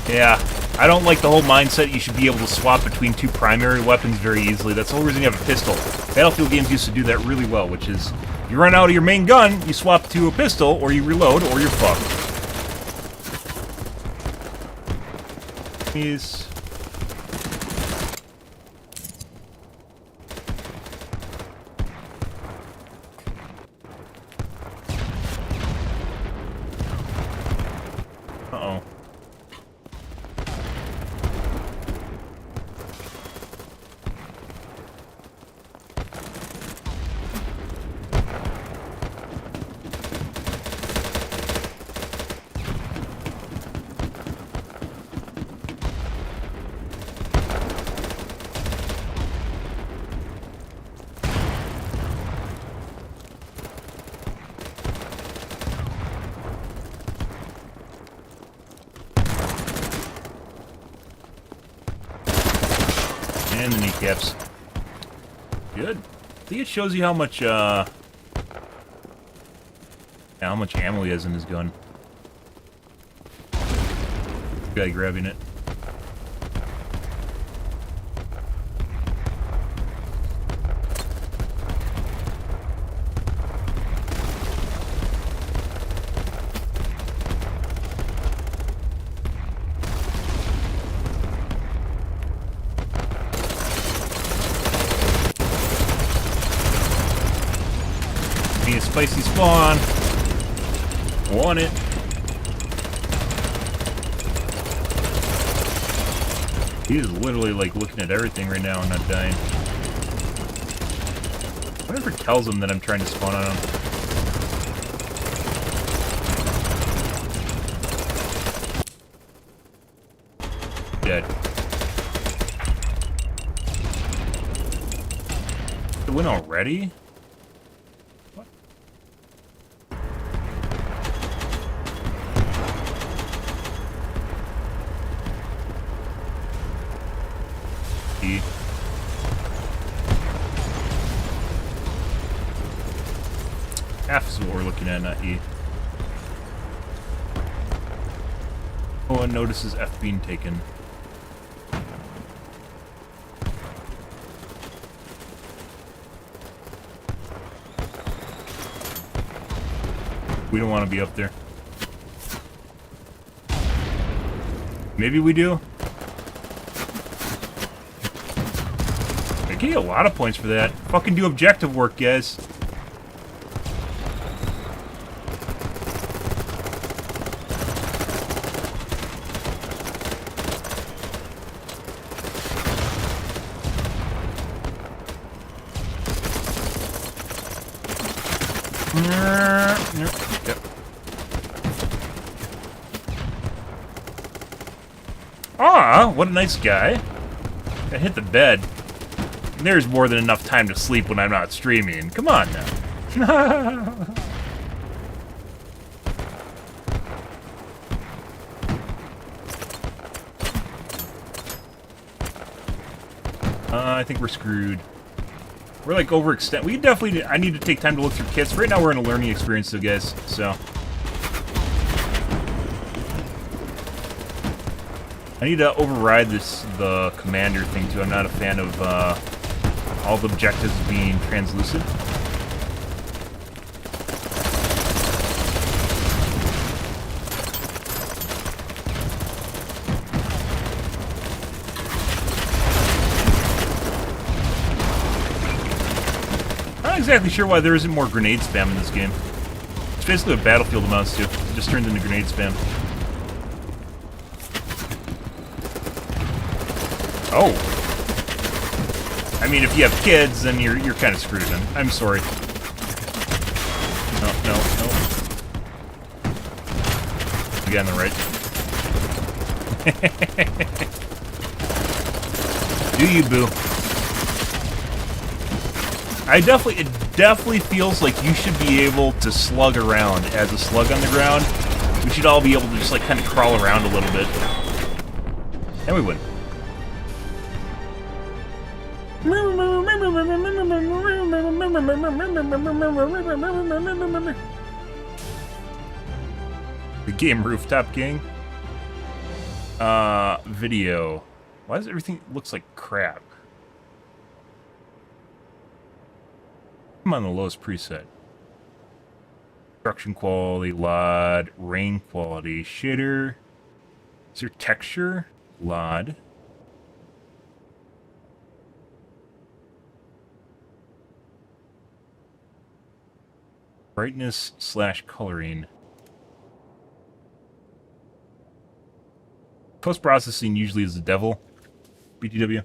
Yeah. I don't like the whole mindset you should be able to swap between two primary weapons very easily. That's the whole reason you have a pistol. Battlefield games used to do that really well, which is, you run out of your main gun, you swap to a pistol, or you reload, or you're fucked. Please. Uh-oh. And the kneecaps. Good. I think it shows you how much ammo he has in his gun. Guy grabbing it. Be a spicy spawn. Want it. He's literally like looking at everything right now and not dying. Whatever tells him that I'm trying to spawn on him. Dead. win already? What? E. F is what we're looking at, not E. No one notices F being taken. We don't want to be up there. Maybe we do. I get you a lot of points for that. Fucking do objective work, guys. Yep. Ah, what a nice guy. I hit the bed. There's more than enough time to sleep when I'm not streaming. Come on now. I think we're screwed. We're like overextend. We definitely. I need to take time to look through kits. Right now, we're in a learning experience, though, guys. So I need to override the commander thing too. I'm not a fan of all the objectives being translucent. Not exactly sure why there isn't more grenade spam in this game. It's basically what Battlefield amounts to. It just turns into grenade spam. Oh. I mean, if you have kids, then you're kind of screwed then. I'm sorry. No. You got on the right. Do you, boo? It definitely feels like you should be able to slug around as a slug on the ground. We should all be able to just like kind of crawl around a little bit. And we win. The game Rooftop Gang. Video. Why does everything looks like crap? I'm on the lowest preset. Construction quality, LOD, rain quality, shader. Is there texture? LOD. Brightness / coloring. Post-processing usually is the devil. BTW.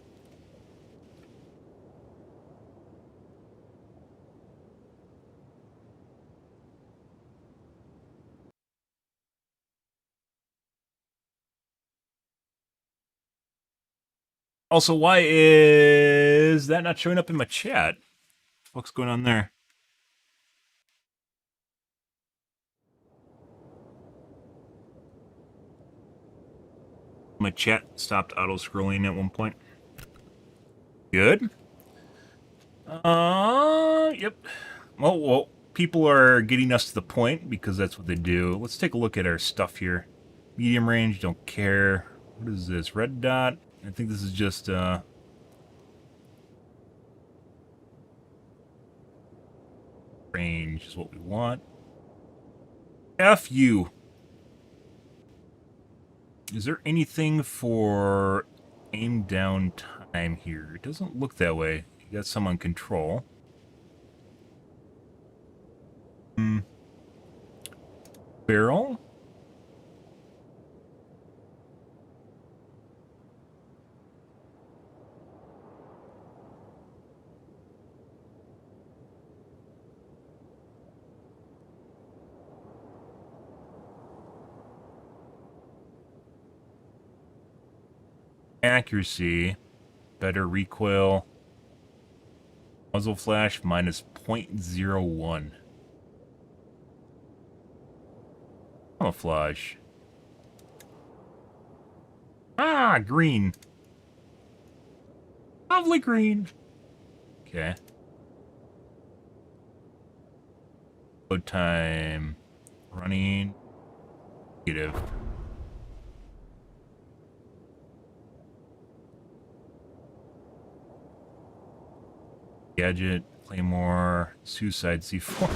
Also, why is that not showing up in my chat? What's going on there? My chat stopped auto-scrolling at one point. Good. Yep. Well, people are getting us to the point because that's what they do. Let's take a look at our stuff here. Medium range, don't care. What is this? Red dot? I think this is just, range is what we want. F you. Is there anything for aim down time here? It doesn't look that way. You got some on control. Barrel. Accuracy, better recoil. Muzzle flash minus 0.01. Camouflage. Ah, green. Lovely green. Okay. Load time. Running. Negative. Gadget. Claymore. Suicide C4.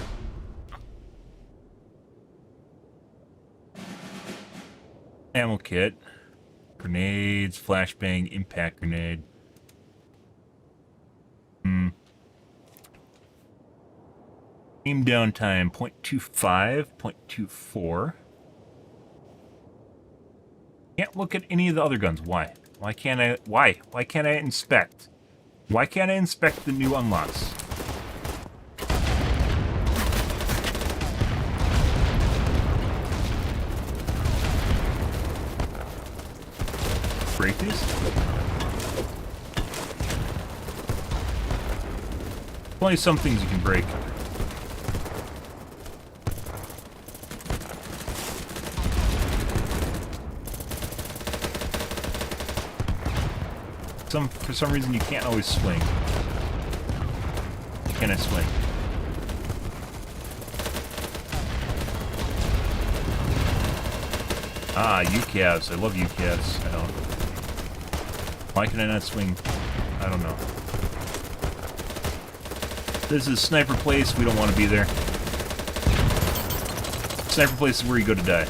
Ammo kit. Grenades. Flashbang. Impact grenade. Aim down time 0.25, 0.24. Can't look at any of the other guns. Why? Why can't I? Why? Why can't I inspect? Why can't I inspect the new unlocks? Break these? Only some things you can break. For some reason you can't always swing. Can I swing? Ah, UCAVs. I love UCAVs. I don't. Why can I not swing? I don't know. This is Sniper Place. We don't want to be there. Sniper Place is where you go to die.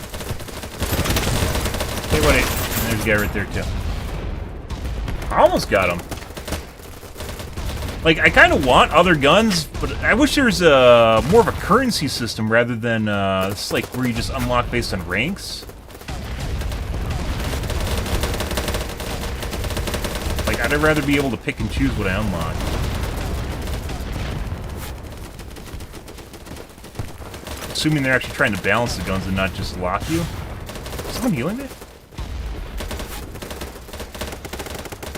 Hey, wait. There's a guy right there, too. I almost got him. Like, I kind of want other guns, but I wish there was more of a currency system rather than it's like where you just unlock based on ranks. Like, I'd rather be able to pick and choose what I unlock. Assuming they're actually trying to balance the guns and not just lock you. Is someone healing me?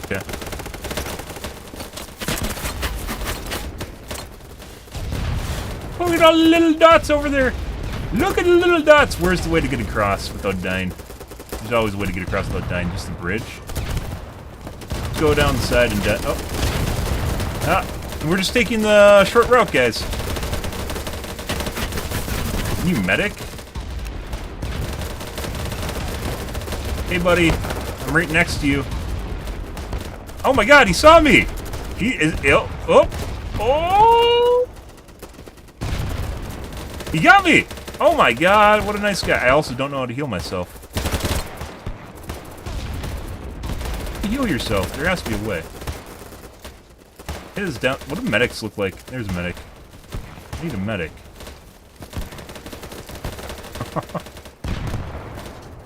Okay. Look at all the little dots over there! Look at the little dots! Where's the way to get across without dying? There's always a way to get across without dying, just the bridge. Let's go down the side and die. Oh. Ah, we're just taking the short route, guys. You medic? Hey, buddy. I'm right next to you. Oh my god, he saw me! He is ill. Oh! Oh! He got me! Oh my god, what a nice guy. I also don't know how to heal myself. Heal yourself. There has to be a way. It is down. What do medics look like? There's a medic. I need a medic.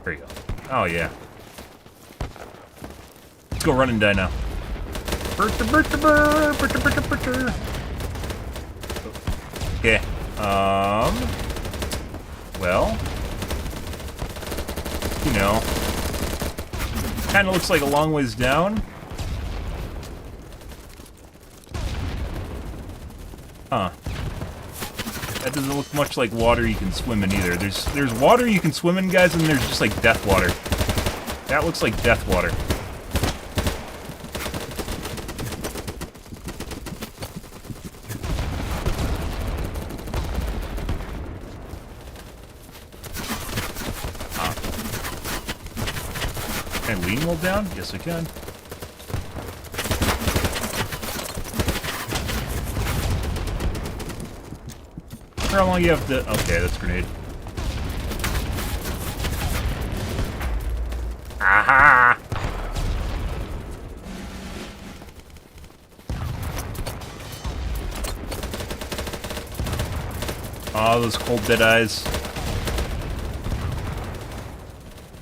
There you go. Oh, yeah. Let's go run and die now. Okay. Well. You know. Kind of looks like a long ways down. Huh. That doesn't look much like water you can swim in either. There's water you can swim in, guys, and there's just like death water. That looks like death water. Can I lean while down? Yes, I can. How long you have to... Okay, that's a grenade. Aha! Oh, those cold dead eyes.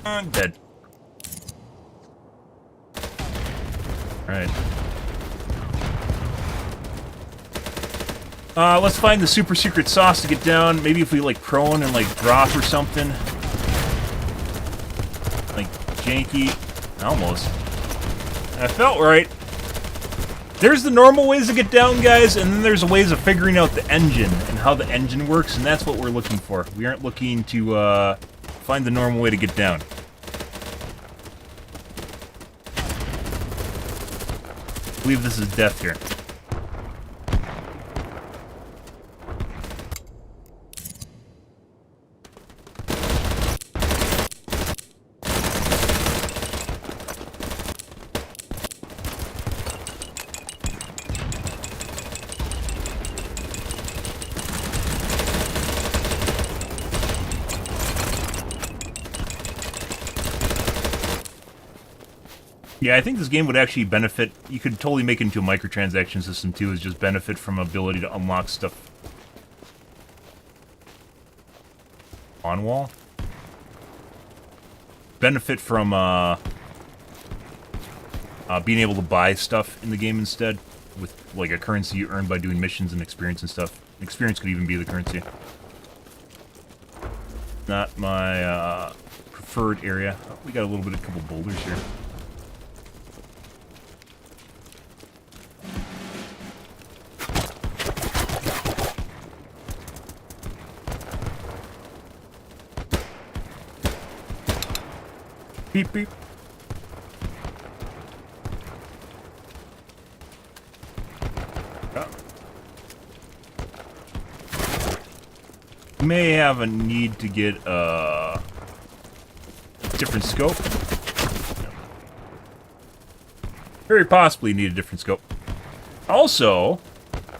I'm dead. Alright. Let's find the super secret sauce to get down. Maybe if we, like, prone and, like, drop or something. Like, janky. Almost. That felt right. There's the normal ways to get down, guys, and then there's ways of figuring out the engine and how the engine works, and that's what we're looking for. We aren't looking to find the normal way to get down. I believe this is death here. Yeah, I think this game would actually benefit. You could totally make it into a microtransaction system too, is just benefit from ability to unlock stuff on wall. Benefit from being able to buy stuff in the game instead, with like a currency you earn by doing missions and experience and stuff. Experience could even be the currency. Not my preferred area. Oh, we got a couple boulders here. Beep, beep. Oh. May have a need to get a different scope. Very possibly need a different scope. Also,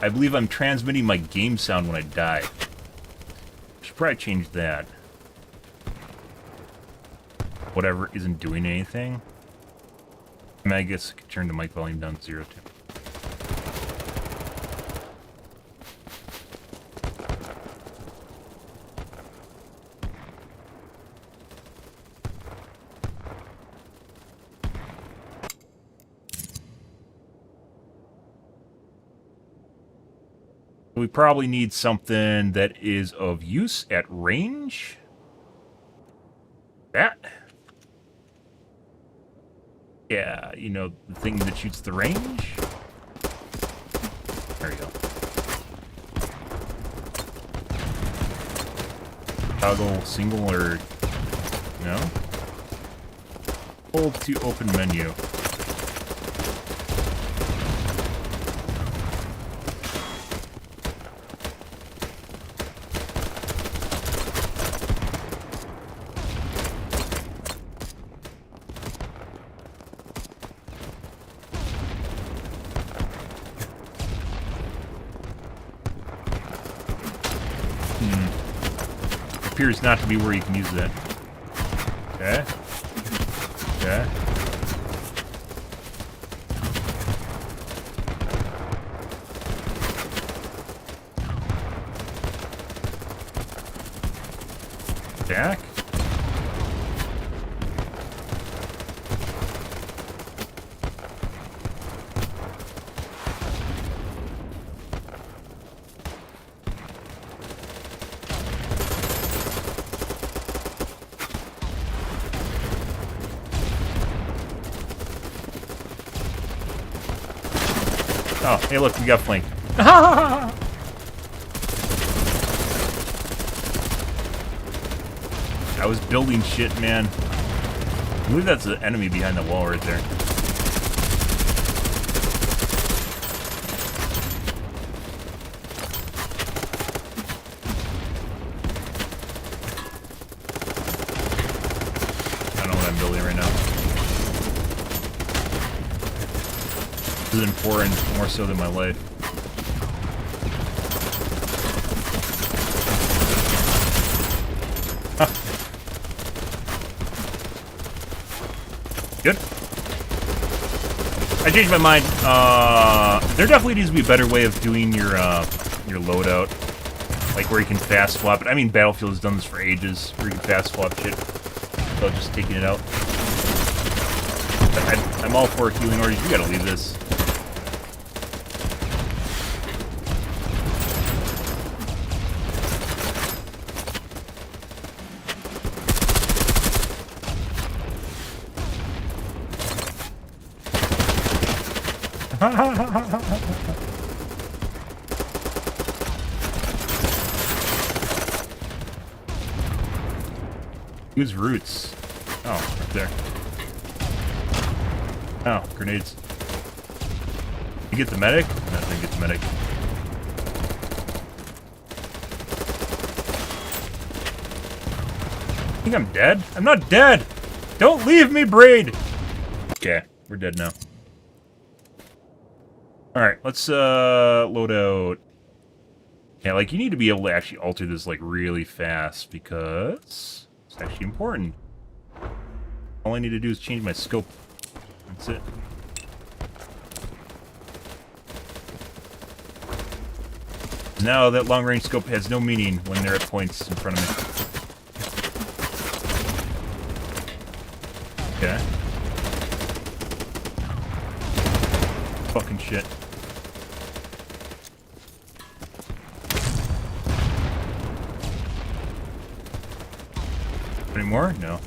I believe I'm transmitting my game sound when I die. Should probably change that. Whatever isn't doing anything. I mean, I guess I could turn the mic volume down to 0 too. We probably need something that is of use at range. That. Yeah, you know, the thing that shoots the range. There you go. Toggle single or... No? Hold to open menu. Appears not to be where you can use that. Okay. Okay. Jack. Oh, hey look, we got flanked. I was building shit, man. I believe that's an enemy behind the wall right there. I don't know what I'm building right now. This is important, more so than my life. Good. I changed my mind. There definitely needs to be a better way of doing your loadout, like where you can fast swap it. I mean, Battlefield has done this for ages, where you can fast swap shit without just taking it out. But I'm all for healing orders. You gotta leave this. Use roots. Oh, right there. Oh, grenades. You get the medic? No, I didn't get the medic. I think I'm dead? I'm not dead! Don't leave me, Braid! Okay, we're dead now. Alright, let's load out. Yeah, like, you need to be able to actually alter this, like, really fast, because it's actually important. All I need to do is change my scope. That's it. Now that long-range scope has no meaning when they're at points in front of me. Okay. Fucking shit. Any more? No.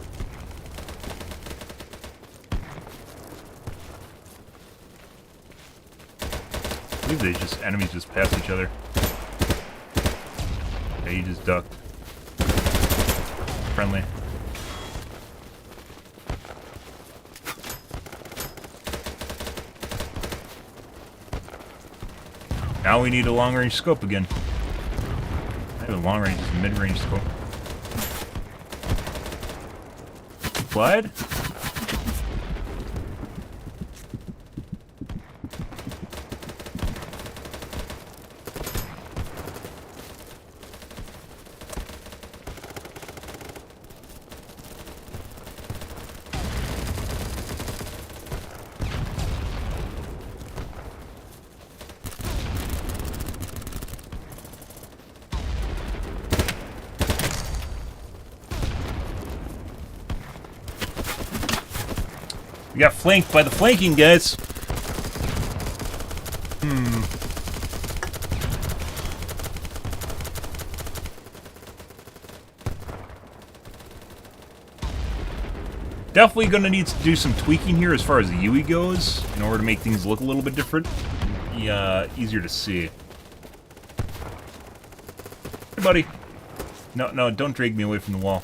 I believe they just, enemies just pass each other. Yeah, you just ducked. Friendly. Now we need a long-range scope again. I have a long-range, just a mid-range scope. Slide? We got flanked by the flanking guys. Definitely gonna need to do some tweaking here as far as the UE goes in order to make things look a little bit different. Easier to see. Hey, buddy. No, don't drag me away from the wall.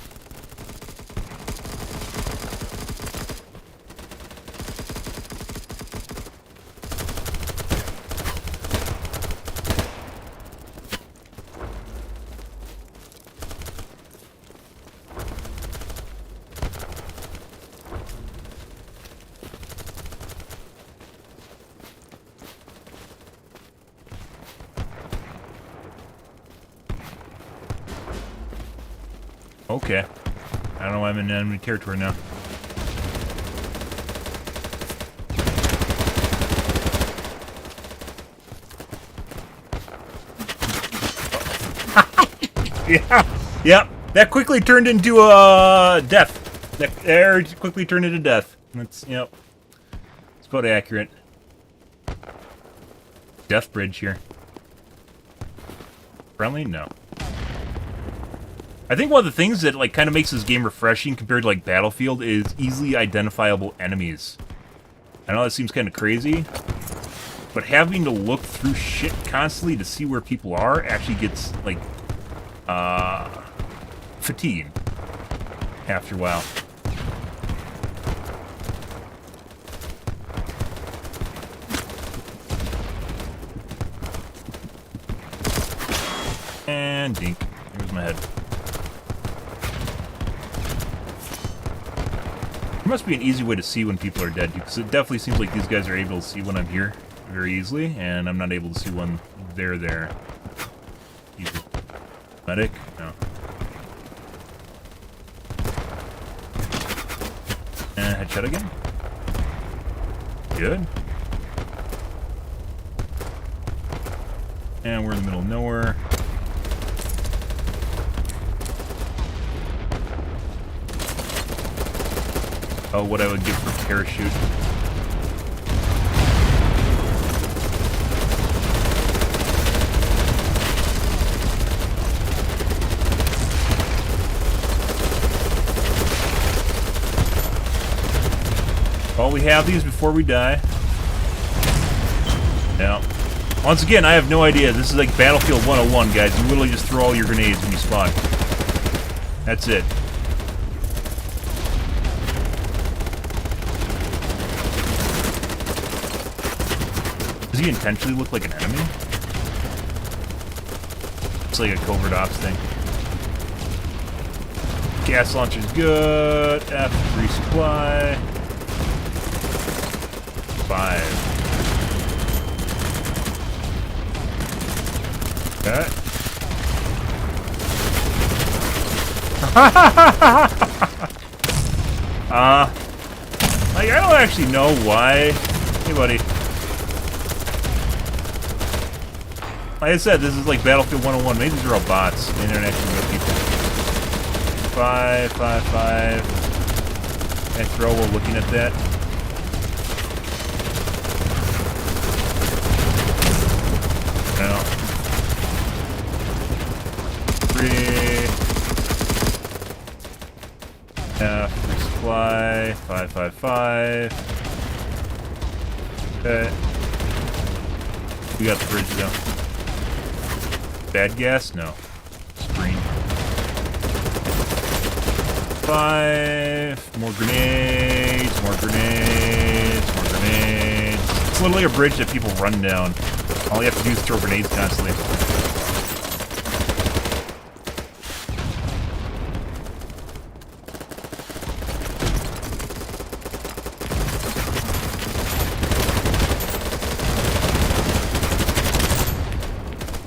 Okay. I don't know why I'm in enemy territory now. Yeah, yep. That quickly turned into death. That quickly turned into death. That's, yep. It's about accurate. Death bridge here. Friendly? No. I think one of the things that like kind of makes this game refreshing compared to like Battlefield is easily identifiable enemies. I know that seems kind of crazy, but having to look through shit constantly to see where people are actually gets like fatiguing after a while. And dink. Here's my head. There must be an easy way to see when people are dead, because it definitely seems like these guys are able to see when I'm here very easily, and I'm not able to see when they're there. Easy. Medic? No. And headshot again. Good. And we're in the middle of nowhere. Oh, what I would give for parachute. Well, we have these before we die. Yeah. Once again, I have no idea. This is like Battlefield 101, guys. You literally just throw all your grenades when you spawn. That's it. Does he intentionally look like an enemy? It's like a covert ops thing. Gas launcher's good. F, resupply. 5. Okay. Like, I don't actually know why. Hey, buddy. Like I said, this is like Battlefield 101. Maybe these are all bots. The internet actually real people. 5, 5, 5. Can I throw while looking at that? No. 3. F, resupply. 5, 5, 5. Okay. We got the bridge though. Bad gas? No. Screen. 5. More grenades. More grenades. More grenades. It's literally a bridge that people run down. All you have to do is throw grenades constantly.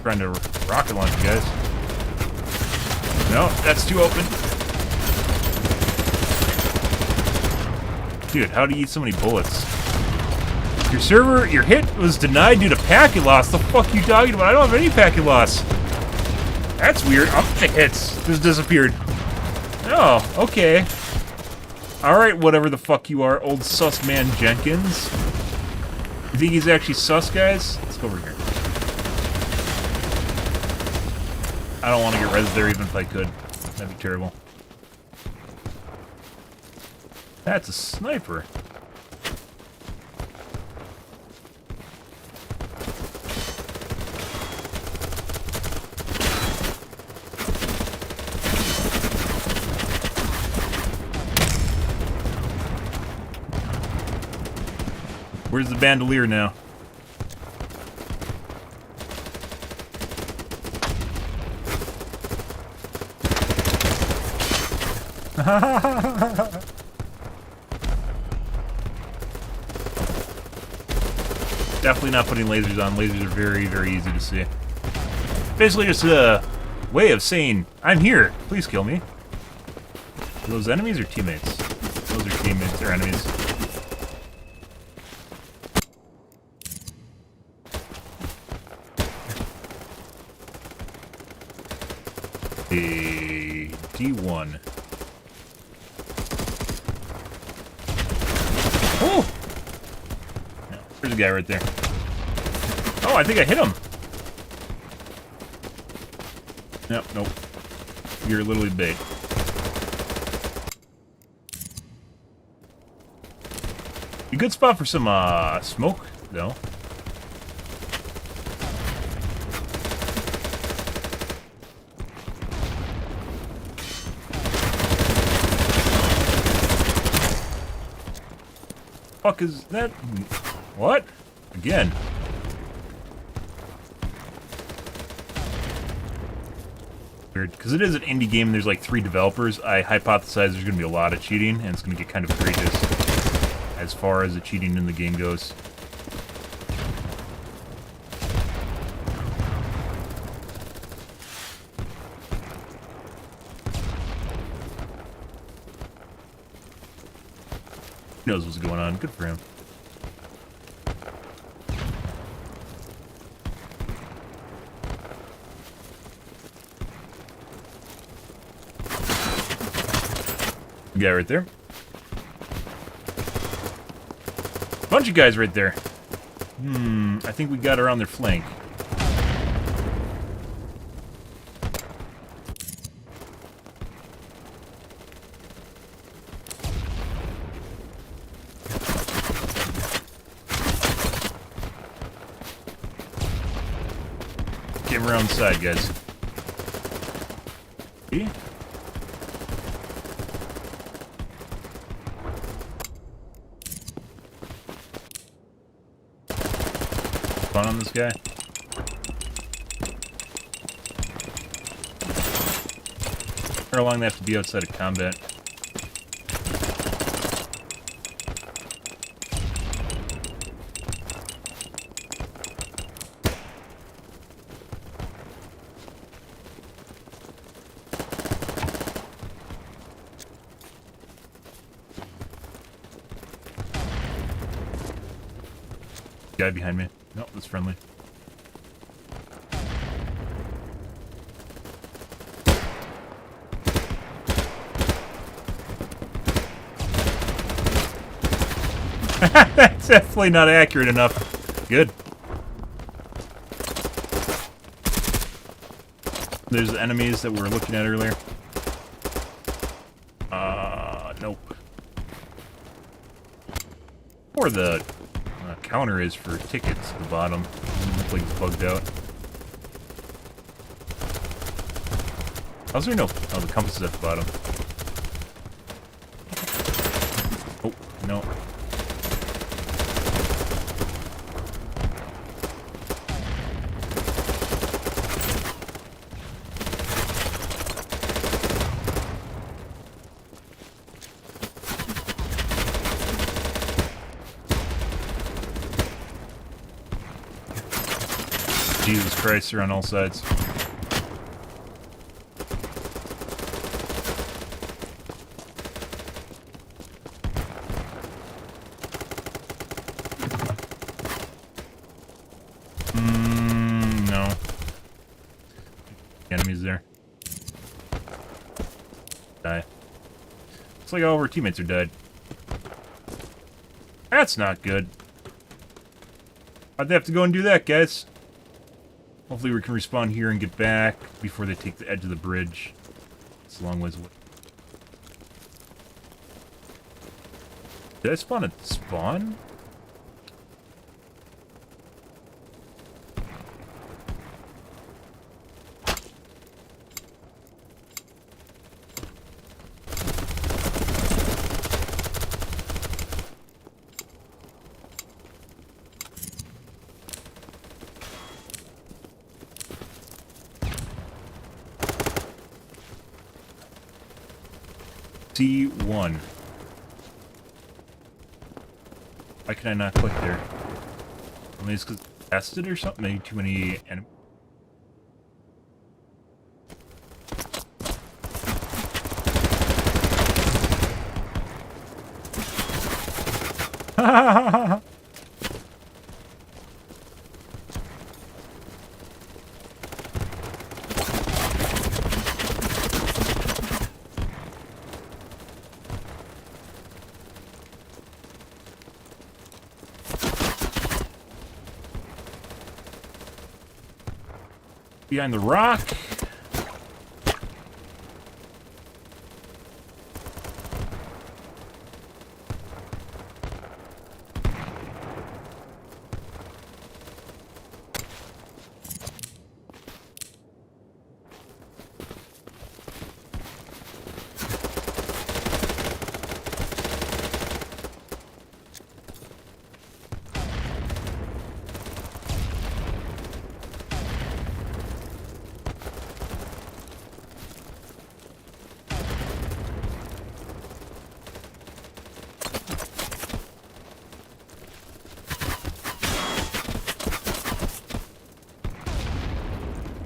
Trying to rocket launch you guys. No, that's too open. Dude, how do you eat so many bullets? Your server, your hit was denied due to packet loss. The fuck are you talking about? I don't have any packet loss. That's weird. Oh, the hits just disappeared. Oh, okay. Alright, whatever the fuck you are, old sus man Jenkins. You think he's actually sus, guys? Let's go over here. I don't want to get res there even if I could. That'd be terrible. That's a sniper. Where's the bandolier now? Definitely not putting lasers on. Lasers are very, very easy to see. Basically just a way of saying, I'm here, please kill me. Are those enemies or teammates? Those are teammates, they're enemies. A D1. Oh! No, there's a guy right there. Oh, I think I hit him. Nope, nope. You're literally bait. A good spot for some smoke, though. Fuck is that? What? Again. Weird, because it is an indie game and there's like 3 developers. I hypothesize there's going to be a lot of cheating and it's going to get kind of egregious as far as the cheating in the game goes. He knows what's going on. Good for him. Guy right there. Bunch of guys right there. I think we got around their flank. him around the side, guys. See? Fun on this guy. How long they have to be outside of combat? Guy behind me. Nope, that's friendly. That's definitely not accurate enough. Good. There's the enemies that we were looking at earlier. Nope. Or the counter is for tickets at the bottom. Looks like it's bugged out. How's there no... Oh, the compass is at the bottom. Oh, no. Jesus Christ, they're on all sides. No. The enemies there. Die. Looks like all of our teammates are dead. That's not good. I'd have to go and do that, guys. Hopefully we can respawn here and get back before they take the edge of the bridge. It's a long ways away. Did I spawn at spawn? C1. Why can I not click there? Maybe it's because it's tested or something? Maybe too many enemies. Behind the rock.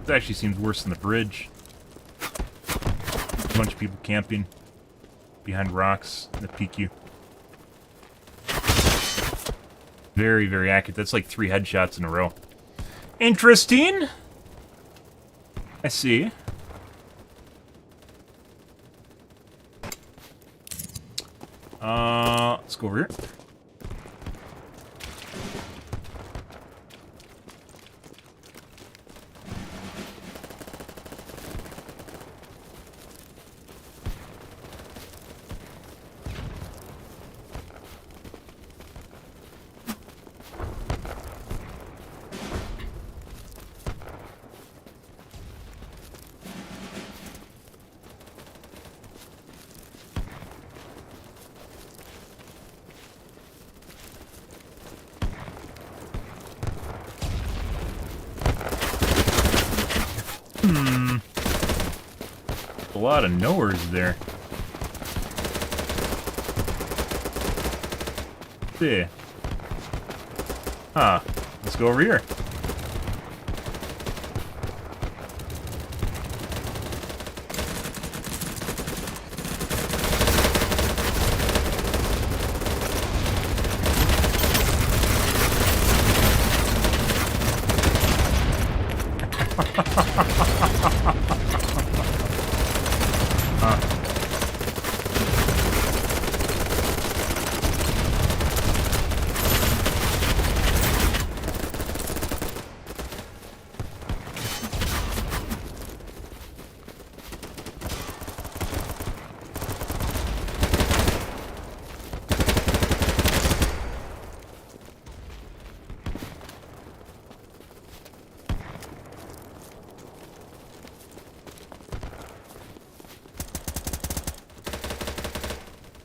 This actually seems worse than the bridge. A bunch of people camping behind rocks that peek you. Very, very accurate. That's like 3 headshots in a row. Interesting. I see. Let's go over here. A lot of knowers there. See. Huh. Let's go over here.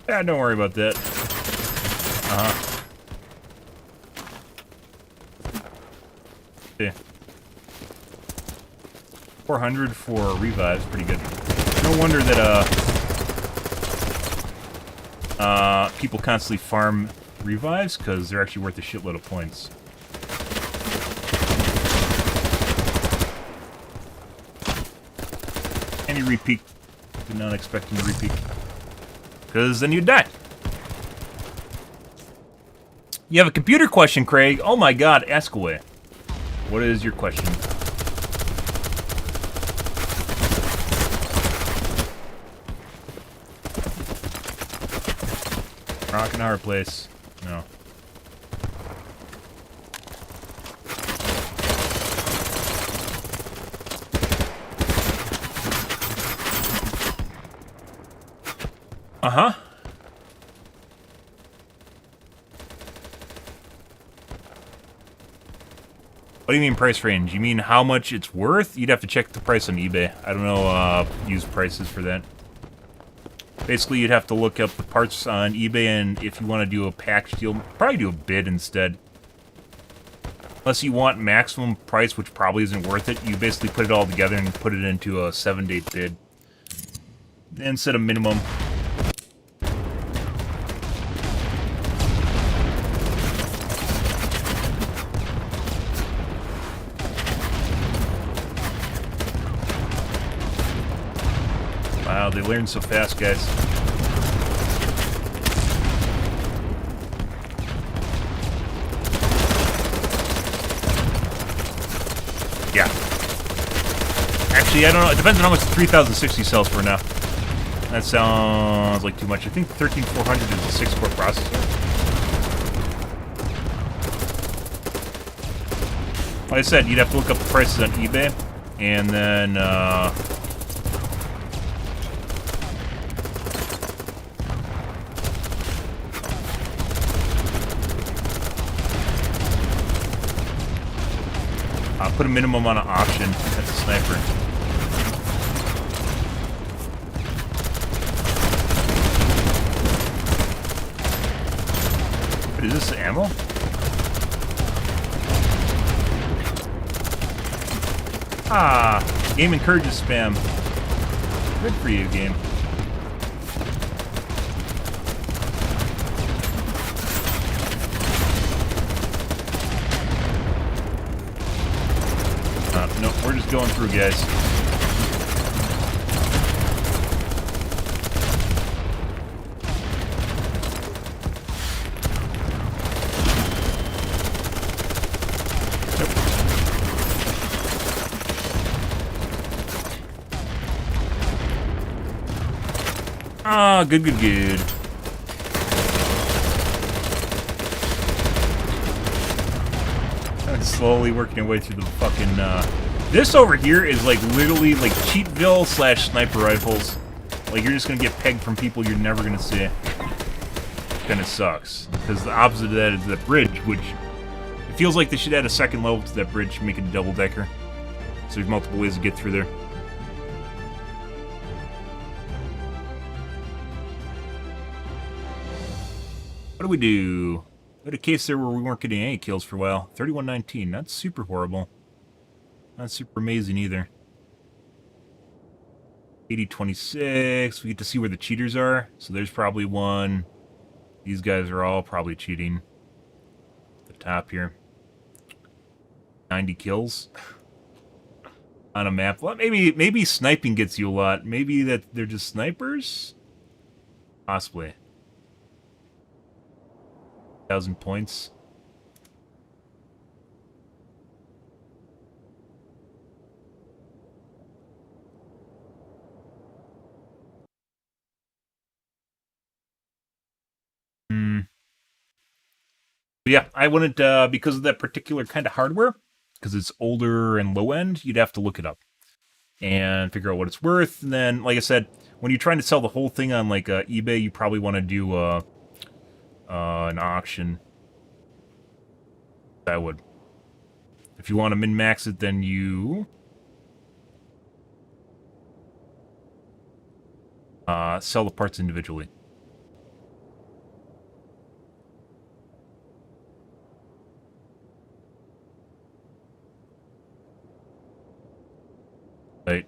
Yeah, don't worry about that. Yeah. 400 for revives, pretty good. No wonder that people constantly farm revives, because they're actually worth a shitload of points. And you repeat. Did not expect him to repeat. Because then you die. You have a computer question, Craig. Oh my god, ask away. What is your question? Rock and a hard place. No. Uh-huh. What do you mean price range? You mean how much it's worth? You'd have to check the price on eBay. I don't know used prices for that. Basically, you'd have to look up the parts on eBay, and if you want to do a package deal, probably do a bid instead. Unless you want maximum price, which probably isn't worth it, you basically put it all together and put it into a 7-day bid. Instead of minimum. Wow, they learn so fast, guys. Yeah. Actually, I don't know. It depends on how much the 3060 sells for now. That sounds like too much. I think 13400 is a 6-core processor. Like I said, you'd have to look up the prices on eBay, and then, put a minimum on an auction at the sniper. What is this, ammo? Ah, game encourages spam. Good for you, game. Nope, we're just going through, guys. Nope. Ah, good, good, good. Slowly working your way through the fucking, This over here is, like, literally, like, Cheatville / sniper rifles. Like, you're just gonna get pegged from people you're never gonna see. Kinda sucks. Because the opposite of that is the bridge, which... It feels like they should add a second level to that bridge to make it a double-decker. So there's multiple ways to get through there. What do we do? We had a case there where we weren't getting any kills for a while. 3119, not super horrible. Not super amazing either. 80-26. We get to see where the cheaters are. So there's probably one. These guys are all probably cheating. The top here. 90 kills on a map. Well, maybe sniping gets you a lot. Maybe that they're just snipers? Possibly. 1,000 points. But yeah, I wouldn't, because of that particular kind of hardware, because it's older and low end, you'd have to look it up and figure out what it's worth. And then, like I said, when you're trying to sell the whole thing on like eBay, you probably want to do an auction. I would. If you want to min-max it, then you sell the parts individually. Right.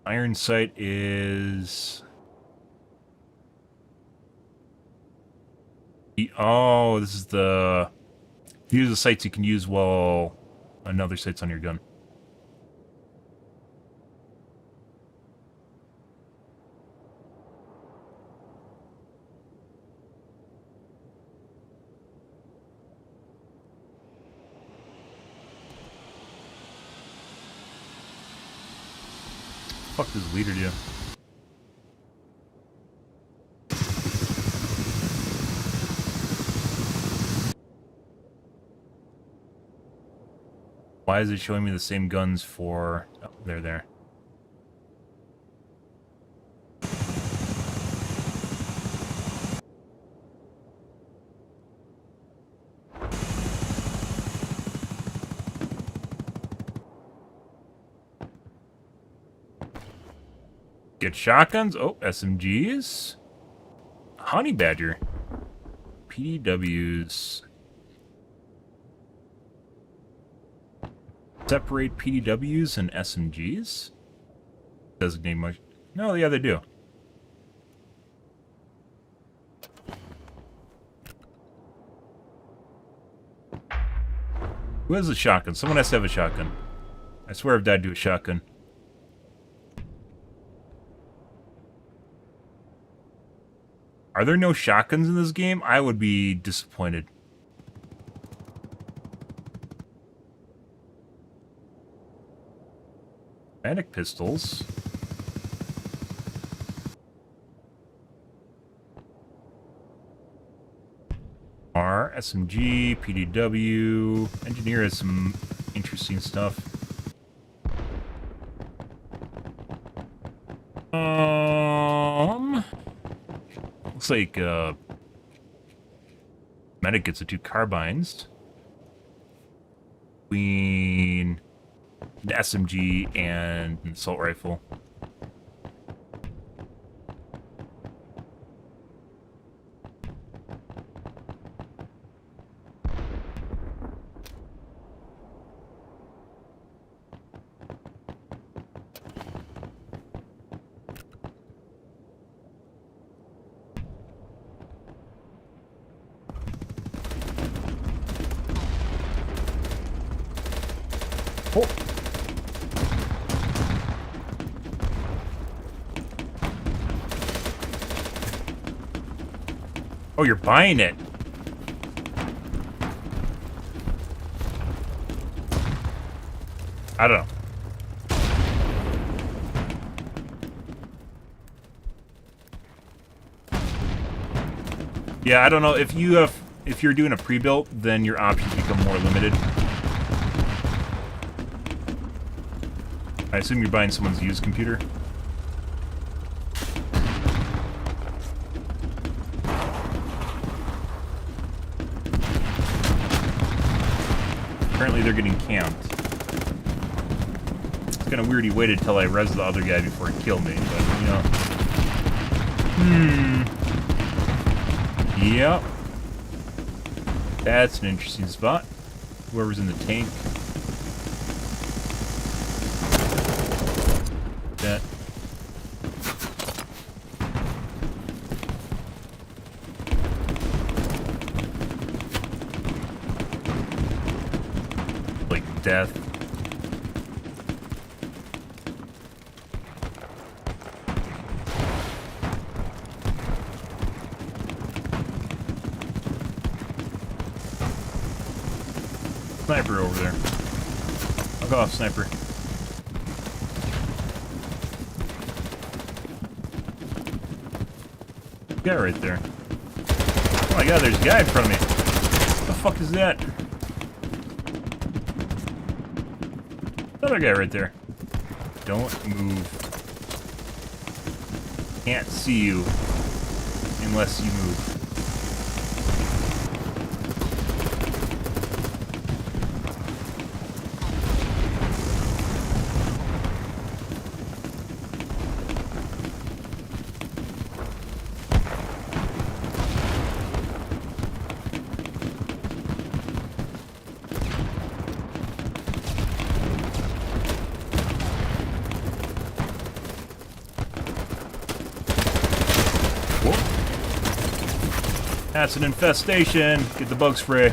Iron sight is... Oh, this is the... These are the sights you can use while another sight's on your gun. What the fuck does leader do? Why is it showing me the same guns for... Oh, they're there. Get shotguns. Oh, SMGs. Honey Badger. PDWs. Separate PDWs and SMGs? Designate much. No, yeah, they do. Who has a shotgun? Someone has to have a shotgun. I swear I've died to a shotgun. Are there no shotguns in this game? I would be disappointed. Automatic pistols. R, SMG, PDW. Engineer has some interesting stuff. Looks like medic gets the 2 carbines. Between the SMG and an assault rifle. Oh. Oh, you're buying it. I don't know. Yeah, I don't know. If you're doing a pre-built, then your options become more limited. I assume you're buying someone's used computer. Apparently they're getting camped. It's kind of weird he waited till I res the other guy before he killed me, but, you know. Yep. That's an interesting spot. whoever's in the tank. That. Like death. Sniper over there. I'll go off, sniper. Guy right there. Oh my god, there's a guy in front of me. What the fuck is that? Another guy right there. Don't move. Can't see you unless you move. That's an infestation. Get the bug spray.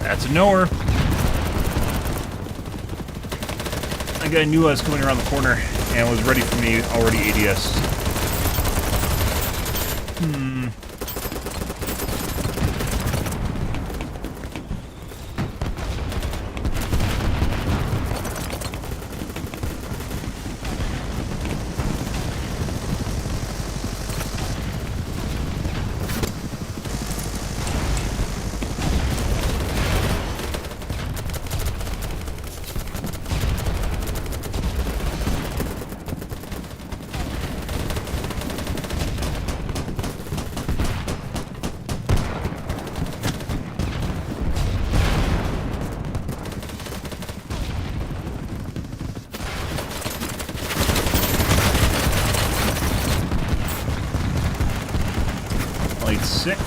That's a knower. That guy knew I was coming around the corner and was ready for me already ADS. Light 6.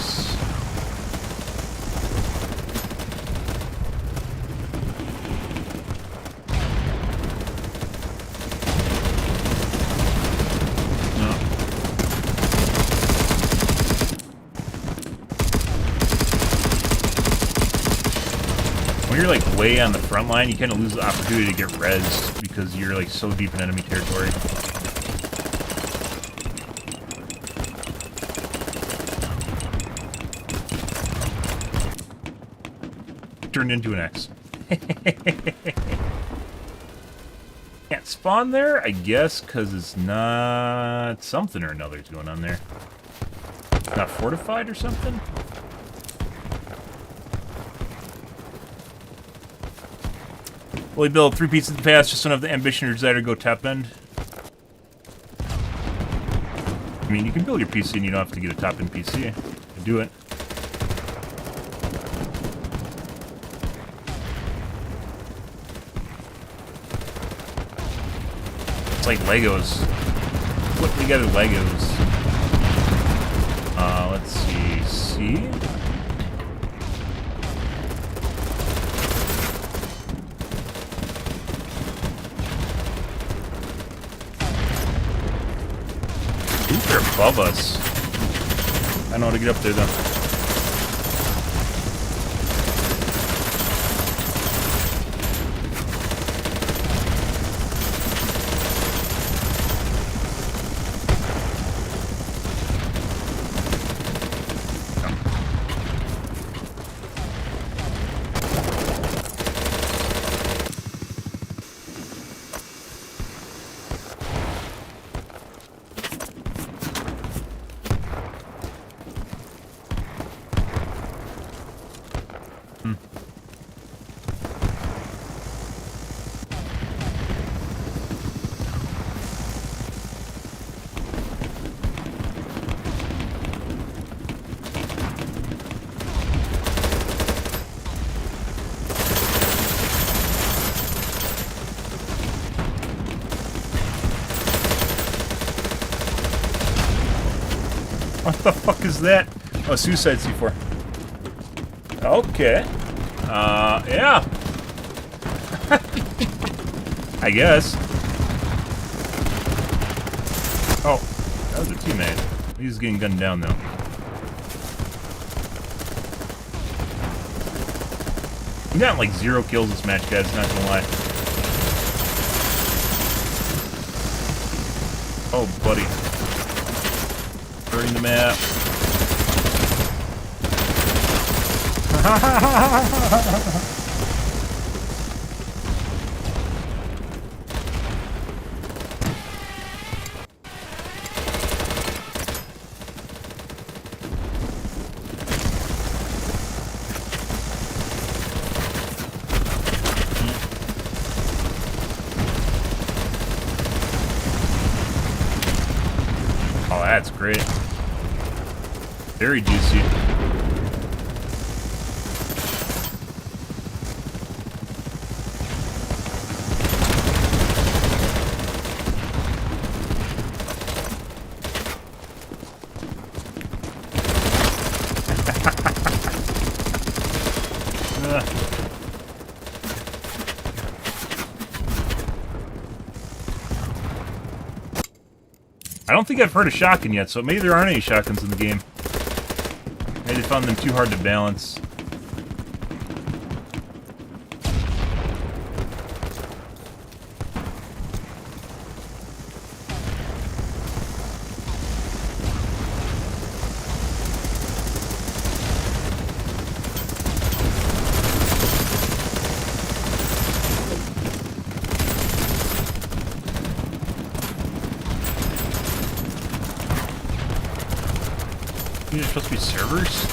When you're like way on the front line, you kind of lose the opportunity to get rezzed because you're like so deep in enemy territory. Turned into an X. Can't spawn there, I guess, because it's not something or another's going on there. Not fortified or something? Well, we built 3 pieces in the past, just don't have the ambition or desire to go top end. I mean, you can build your PC and you don't have to get a top end PC to do it. It's like Legos. Put together Legos. Let's see. C? They're above us. I don't know how to get up there though. What the fuck is that? Oh, suicide C4. Okay. Yeah. I guess. Oh, that was a teammate. He's getting gunned down, though. I've gotten like 0 kills this match, guys, not gonna lie. Oh, buddy. Burning the map. Oh, that's great. Very juicy. I don't think I've heard a shotgun yet, so maybe there aren't any shotguns in the game. Maybe they found them too hard to balance. These are supposed to be servers?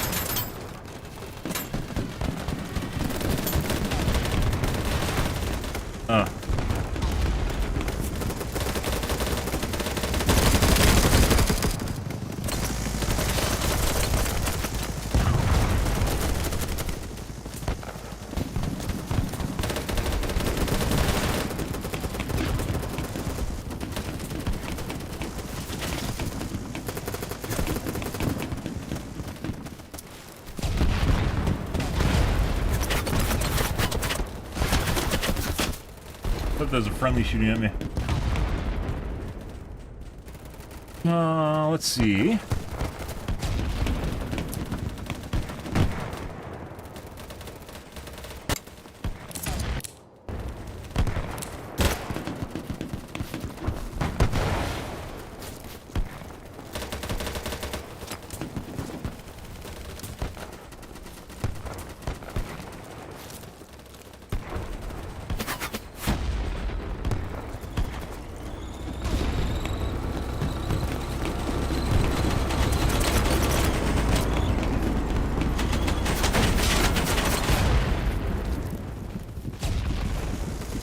Oh. I thought there was a friendly shooting at me. Let's see.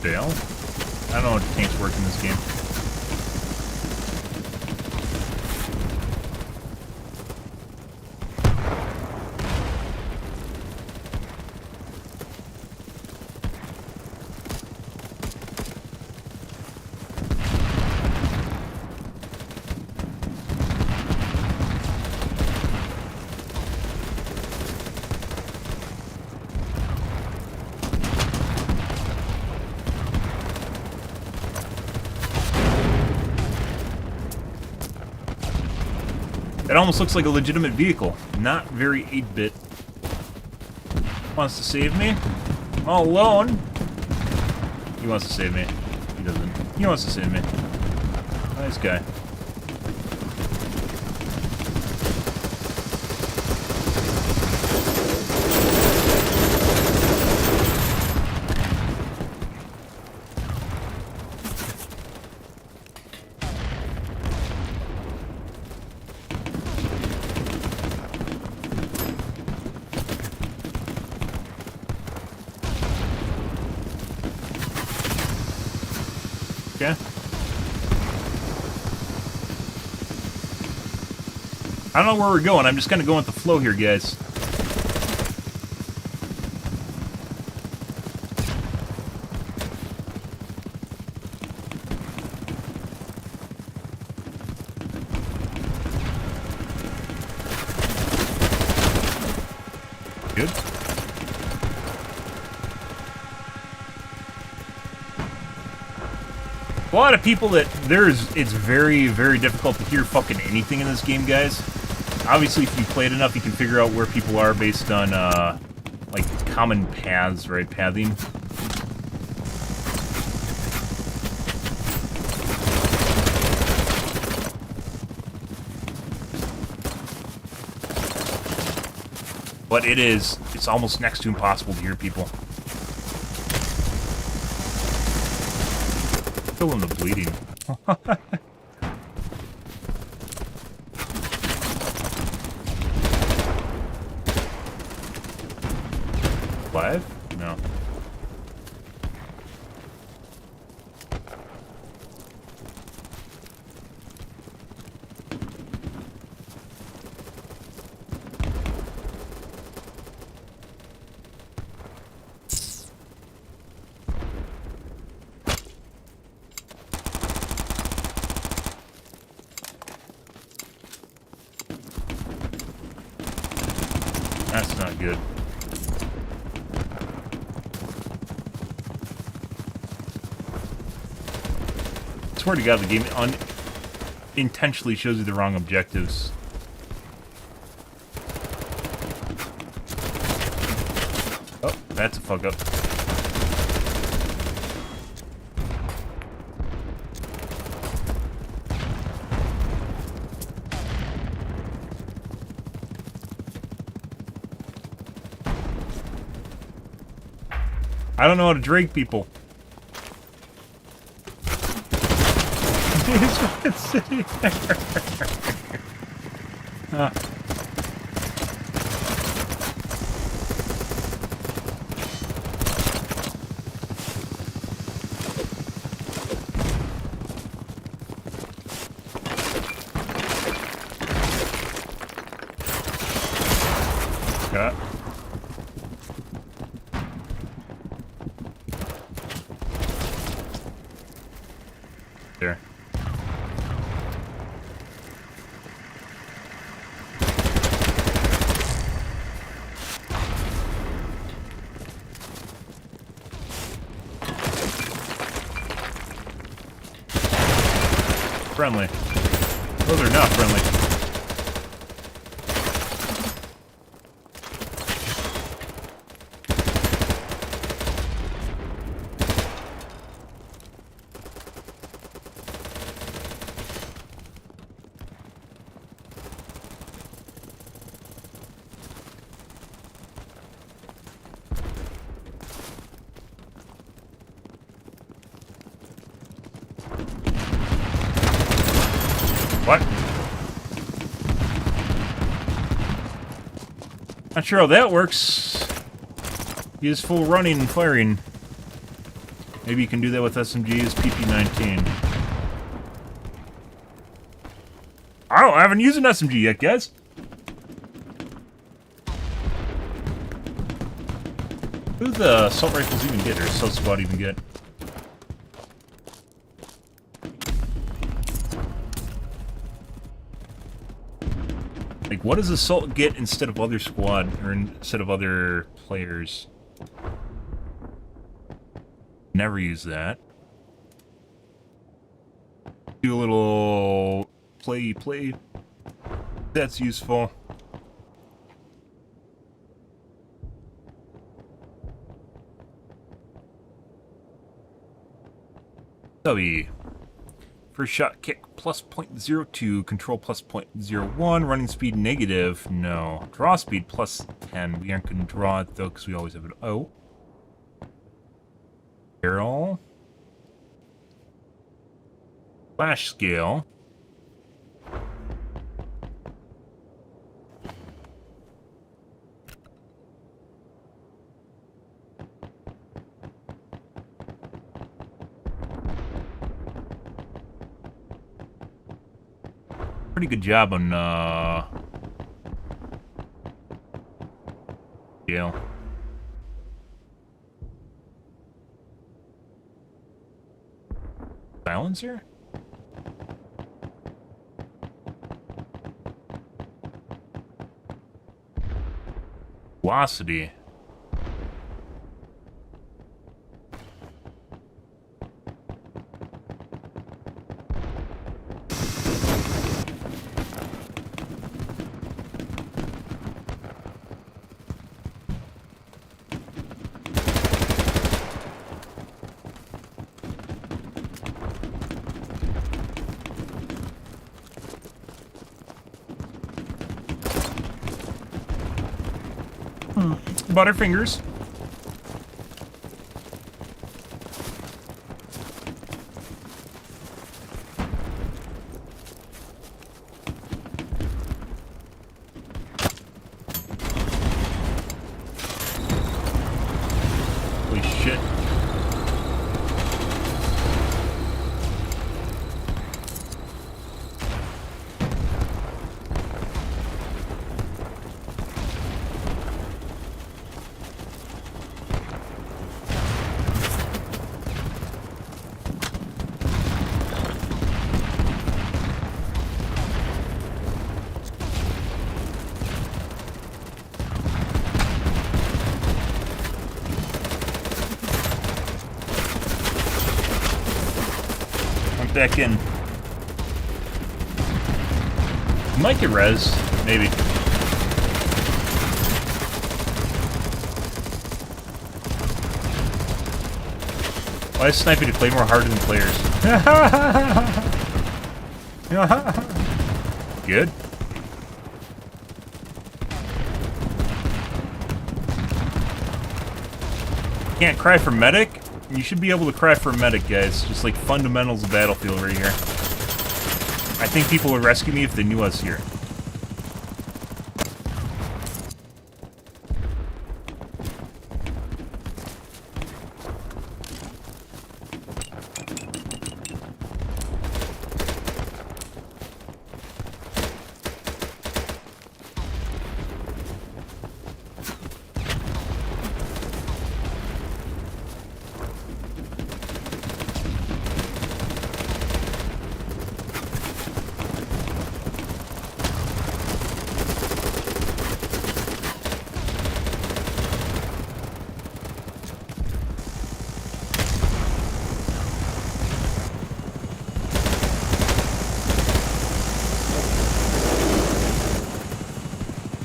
Fail? I don't know what tanks work in this game. It almost looks like a legitimate vehicle. Not very 8-bit. Wants to save me? I'm all alone. He wants to save me. He doesn't. He wants to save me. Nice guy. Okay. I don't know where we're going. I'm just kind of going with the flow here, guys. Good. A lot of people that it's very, very difficult to hear fucking anything in this game, guys. Obviously, if you played enough, you can figure out where people are based on, like, common paths, right? Pathing. But it's almost next to impossible to hear people. Feeling the bleeding. 5? No. That's not good. I swear to God, the game intentionally shows you the wrong objectives. Oh, that's a fuck up. I don't know how to drag people. He's fucking sitting there. Got. There. Friendly. Those are not friendly. What? Not sure how that works. Use full running and firing. Maybe you can do that with SMG's PP-19. I haven't used an SMG yet, guys. Who do the assault rifles even get, or assault squad even get? Like, what does assault get instead of other squad, or instead of other players? Never use that. Do a little play. That's useful. W. First shot kick plus 0.02, control plus 0.01, running speed negative, no. Draw speed plus 10. We aren't going to draw it though because we always have an O. Barrel. Flash scale. Pretty good job on, scale. Silencer? Velocity. Butterfingers. Holy shit. Back in. Might get res, maybe. Why is sniping to Claymore harder than players? Good. Can't cry for medic? You should be able to cry for a medic, guys. Just like fundamentals of Battlefield right here. I think people would rescue me if they knew I was here.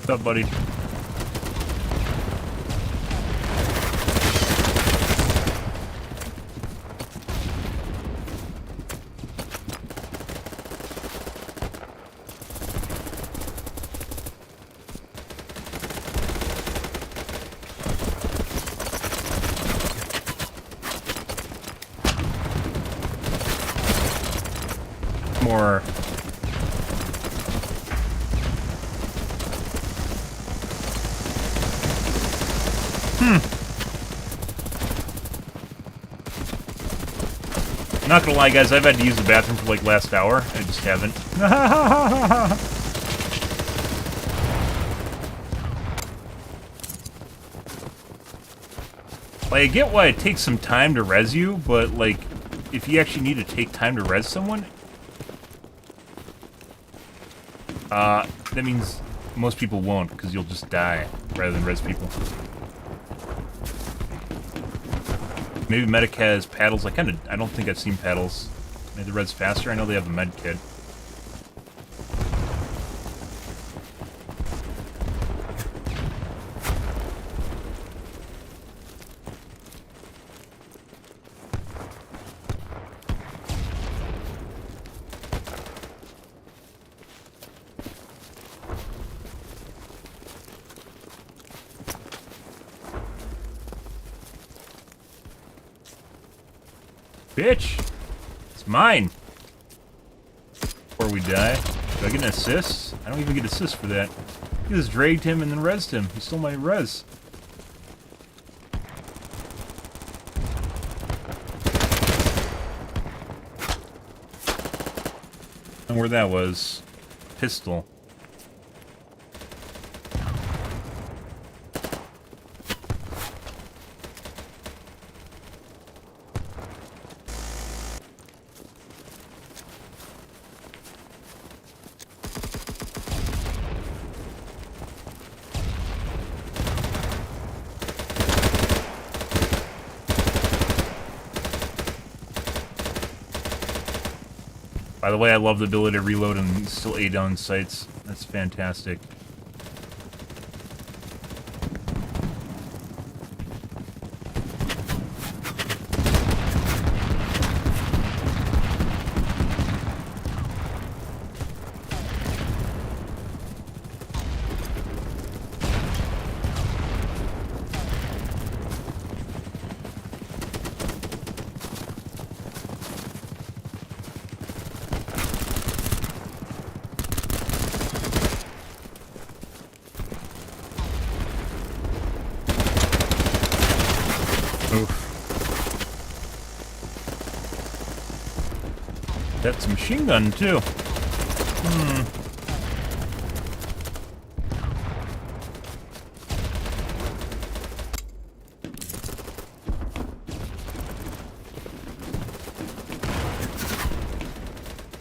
What's up, buddy? More. Not gonna lie, guys, I've had to use the bathroom for like last hour. I just haven't. Like, I get why it takes some time to res you, but like, if you actually need to take time to res someone, that means most people won't, because you'll just die rather than res people. Maybe medic has paddles. I don't think I've seen paddles. Maybe the red's faster. I know they have a med kit. Bitch! It's mine! Before we die. Do I get an assist? I don't even get assist for that. He just dragged him and then rezzed him. He stole my res. And where that was. Pistol. By the way, I love the ability to reload and still A down sights. That's fantastic. That's a machine gun, too.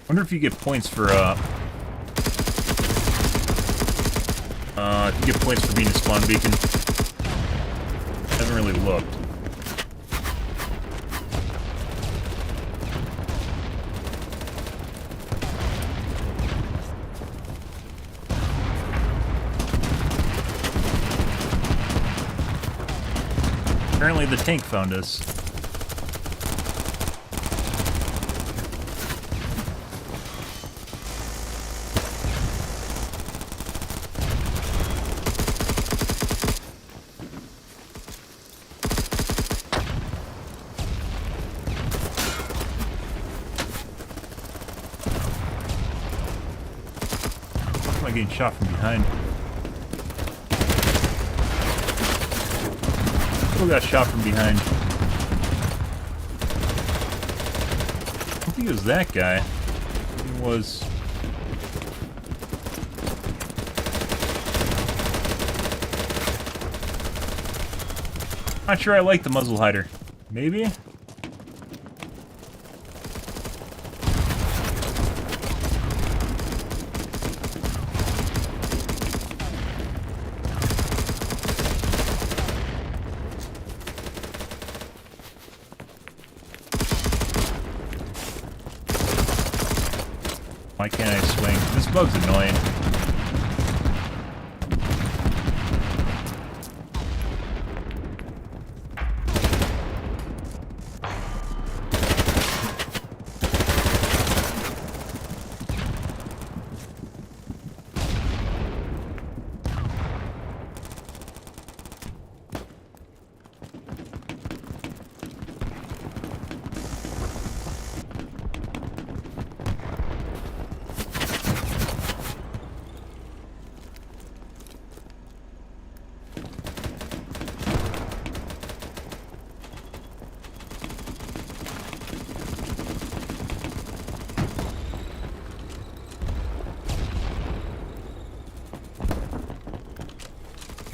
Wonder if you get points for, if you get points for being a spawn beacon. Haven't really looked. Apparently the tank found us. Am I getting shot from behind? Still got shot from behind. I don't think it was that guy. It was... Not sure I like the muzzle hider. Maybe? Why can't I swing? This bug's annoying.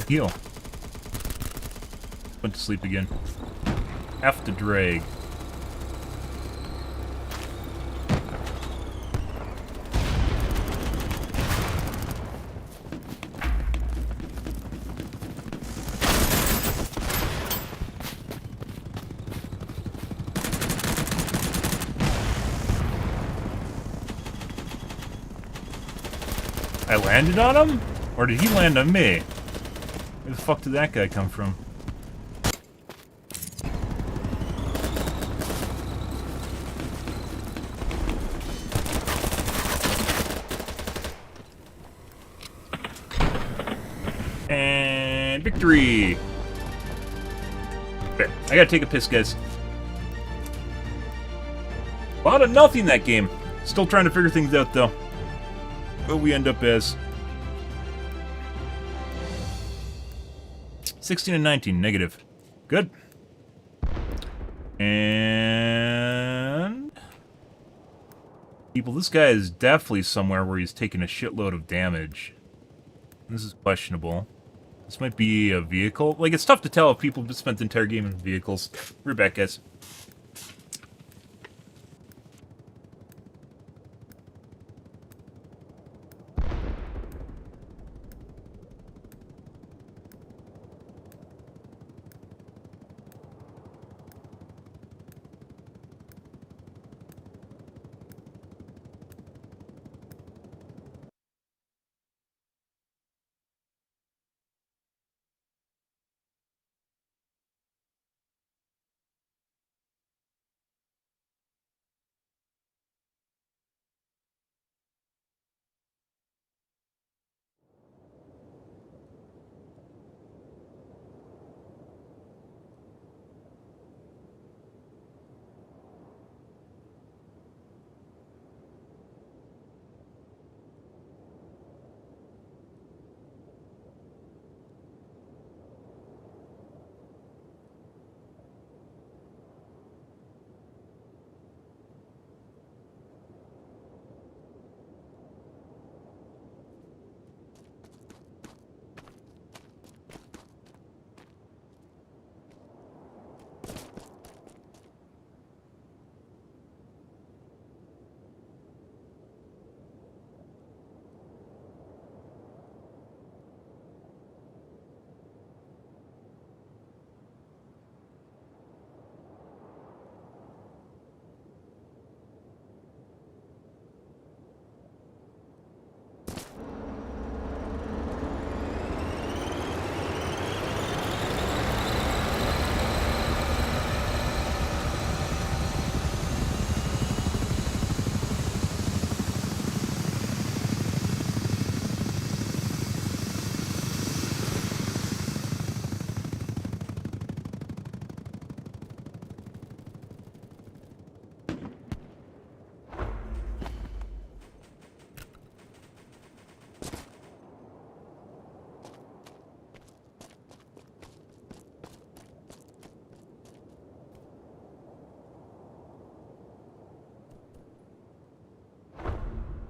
Heal. Went to sleep again. Have to drag. I landed on him? Or did he land on me? Where the fuck did that guy come from? And victory! Okay, I gotta take a piss, guys. A lot of nothing that game. Still trying to figure things out, though. What we end up as. 16 and 19, negative. Good. And... people, this guy is definitely somewhere where he's taking a shitload of damage. This is questionable. This might be a vehicle. Like, it's tough to tell if people have spent the entire game in vehicles. We're back, guys.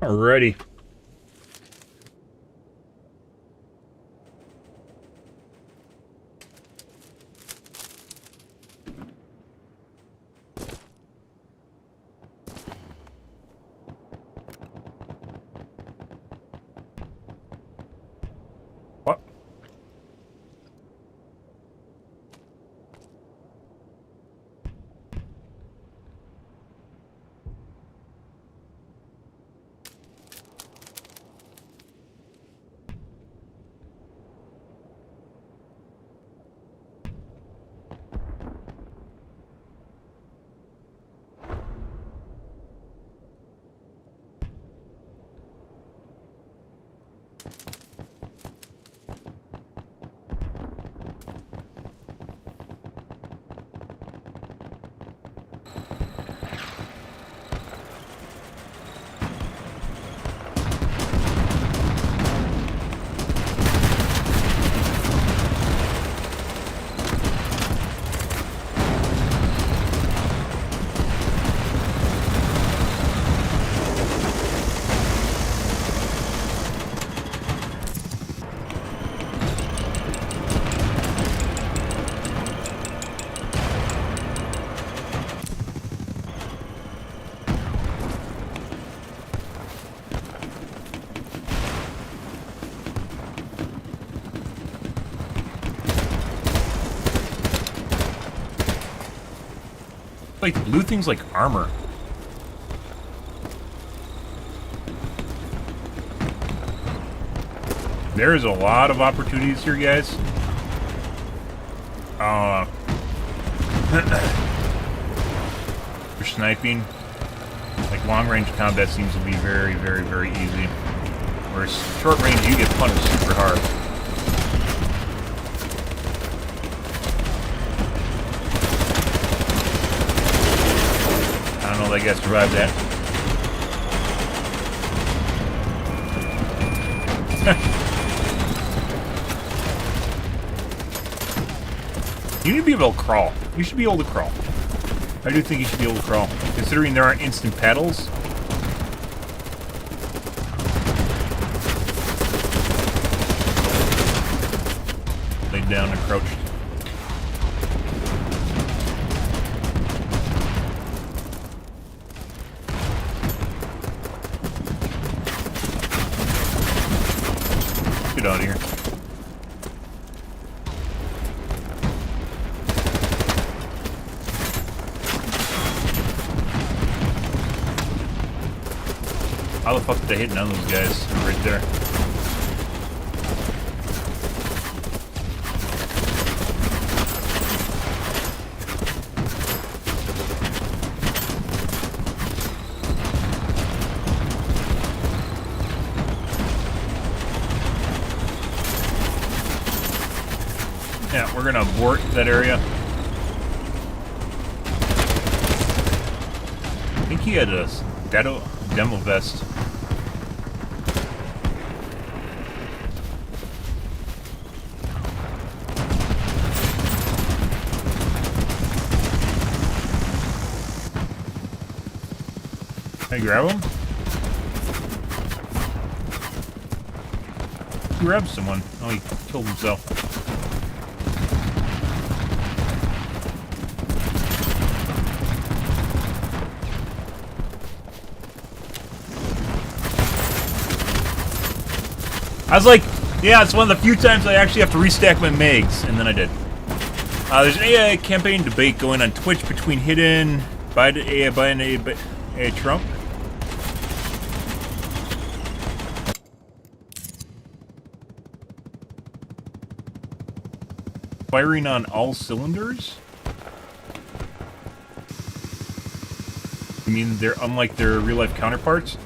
Alrighty. What? Like the blue thing's like armor. There's a lot of opportunities here, guys. For sniping, like long-range combat seems to be very, very, very easy. Whereas short range, you get punished super hard. I don't know if that guy survived that. You need to be able to crawl. You should be able to crawl. I do think you should be able to crawl. Considering there aren't instant pedals. Laid down and crouched. Get out of here. How the fuck did they hit none of those guys right there? Yeah, we're gonna abort that area. I think he had a demo vest. Can I grab him? He grabbed someone. Oh, he killed himself. I was like, yeah, it's one of the few times I actually have to restack my mags, and then I did. There's an AI campaign debate going on Twitch between Hidden, Biden, and Trump. Firing on all cylinders? You mean they're unlike their real-life counterparts?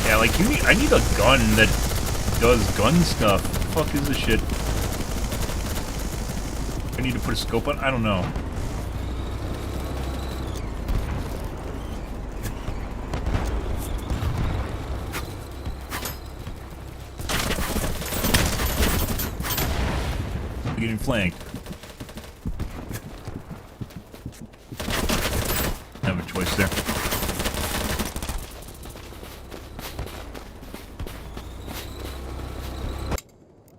Yeah, like I need a gun that does gun stuff. What the fuck is this shit? I need to put a scope on? I don't know. Getting flanked. choice there.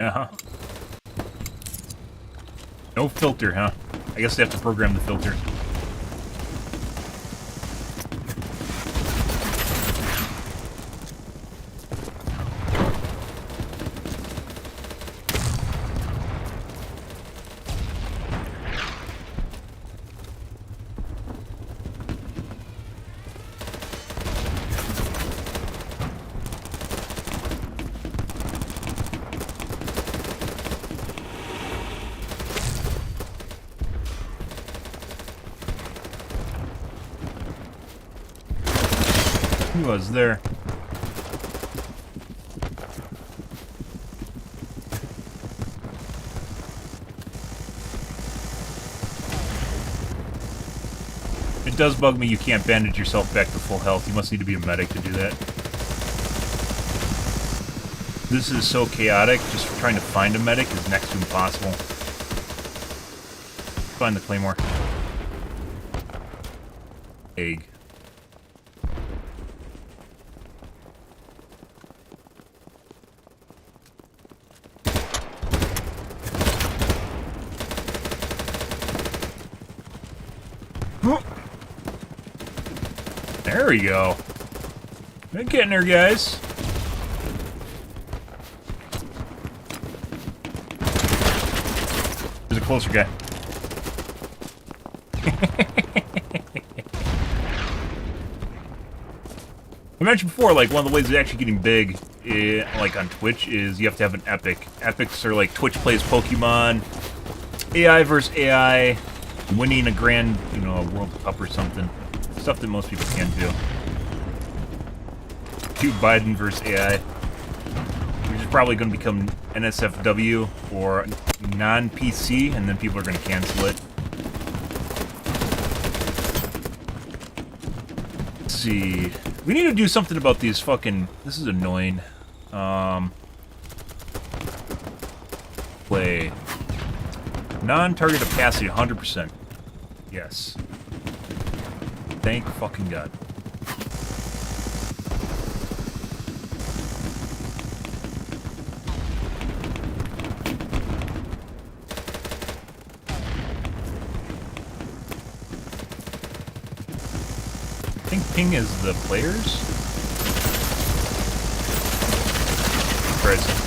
Uh-huh. No filter, huh? I guess they have to program the filter. He was there. It does bug me you can't bandage yourself back to full health. You must need to be a medic to do that. This is so chaotic, just trying to find a medic is next to impossible. Find the claymore. Egg. There we go. Good getting there, guys. There's a closer guy. I mentioned before, like, one of the ways it's actually getting big, like, on Twitch, is you have to have an epic. Epics are like Twitch plays Pokemon, AI versus AI, winning a grand, you know, a World Cup or something. Stuff that most people can't do. Cute Biden versus AI. Which is probably going to become NSFW or non-PC, and then people are going to cancel it. Let's see. We need to do something about these fucking... This is annoying. Play. Non-target opacity, 100%. Yes. Thank fucking God. I think ping is the players? Present.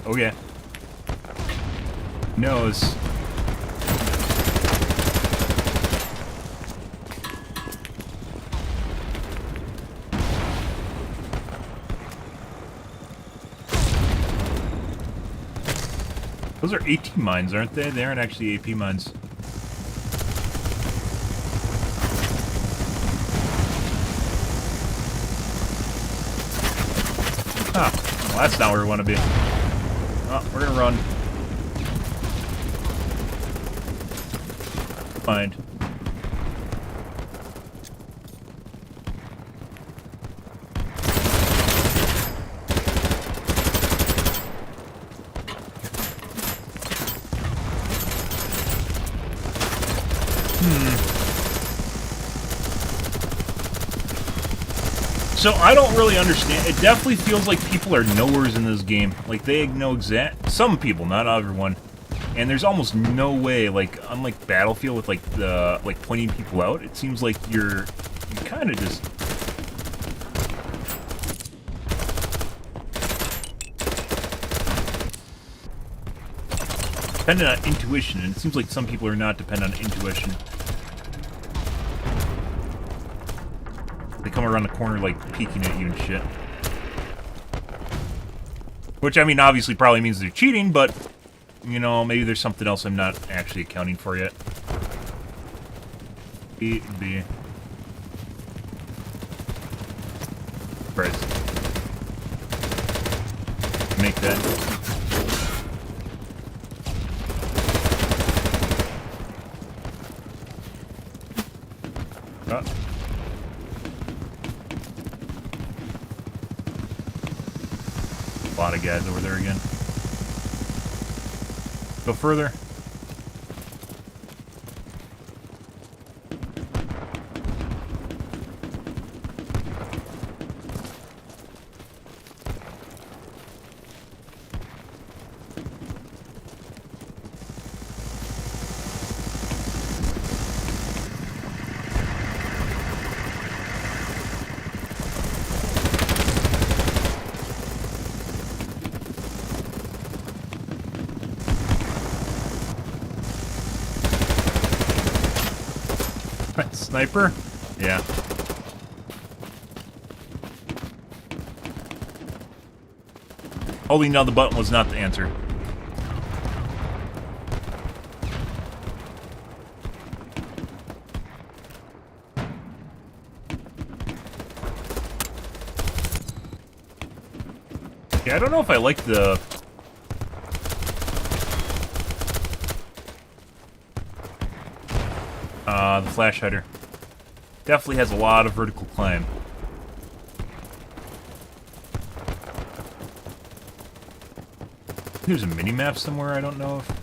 Oh yeah. Nose. Those are AT mines, aren't they? They aren't actually AP mines. Ah, well, that's not where we want to be. Oh, we're gonna run. Find. So I don't really understand. It definitely feels like people are knowers in this game. Like they know exact. Some people, not everyone. And there's almost no way. Like unlike Battlefield with like the pointing people out, it seems like you kind of just. Dependent on intuition, and it seems like some people are not dependent on intuition. They come around the corner, like, peeking at you and shit. Which, I mean, obviously probably means they're cheating, but, you know, maybe there's something else I'm not actually accounting for yet. B. Right. Make that. A lot of guys over there again. Go further. Sniper? Yeah. Holding down the button was not the answer. Yeah, I don't know if I like the flash hider. Definitely has a lot of vertical climb. There's a mini-map somewhere I don't know if...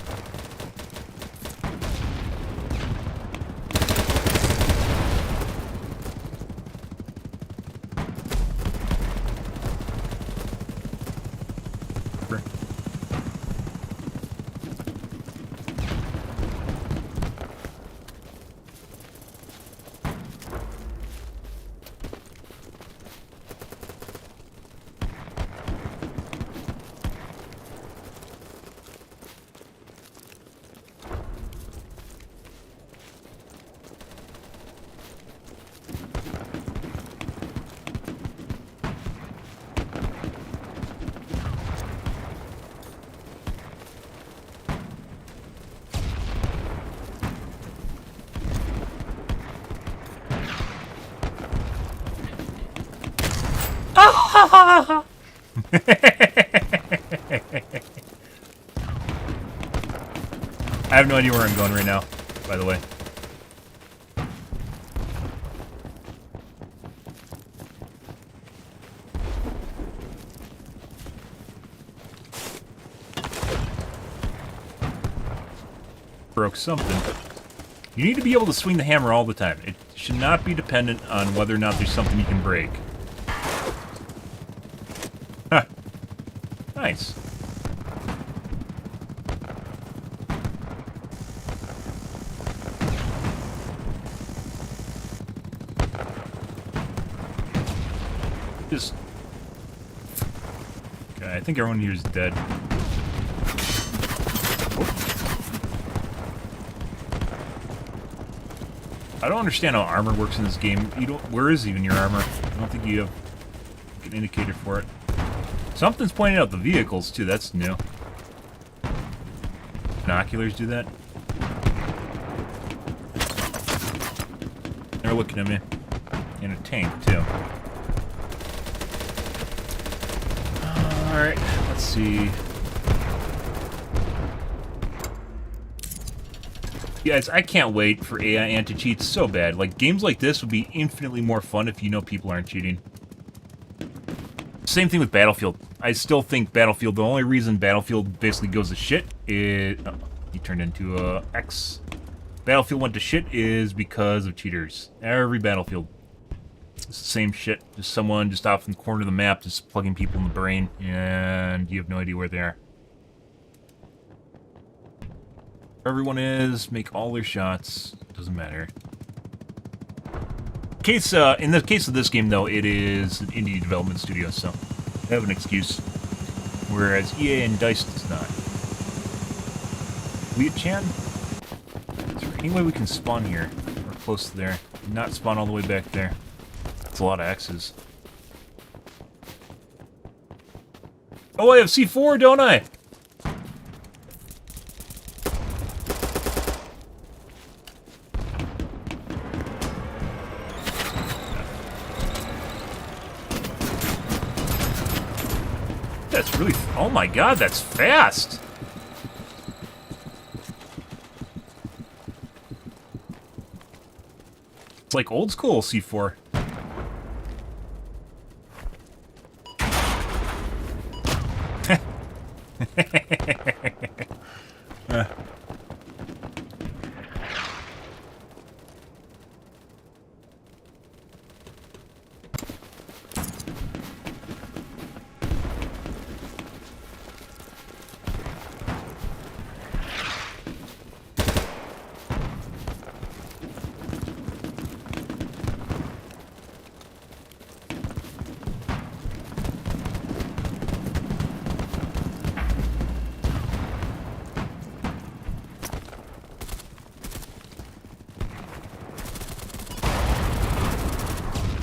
I have no idea where I'm going right now, by the way. Broke something. You need to be able to swing the hammer all the time. It should not be dependent on whether or not there's something you can break. Huh. Nice. Just... Okay, I think everyone here is dead. I don't understand how armor works in this game. You don't. Where is even your armor? I don't think you have an indicator for it. Something's pointing out the vehicles too. That's new. Binoculars do that. They're looking at me. In a tank too. All right. Let's see. Guys, I can't wait for AI anti-cheats so bad. Like, games like this would be infinitely more fun if you know people aren't cheating. Same thing with Battlefield. I still think Battlefield, the only reason Battlefield basically goes to shit is... Oh, he turned into a X. Battlefield went to shit is because of cheaters. Every Battlefield. It's the same shit. Just someone just off in the corner of the map just plugging people in the brain, and you have no idea where they are. Everyone is, make all their shots, doesn't matter. In the case of this game, though, it is an indie development studio, so they have an excuse. Whereas EA and DICE does not. Liat-chan? Is there any way we can spawn here? Or close to there? Not spawn all the way back there. That's a lot of X's. Oh, I have C4, don't I? That's really... Oh my god, that's fast! It's like old school C4.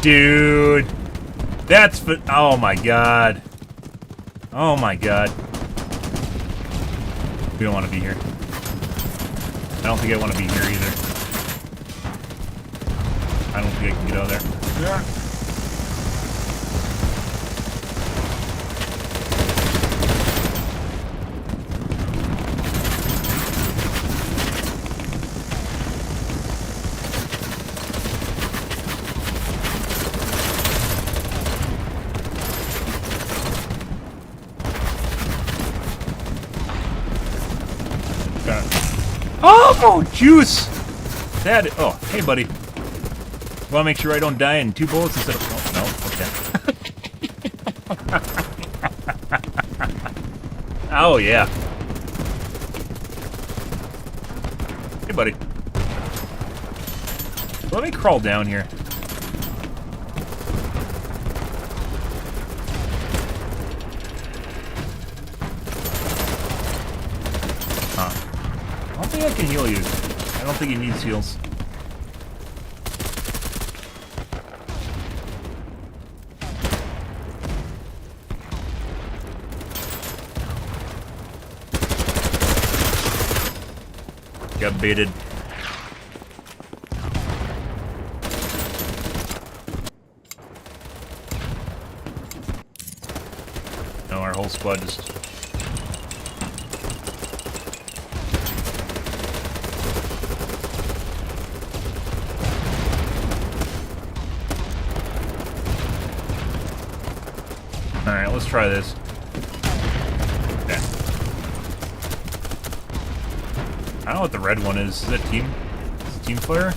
Dude, that's oh my god. Oh my god. We don't want to be here. I don't think I want to be here either. I don't think I can get out of there. Yeah. Oh, juice! That. Oh, hey, buddy. Want to make sure I don't die in 2 bullets instead of. Oh, no. Okay. Oh, yeah. Hey, buddy. Let me crawl down here. I don't think I can heal you. I don't think he needs heals. Got baited. No, our whole squad just... Alright, let's try this. Okay. I don't know what the red one is. Is that team? Is it team flare?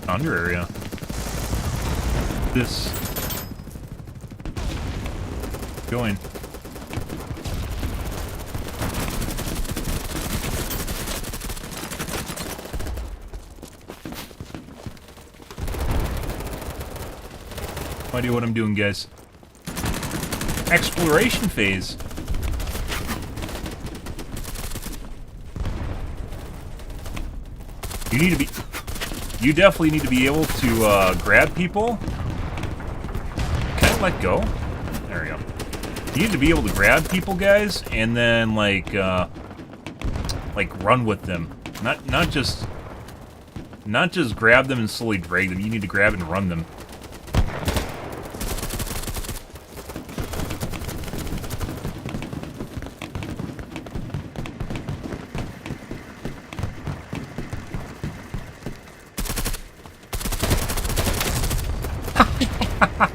Under area. This. Going. No idea what I'm doing, guys. Exploration phase. You need to be... You definitely need to be able to grab people. Can I let go? There we go. You need to be able to grab people, guys, and then like run with them. Not just grab them and slowly drag them. You need to grab and run them.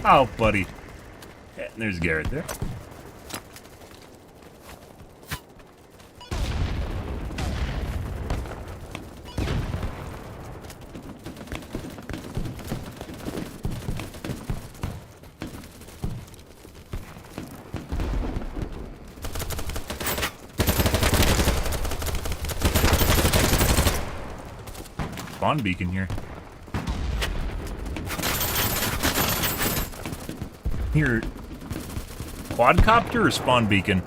Oh, buddy. Yeah, there's Garrett there. Spawn beacon here. Here, quadcopter or spawn beacon?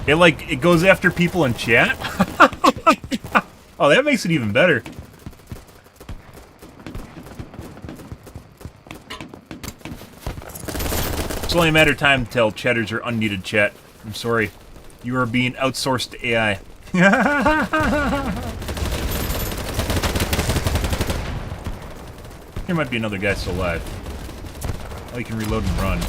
It goes after people in chat? Oh, that makes it even better. It's only a matter of time till chatters are unneeded chat. I'm sorry. You are being outsourced to AI. There might be another guy still alive. Oh, you can reload and run.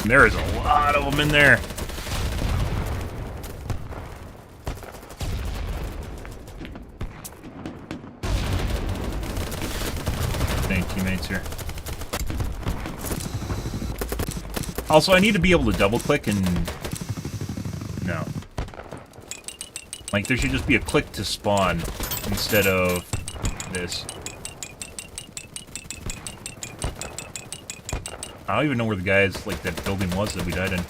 There is a lot of them in there. Thank teammates here. Also, I need to be able to double click and... No. Like, there should just be a click to spawn instead of this. I don't even know where the guys, like, that building was that we died in.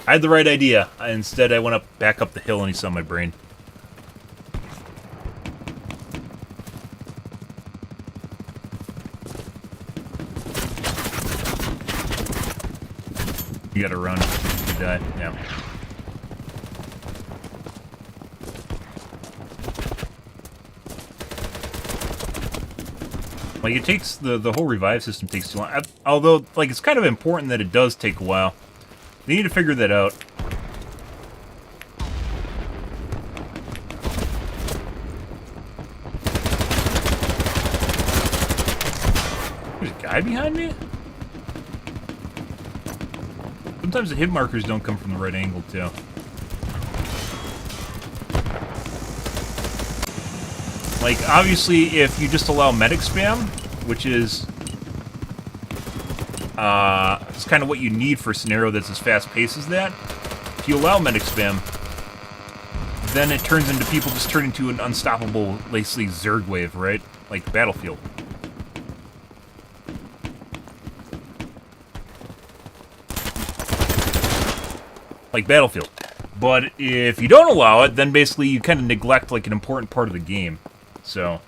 I had the right idea. Instead, I went back up the hill and he saw my brain. You gotta run. You die. Yeah. Like, it takes... The whole revive system takes too long. Although, like, it's kind of important that it does take a while. They need to figure that out. There's a guy behind me? Sometimes the hit markers don't come from the right angle, too. Like, obviously, if you just allow medic spam, which is... it's kind of what you need for a scenario that's as fast-paced as that. If you allow medic spam, then it turns into people just turn into an unstoppable, basically, Zerg wave, right? Like Battlefield. Like Battlefield. But if you don't allow it, then basically you kind of neglect, like, an important part of the game. So...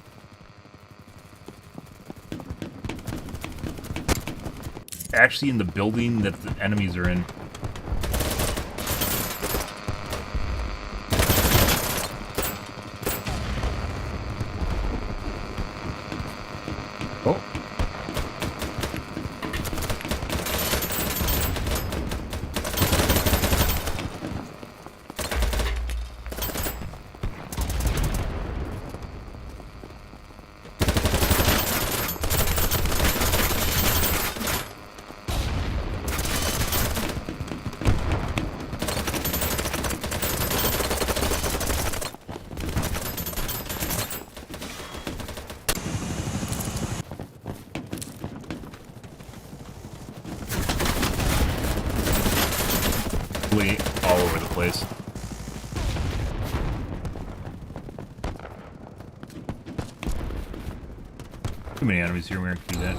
actually in the building that the enemies are in. Oh. All over the place. Too many enemies here, we're gonna do that.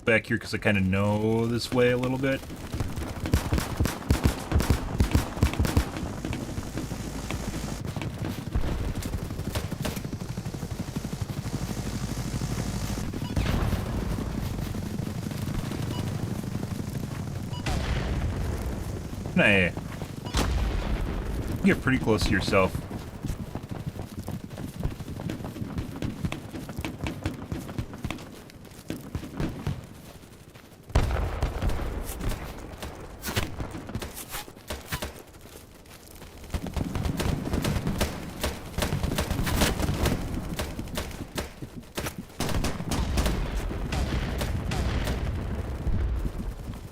Back here because I kind of know this way a little bit. Hey, you get pretty close to yourself.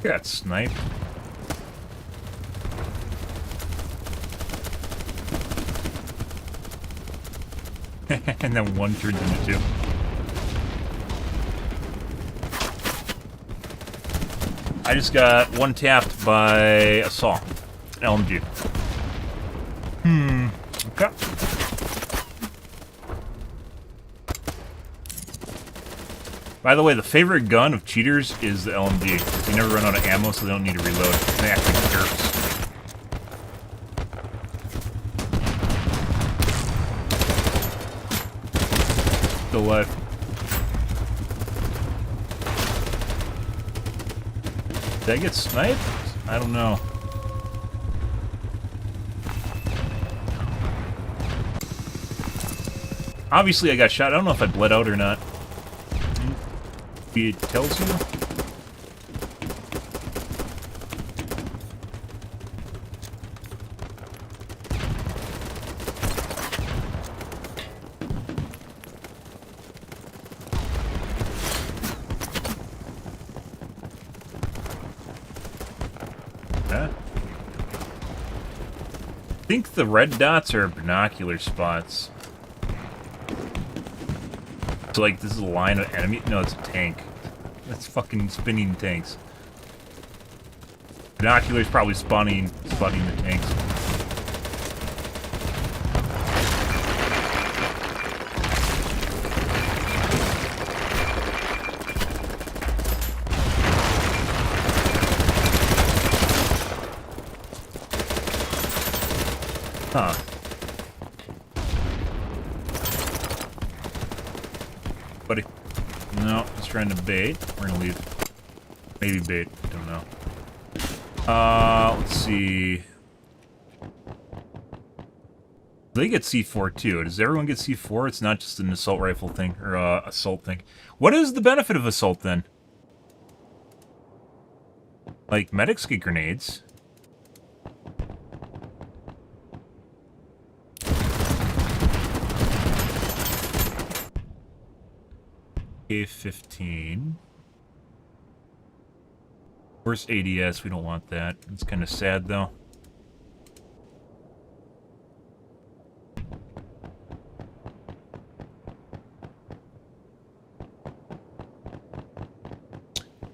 Got sniped. And then one turns into two. I just got one tapped by a saw. LMG. Okay. By the way, the favorite gun of cheaters is the LMG. They never run out of ammo, so they don't need to reload. They act like jerks. Still alive. Did I get sniped? I don't know. Obviously I got shot. I don't know if I bled out or not. It tells you. Huh? I think the red dots are binocular spots. So, like, this is a line of enemy? No, it's a tank. That's fucking spinning tanks. Binoculars probably spotting the tanks. Huh. Buddy. No, he's trying to bait. We're gonna leave. Maybe bait. Don't know. Let's see. They get C4 too. Does everyone get C4? It's not just an assault rifle thing, or assault thing. What is the benefit of assault then? Like, medics get grenades. A15. Where's ADS? We don't want that. It's kind of sad, though.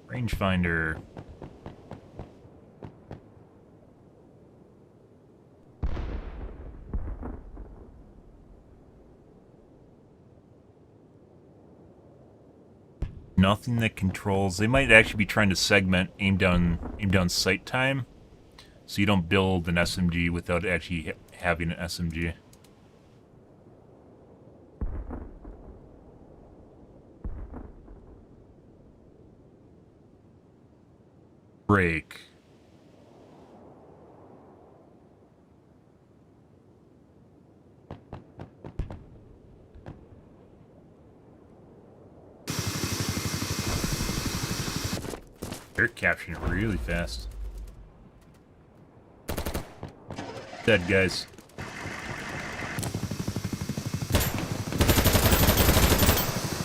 Rangefinder. Nothing that controls. They might actually be trying to segment aim down sight time, so you don't build an SMG without actually having an SMG. Break. They're capturing it really fast. Dead, guys.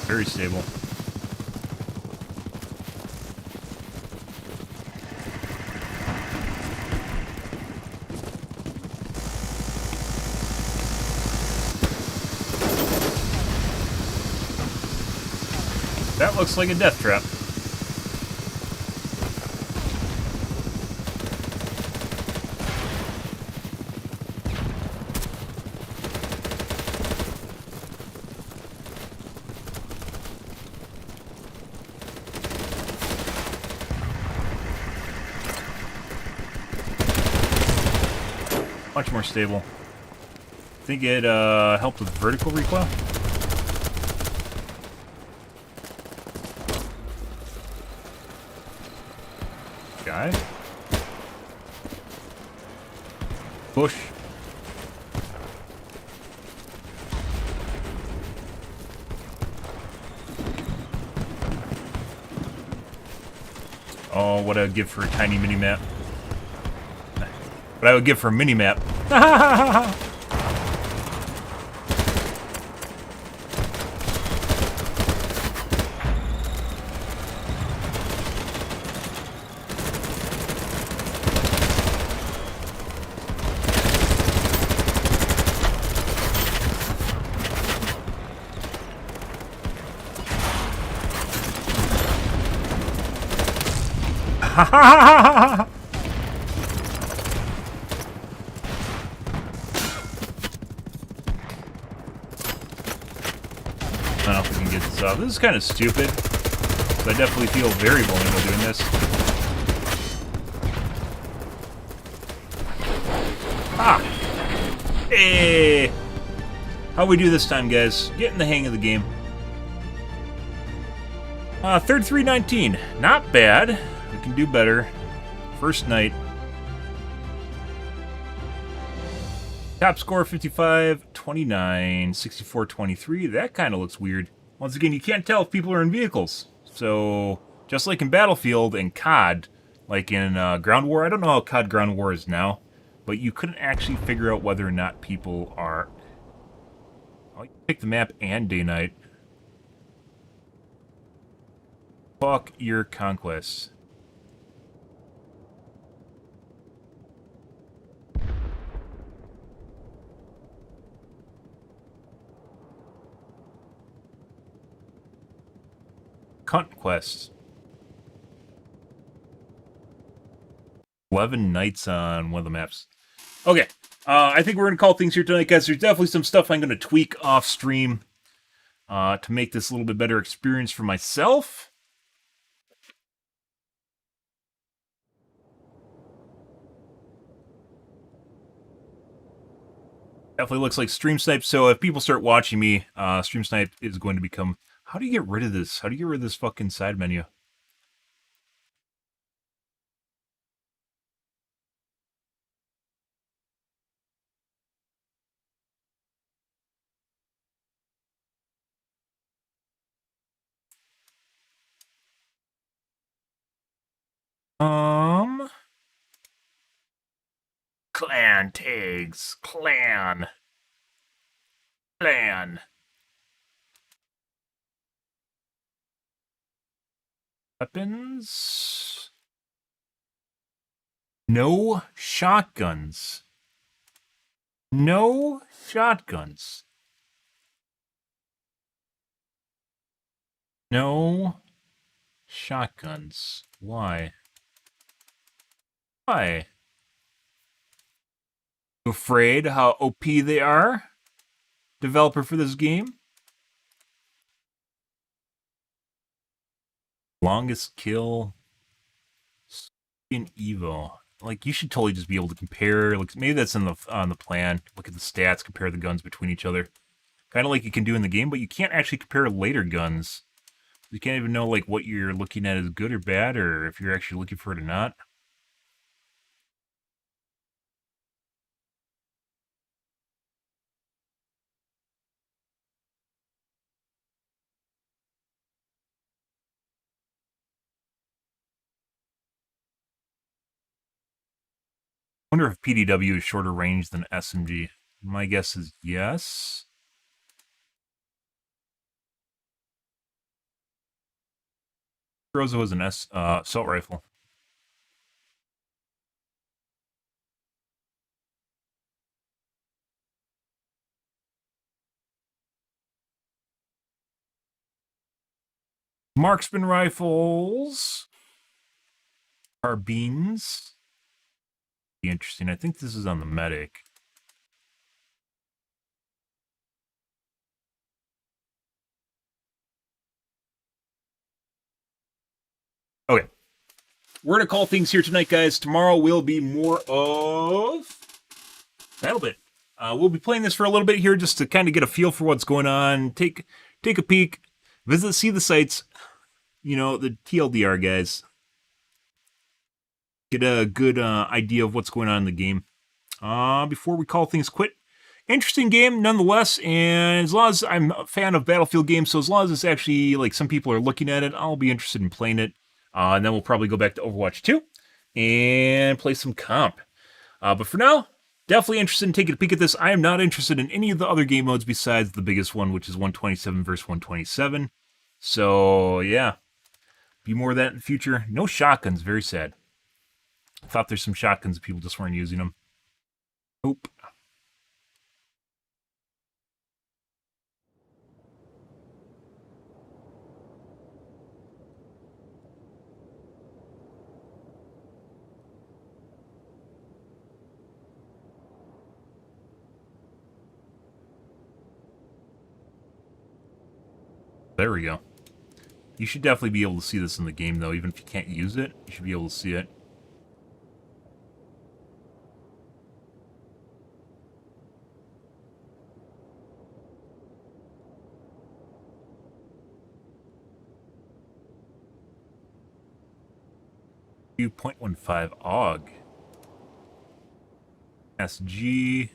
Very stable. That looks like a death trap. Much more stable. Think it helped with vertical recoil? Guy? Bush. Oh, what I would give for a tiny mini-map. What I would give for a mini-map. Ha ha ha ha! I don't know if we can get this off. This is kind of stupid, but I definitely feel very vulnerable doing this. Ah! Hey! How we do this time, guys? Getting the hang of the game. 3319. Not bad. We can do better. First night. Top score 55, 29, 64, 23. That kind of looks weird. Once again, you can't tell if people are in vehicles. So, just like in Battlefield and COD, like in Ground War, I don't know how COD Ground War is now, but you couldn't actually figure out whether or not people are... Oh, you pick the map and day-night. Fuck your conquests. Conquests. 11 nights on one of the maps. Okay, I think we're going to call things here tonight, guys. There's definitely some stuff I'm going to tweak off stream to make this a little bit better experience for myself. Definitely looks like Stream Snipe, so if people start watching me, Stream Snipe is going to become... How do you get rid of this? How do you get rid of this fucking side menu? Clan tags. Clan. Weapons. No shotguns. No shotguns. No shotguns. Why? Why? You afraid how OP they are? Developer for this game? Longest kill in Evo. Like, you should totally just be able to compare. Like, maybe that's on the plan. Look at the stats, compare the guns between each other. Kind of like you can do in the game, but you can't actually compare later guns. You can't even know, like, what you're looking at is good or bad, or if you're actually looking for it or not. I wonder if PDW is shorter range than SMG. My guess is yes. Groza was an assault rifle. Marksman rifles. Carbines. Be interesting. I think this is on the medic. Okay. We're going to call things here tonight, guys. Tomorrow will be more of BattleBit. We'll be playing this for a little bit here just to kind of get a feel for what's going on. Take a peek. See the sites. You know, the TLDR, guys. Get a good idea of what's going on in the game. Before we call things quit. Interesting game, nonetheless, and as long as I'm a fan of Battlefield games, so as long as it's actually, like, some people are looking at it, I'll be interested in playing it. And then we'll probably go back to Overwatch 2 and play some comp. But for now, definitely interested in taking a peek at this. I am not interested in any of the other game modes besides the biggest one, which is 127 versus 127. So, yeah. Be more of that in the future. No shotguns, very sad. I thought there's some shotguns, people just weren't using them. Nope. There we go. You should definitely be able to see this in the game, though. Even if you can't use it, you should be able to see it. 2.15 AUG. SG.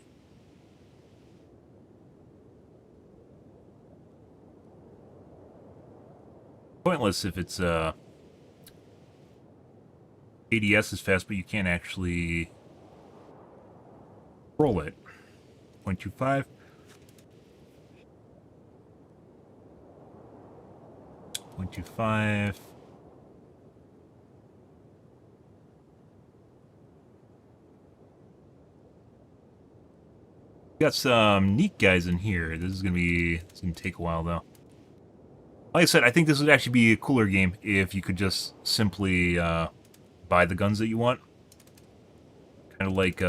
Pointless if it's ADS is fast, but you can't actually roll it. 0.25. 0.25. Got some neat guys in here. This is gonna take a while though. Like I said, I think this would actually be a cooler game if you could just simply buy the guns that you want. Kind of like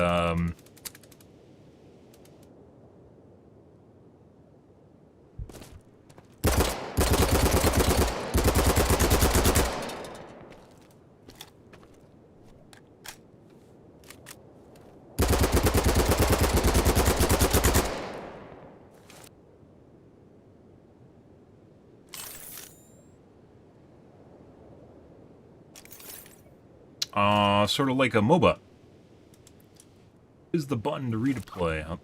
sort of like a MOBA. Is the button to redeploy? Huh?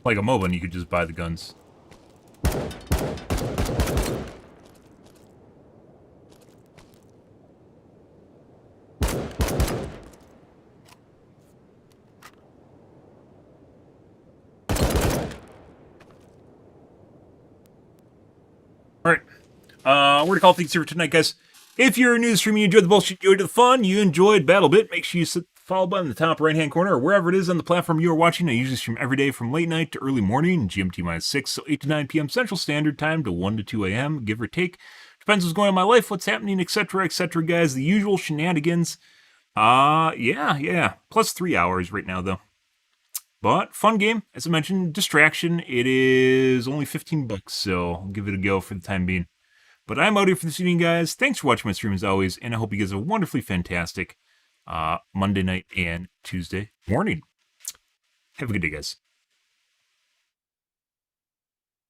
Like a MOBA, and you could just buy the guns. Alright. We're going to call things here for tonight, guys. If you're new to streaming, you enjoyed the bullshit, you enjoyed the fun, you enjoyed BattleBit, make sure you hit the follow button in the top right-hand corner or wherever it is on the platform you are watching. I usually stream every day from late night to early morning, GMT-6, so 8 to 9 p.m. Central Standard Time to 1 to 2 a.m., give or take. Depends what's going on in my life, what's happening, etc., guys. The usual shenanigans. Yeah. Plus 3 hours right now, though. But fun game, as I mentioned, distraction. It is only $15, so I'll give it a go for the time being. But I'm out here for this evening, guys. Thanks for watching my stream as always, and I hope you guys have a wonderfully fantastic Monday night and Tuesday morning. Have a good day, guys.